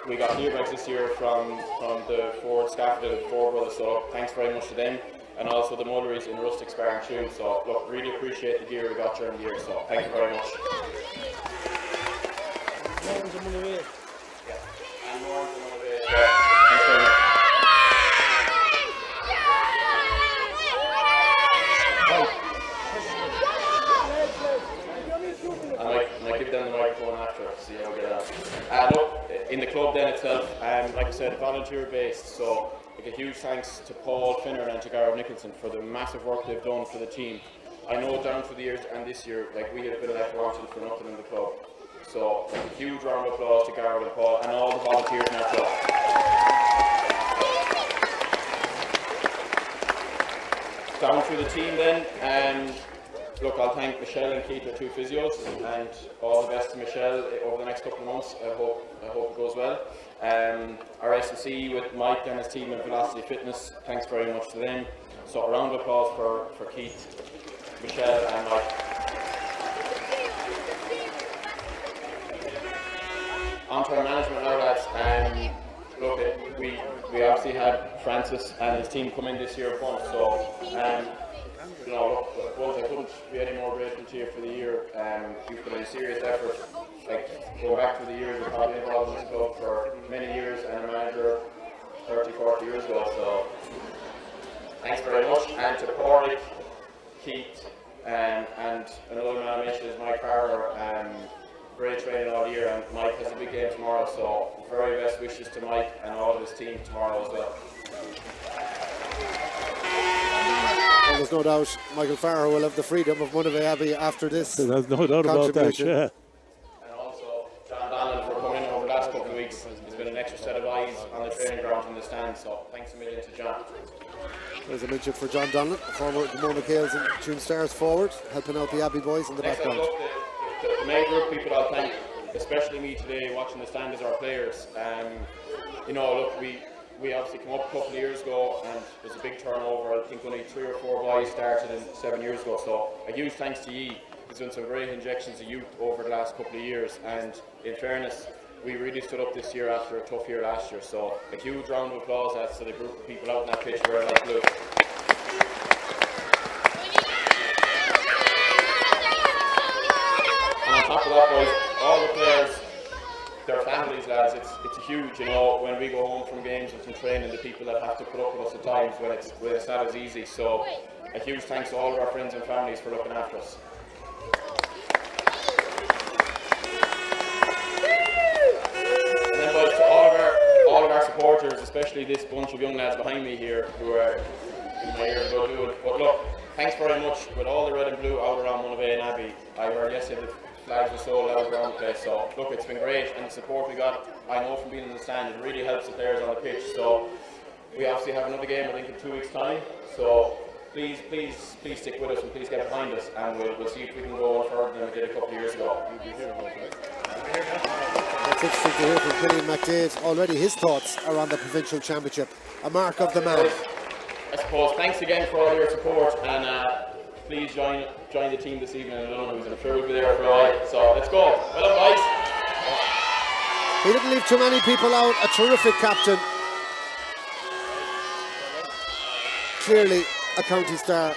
Speaker 14: we got new bags this year from the Ford Scaffolding, the Ford brothers, so thanks very much to them, and also the Mulleries in Rustic Spar and Tune. So look, really appreciate the gear we got during the year, so thank you very much. And more on the Monivea. Thanks very much. I might give them the microphone after, see how we get on. Look, in the club then itself, like I said, volunteer based, so like a huge thanks to Paul Finner and to Gareth Nicholson for the massive work they've done for the team. I know down through the years and this year, like we have been left wanting for nothing in the club. So a huge round of applause to Gareth and Paul and all the volunteers in our club. Down through the team then, look, I'll thank Michelle and Keith, our two physios, and all the best to Michelle over the next couple of months. I hope it goes well. Our S&C with Mike and his team at Velocity Fitness, thanks very much to them. So a round of applause for Keith, Michelle and Mike. On to our management now, lads. Look, we obviously had Francis and his team come in this year once, so you know, look, I couldn't be any more grateful to you for the year. You've put in a serious effort. Like, going back through the years, you're probably involved in this club for many years and a manager 30, 40 years ago, so thanks very much. And to Porrick, Keith, and another man I mentioned is Mike Farrer. Great training all year, and Mike has a big game tomorrow, so very best wishes to Mike and all of his team tomorrow as well.
Speaker 8: And there's no doubt Michael Farrer will have the freedom of Monivea Abbey after this.
Speaker 11: There's no doubt about that, yeah.
Speaker 14: And also John Donlan for coming in over the last couple of weeks. There's been an extra set of eyes on the training ground in the stand, so thanks a million to John.
Speaker 8: There's a mention for John Donlan, former Demona Kales and Tune Stars forward, helping out the Abbey boys in the background.
Speaker 14: The main group of people I'll thank, especially me today watching the stand, is our players. You know, look, we obviously came up a couple of years ago and there's a big turnover. I think only 3 or 4 boys started 7 years ago, so a huge thanks to Yi. He's done some great injections of youth over the last couple of years, and in fairness, we really stood up this year after a tough year last year, so a huge round of applause to the group of people out in that pitch wearing light blue. On top of that, boys, all the players, their families, lads, it's huge, you know, when we go home from games and from training, the people that have to put up with us at times when it's not as easy. So a huge thanks to all of our friends and families for looking after us. And then, boys, to all of our supporters, especially this bunch of young lads behind me here who are in my ears about doing. But look, thanks very much. With all the red and blue out around Monivea and Abbey, I heard yesterday the flags were so loud around the place, so look, it's been great, and the support we got, I know from being in the stand, it really helps the players on the pitch. So we obviously have another game, I think, in 2 weeks' time, so please stick with us and please get behind us, and we'll see if we can go on further than we did a couple of years ago.
Speaker 8: That's interesting to hear from Killian McDade. Already his thoughts around the provincial championship, a mark of the man.
Speaker 14: I suppose thanks again for all your support, and please join the team this evening in London, and I'm sure we'll be there for a while. So let's go. Well done, guys.
Speaker 8: He didn't leave too many people out. A terrific captain. Clearly a county star.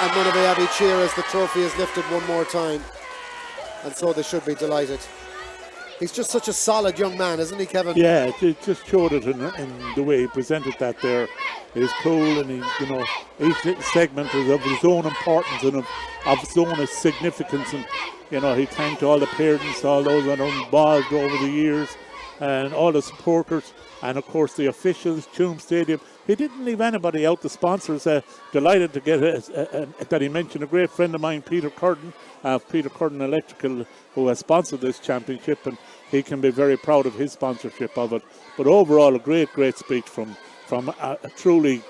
Speaker 8: And Monivea Abbey cheer as the trophy is lifted one more time. And so they should be delighted. He's just such a solid young man, isn't he, Kevin?
Speaker 11: Yeah, it just showed it in the way he presented that there. He's cool, and each little segment is of his own importance and of his own significance. And he thanked all the parents, all those that are involved over the years, and all the supporters, and of course the officials, Tuam Stadium. He didn't leave anybody out. The sponsors, delighted to get that he mentioned a great friend of mine, Peter Curtin Electrical, who has sponsored this championship, and he can be very proud of his sponsorship of it. But overall, a great speech from a truly,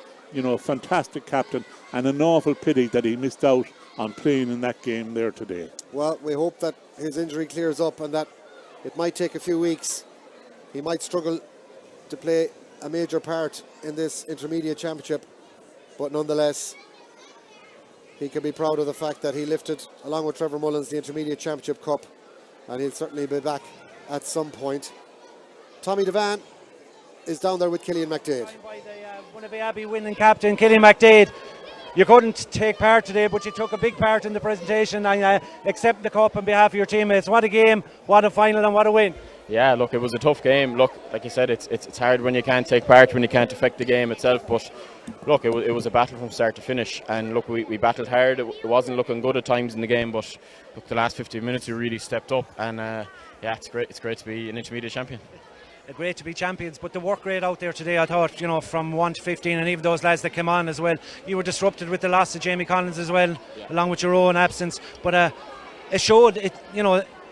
Speaker 11: fantastic captain, and an awful pity that he missed out on playing in that game there today.
Speaker 8: Well, we hope that his injury clears up and that it might take a few weeks. He might struggle to play a major part in this intermediate championship, but nonetheless he can be proud of the fact that he lifted, along with Trevor Mullins, the intermediate championship cup, and he'll certainly be back at some point. Tommy Devan is down there with Killian McDade.
Speaker 13: By the Monivea Abbey winning captain, Killian McDade. You couldn't take part today, but you took a big part in the presentation and accepted the cup on behalf of your teammates. What a game, what a final, and what a win.
Speaker 14: Yeah, look, it was a tough game. Look, like you said, it's hard when you can't take part, when you can't affect the game itself. But look, it was a battle from start to finish. And look, we battled hard. It wasn't looking good at times in the game, but look, the last 15 minutes we really stepped up. And yeah, it's great. It's great to be an intermediate champion.
Speaker 13: Great to be champions, but the work rate out there today, I thought, from 1 to 15, and even those lads that came on as well, you were disrupted with the loss of Jamie Collins as well, along with your own absence. But it showed,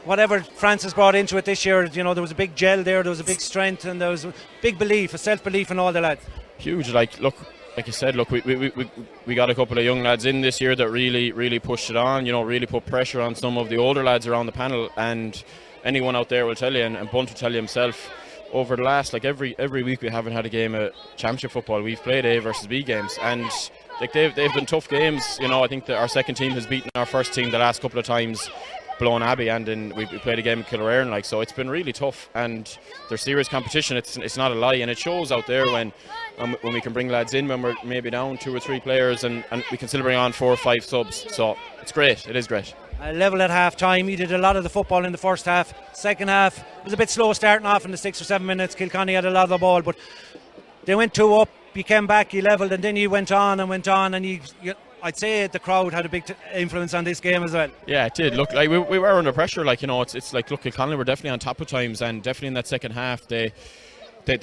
Speaker 13: whatever Francis brought into it this year, there was a big gel there was a big strength, and there was a big belief, a self-belief in all the lads.
Speaker 14: Huge, like you said, look, we got a couple of young lads in this year that really pushed it on, really put pressure on some of the older lads around the panel, and anyone out there will tell you, and Bunt will tell you himself, over the last, every week we haven't had a game of championship football. We've played A versus B games, and they've been tough games. I think that our second team has beaten our first team the last couple of times, below Abbey, and then we played a game in Killearn, so it's been really tough, and there's serious competition. It's not a lie, and it shows out there when we can bring lads in when we're maybe down 2 or 3 players, and we can still bring on 4 or 5 subs. So it's great. It is great.
Speaker 13: Level at half time. You did a lot of the football in the first half. Second half was a bit slow starting off in the 6 or 7 minutes. Kilconly had a lot of the ball, but they went 2 up. You came back, you levelled, and then you went on, and I'd say the crowd had a big influence on this game as well. Yeah, it did. Look, we were under pressure. It's like, look, Kilconly were definitely on top of times, and definitely in that second half they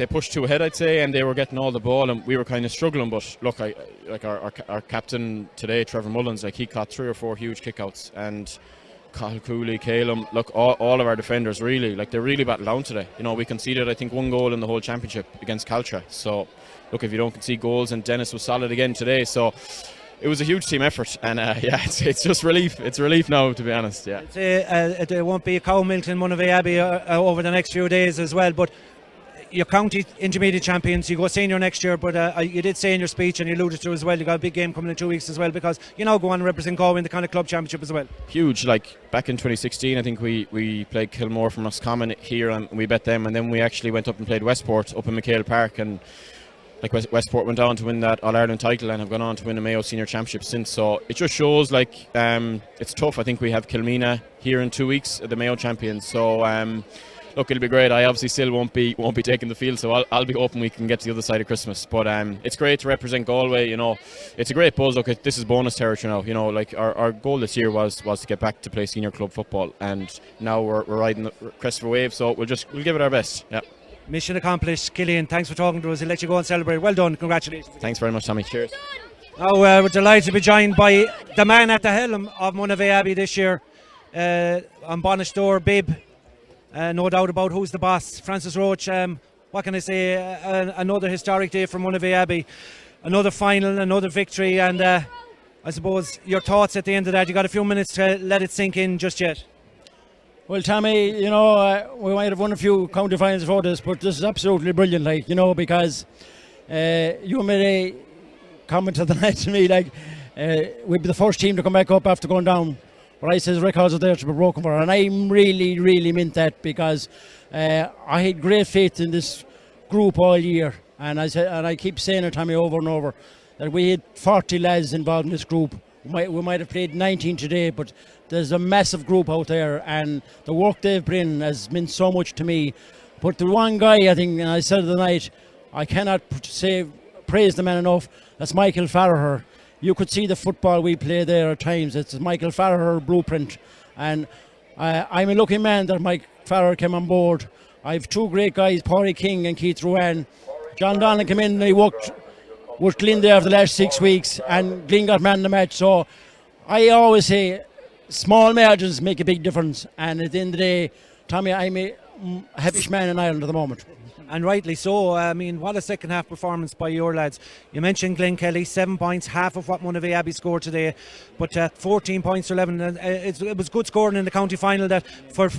Speaker 13: pushed 2 ahead, I'd say, and they were getting all the ball, and we were kind of struggling. But look, our captain today, Trevor Mullins, he caught 3 or 4 huge kickouts, and Cathal Cooley, Calum, look, all of our defenders really, they really battled down today. We conceded, I think, 1 goal in the whole championship against Caltra. So look, if you don't concede goals, and Dennis was solid again today, so it was a huge team effort, and it's just relief. It's relief now, to be honest. Yeah. There won't be a cow milked in Monivea Abbey over the next few days as well, but your county intermediate champions, you go senior next year, but you did say in your speech, and you alluded to as well, you got a big game coming in 2 weeks as well, because you now go on and represent Galway in the kind of club championship as well. Huge.
Speaker 14: Back in 2016, I think we played Kilmore from Roscommon here, and we bet them, and then we actually went up and played Westport up in McHale Park, and Westport went on to win that All-Ireland title and have gone on to win a Mayo Senior Championship since. So it just shows it's tough. I think we have Kilmina here in 2 weeks, the Mayo champions. So look, it'll be great. I obviously still won't be taking the field, so I'll be hoping we can get to the other side of Christmas. But it's great to represent Galway. It's a great buzz. Look, this is bonus territory now. Our goal this year was to get back to play senior club football, and now we're riding the crest of a wave. So we'll give it our best. Yeah.
Speaker 13: Mission accomplished. Killian, thanks for talking to us. I'll let you go and celebrate. Well done. Congratulations.
Speaker 14: Thanks very much, Tommy. Cheers.
Speaker 13: Now we're delighted to be joined by the man at the helm of Monivea Abbey this year, on Bonnish Door, Bib. No doubt about who's the boss. Francis Roach. What can I say? Another historic day for Monivea Abbey. Another final, another victory, and I suppose your thoughts at the end of that. You got a few minutes to let it sink in just yet.
Speaker 15: Well, Tommy, we might have won a few county finals for this, but this is absolutely brilliant, because you made a comment of the night to me, we'd be the first team to come back up after going down. But I says records are there to be broken for, and I really, really meant that, because I had great faith in this group all year, and I keep saying it, Tommy, over and over, that we had 40 lads involved in this group. We might have played 19 today, but there's a massive group out there, and the work they've put in has meant so much to me. But the one guy, I think, and I said it the night, I cannot praise the man enough, that's Michael Farragher. You could see the football we play there at times. It's Michael Farragher blueprint, and I'm a lucky man that Mike Farragher came on board. I have 2 great guys, Paulie King and Keith Ruan. John Donlan came in and he worked with Glyn there for the last 6 weeks, and Glyn got man of the match. So I always say small margins make a big difference, and at the end of the day, Tommy, I'm a happiest man in Ireland at the moment.
Speaker 13: And rightly so. I mean, what a second half performance by your lads. You mentioned Glen Kelly, 7 points, half of what Monivea Abbey scored today, but 14 points to 11. It was good scoring in the county final that for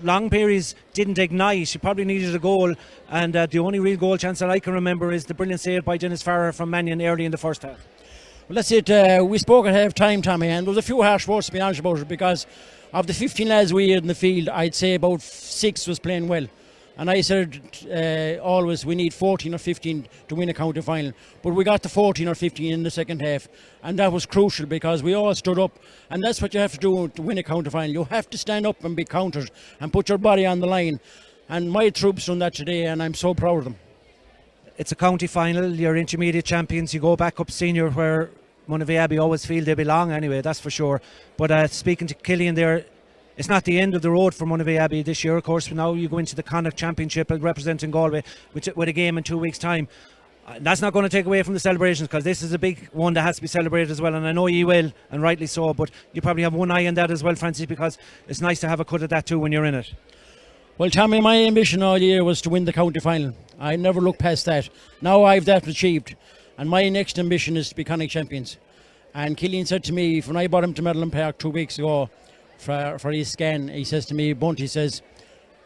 Speaker 13: long periods didn't ignite. You probably needed a goal, and the only real goal chance that I can remember is the brilliant save by Dennis Farrer from Mannion early in the first half.
Speaker 15: Well, that's it. We spoke at half time, Tommy, and there was a few harsh words to be honest about it, because of the 15 lads we had in the field, I'd say about 6 was playing well. And I said always we need 14 or 15 to win a county final. But we got the 14 or 15 in the second half. And that was crucial because we all stood up. And that's what you have to do to win a county final. You have to stand up and be countered and put your body on the line. And my troops done that today, and I'm so proud of them.
Speaker 13: It's a county final. You're intermediate champions. You go back up senior where Monivea Abbey always feel they belong anyway, that's for sure. But speaking to Killian there, it's not the end of the road for Monivea Abbey this year. Of course, now you go into the Connacht Championship representing Galway with a game in 2 weeks' time. That's not going to take away from the celebrations, because this is a big one that has to be celebrated as well, and I know you will, and rightly so. But you probably have one eye on that as well, Francis, because it's nice to have a cut at that too when you're in it.
Speaker 15: Well, Tommy, my ambition all year was to win the county final. I never looked past that. Now I've that achieved, and my next ambition is to be Connacht champions. And Killian said to me, when I brought him to Medland Park 2 weeks ago for his scan, he says to me, Bunt, he says,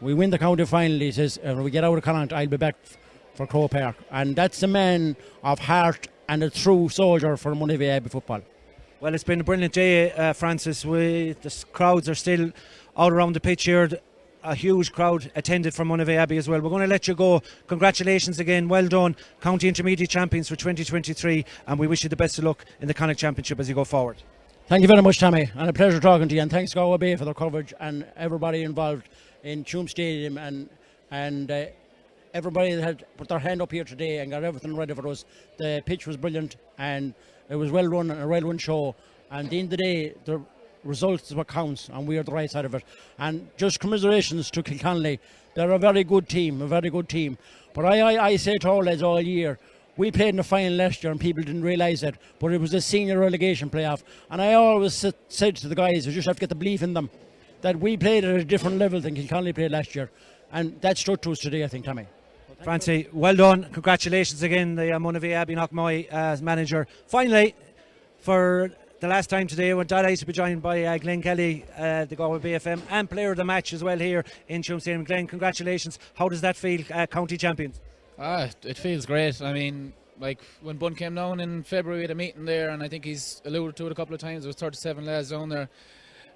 Speaker 15: we win the county final, he says, when we get out of Connacht, I'll be back for Crow Park. And that's a man of heart and a true soldier for Monivea Abbey football.
Speaker 13: Well, it's been a brilliant day, Francis. The crowds are still out around the pitch here. A huge crowd attended from Monivea Abbey as well. We're going to let you go. Congratulations again. Well done. County Intermediate Champions for 2023, and we wish you the best of luck in the Connacht Championship as you go forward.
Speaker 15: Thank you very much, Tommy, and a pleasure talking to you. And thanks, Galway Bay, for their coverage, and everybody involved in Tuam Stadium, and everybody that had put their hand up here today and got everything ready for us. The pitch was brilliant, and it was well run and a well run show. And at the end of the day, the results is what counts, and we are the right side of it. And just commiserations to Kilconly. They're a very good team, But I say to all lads all year, we played in the final last year and people didn't realise it, but it was a senior relegation playoff. And I always said to the guys, you just have to get the belief in them, that we played at a different level than Kilconly played last year. And that stood to us today, I think, Tommy.
Speaker 13: Francie, well done. Congratulations again, the Monivea Abbey Knockmoy as manager. Finally, for the last time today, we're delighted to be joined by Glen Kelly, the Galway BFM, and player of the match as well here in Tuam Stadium. Glen, congratulations. How does that feel, county champions?
Speaker 16: It feels great. I mean, like when Bun came down in February, we had a meeting there, and I think he's alluded to it a couple of times. There was 37 lads down there,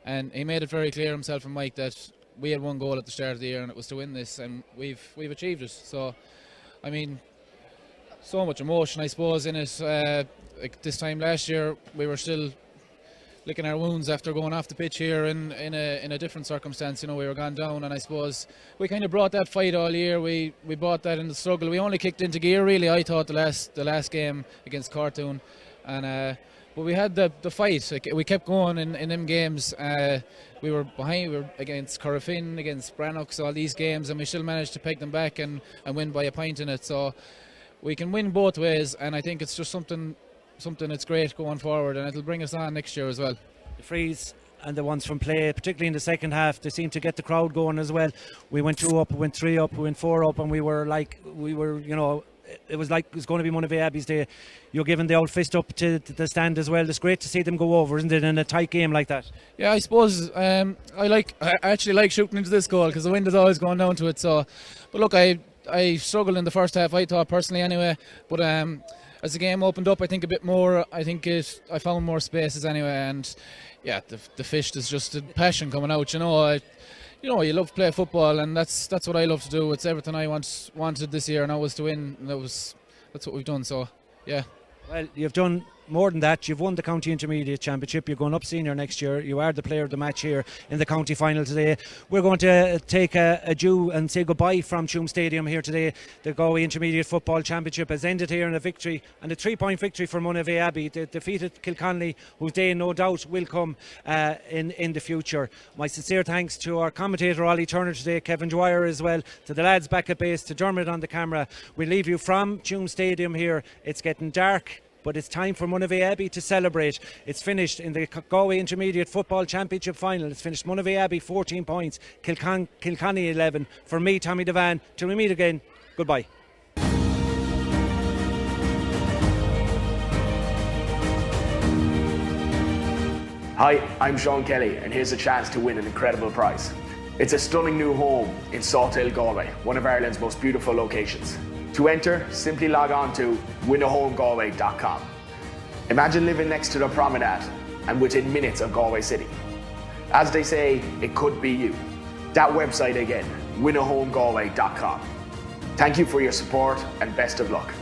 Speaker 16: and he made it very clear himself and Mike that we had one goal at the start of the year, and it was to win this, and we've achieved it. So, I mean, so much emotion, I suppose, in it. Like this time last year, we were still licking our wounds after going off the pitch here in a different circumstance. You know, we were gone down, and I suppose we kind of brought that fight all year. We brought that in the struggle. We only kicked into gear, really, I thought, the last game against Cartoon, and but we had the fight. Like, we kept going in them games. We were behind. We were against Corofin, against Brannock, all these games, and we still managed to peg them back and win by a point in it. So we can win both ways, and I think it's just something that's great going forward, and it'll bring us on next year as well.
Speaker 13: The frees and the ones from play, particularly in the second half, they seem to get the crowd going as well. We went 2 up, we went 3 up, we went 4 up, and we were, you know, it was like it was going to be Monivea Abbey's day. You're giving the old fist up to the stand as well. It's great to see them go over, isn't it, in a tight game like that?
Speaker 16: Yeah, I suppose I actually like shooting into this goal because the wind is always going down to it. So, but look, I struggled in the first half, I thought personally anyway, but as the game opened up, I think a bit more. I I found more spaces anyway, and yeah, the fish is just the passion coming out. You know, you love to play football, and that's what I love to do. It's everything I wanted this year, and I was to win, and that's what we've done. So yeah.
Speaker 13: Well, you've done more than that. You've won the County Intermediate Championship. You're going up senior next year. You are the player of the match here in the county final today. We're going to take a due and say goodbye from Tuam Stadium here today. The Galway Intermediate Football Championship has ended here in a victory, and a 3-point victory for Monivea Abbey. They defeated Kilconly, whose day no doubt will come in the future. My sincere thanks to our commentator Ollie Turner today, Kevin Dwyer as well, to the lads back at base, to Dermot on the camera. We leave you from Tuam Stadium here. It's getting dark, but it's time for Monivea Abbey to celebrate. It's finished in the Galway Intermediate Football Championship final. It's finished Monivea Abbey 14 points, Kilconly 11. For me, Tommy Devan, till we meet again, Goodbye.
Speaker 1: Hi, I'm Sean Kelly, and here's a chance to win an incredible prize. It's a stunning new home in Sawtail, Galway, one of Ireland's most beautiful locations. To enter, simply log on to winahomegalway.com. Imagine living next to the promenade and within minutes of Galway City. As they say, it could be you. That website again, winahomegalway.com. Thank you for your support and best of luck.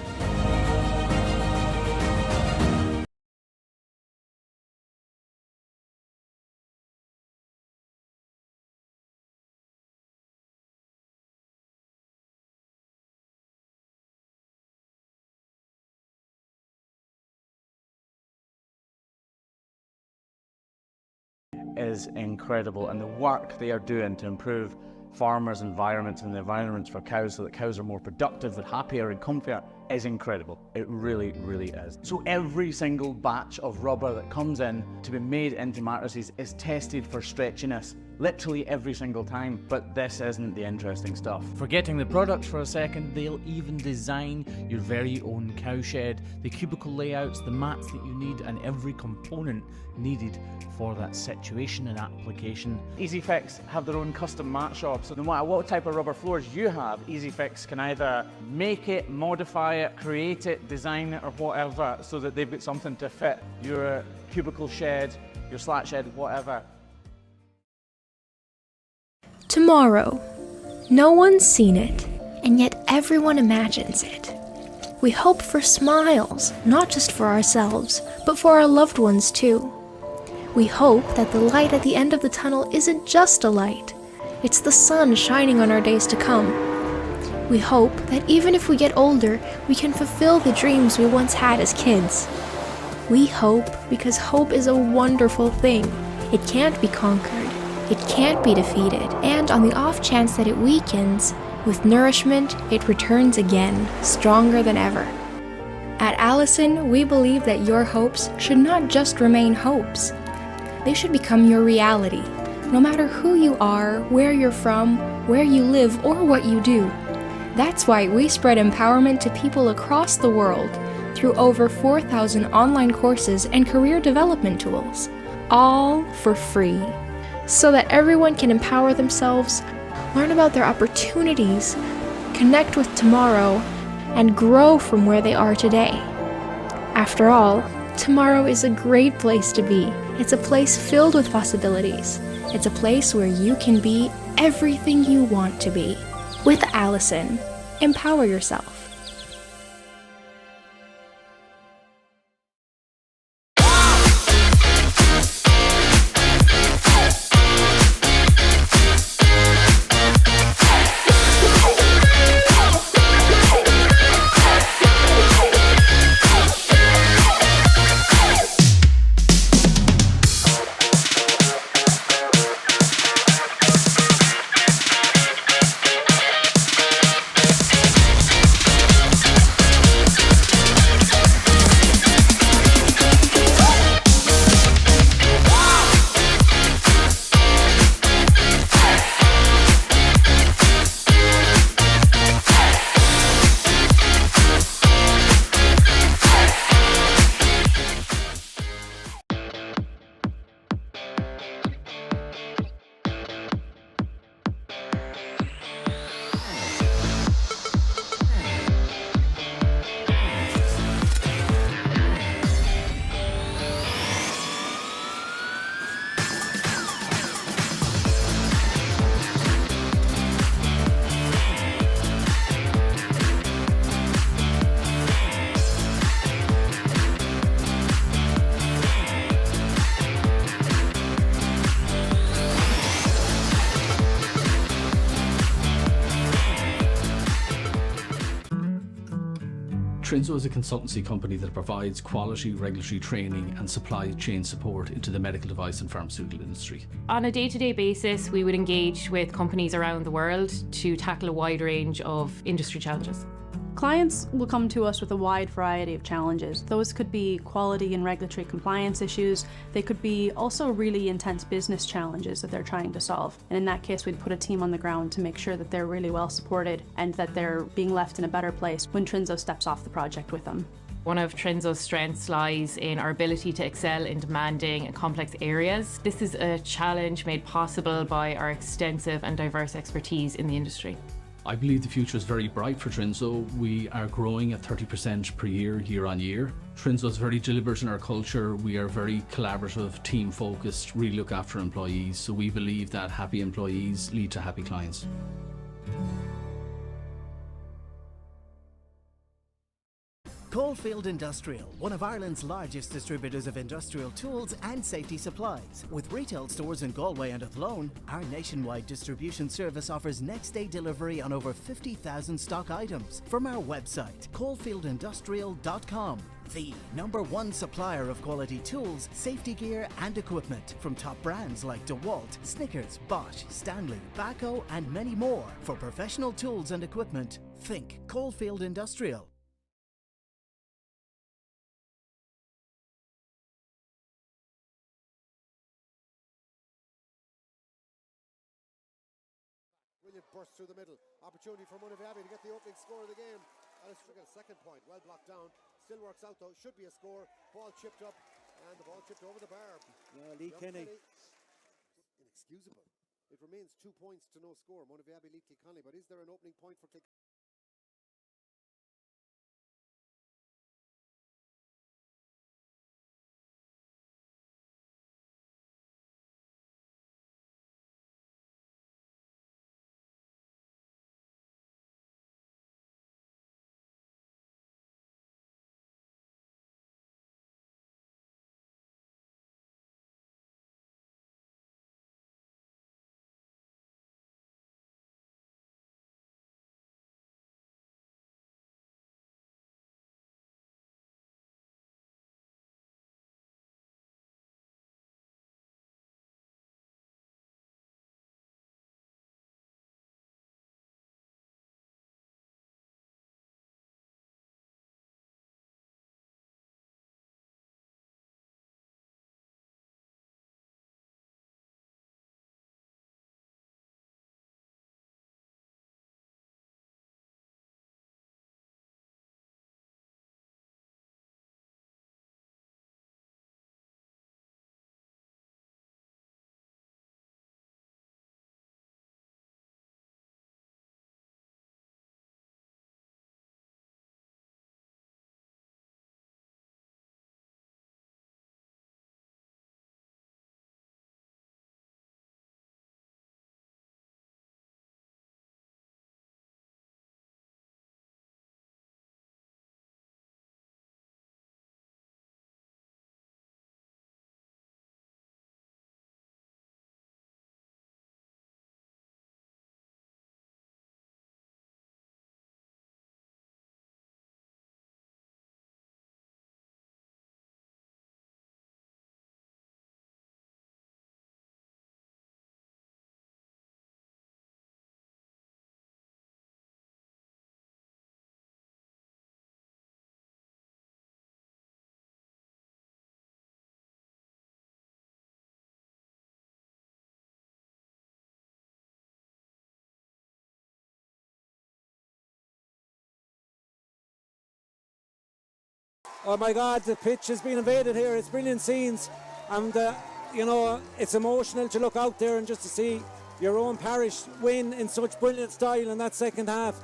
Speaker 2: Is incredible, and the work they are doing to improve farmers' environments and the environments for cows so that cows are more productive and happier and comfier is incredible. It really, really is. So every single batch of rubber that comes in to be made into mattresses is tested for stretchiness. Literally every single time, but this isn't the interesting stuff.
Speaker 10: Forgetting the products for a second, they'll even design your very own cowshed, the cubicle layouts, the mats that you need, and every component needed for that situation and application.
Speaker 2: EasyFix have their own custom mat shop, so no matter what type of rubber floors you have, EasyFix can either make it, modify it, create it, design it, or whatever, so that they've got something to fit your cubicle shed, your slat shed, whatever.
Speaker 3: Tomorrow. No one's seen it, and yet everyone imagines it. We hope for smiles, not just for ourselves, but for our loved ones too. We hope that the light at the end of the tunnel isn't just a light. It's the sun shining on our days to come. We hope that even if we get older, we can fulfill the dreams we once had as kids. We hope because hope is a wonderful thing. It can't be conquered. It can't be defeated, and on the off chance that it weakens, with nourishment, it returns again, stronger than ever. At Allison, we believe that your hopes should not just remain hopes. They should become your reality, no matter who you are, where you're from, where you live, or what you do. That's why we spread empowerment to people across the world through over 4,000 online courses and career development tools, all for free, so that everyone can empower themselves, learn about their opportunities, connect with tomorrow, and grow from where they are today. After all, tomorrow is a great place to be. It's a place filled with possibilities. It's a place where you can be everything you want to be. With Allison, empower yourself.
Speaker 4: Trinzo is a consultancy company that provides quality regulatory training and supply chain support into the medical device and pharmaceutical industry.
Speaker 5: On a day-to-day basis, we would engage with companies around the world to tackle a wide range of industry challenges.
Speaker 6: Clients will come to us with a wide variety of challenges. Those could be quality and regulatory compliance issues. They could be also really intense business challenges that they're trying to solve. And in that case, we'd put a team on the ground to make sure that they're really well supported and that they're being left in a better place when Trinzo steps off the project with them.
Speaker 5: One of Trinzo's strengths lies in our ability to excel in demanding and complex areas. This is a challenge made possible by our extensive and diverse expertise in the industry.
Speaker 4: I believe the future is very bright for Trinzo. We are growing at 30% per year, year on year. Trinzo is very deliberate in our culture. We are very collaborative, team focused, really look after employees. So we believe that happy employees lead to happy clients.
Speaker 7: Coalfield Industrial, one of Ireland's largest distributors of industrial tools and safety supplies. With retail stores in Galway and Athlone, our nationwide distribution service offers next-day delivery on over 50,000 stock items. From our website, coalfieldindustrial.com, the #1 supplier of quality tools, safety gear and equipment from top brands like DeWalt, Snickers, Bosch, Stanley, Baco and many more. For professional tools and equipment, think Coalfield Industrial.
Speaker 8: Brilliant burst through the middle. Opportunity for Monivea to get the opening score of the game. Alistair got a second point. Well blocked down. Still works out though. Should be a score. Ball chipped up. And the ball chipped over the bar.
Speaker 9: Yeah, Lee Kenny.
Speaker 8: Inexcusable. It remains 2 points to no score. Monivea lead Kilconly. But is there an opening point for Kilconly?
Speaker 9: Oh my God, the pitch has been invaded here. It's brilliant scenes. And, you know, it's emotional to look out there and just to see your own parish win in such brilliant style in that second half.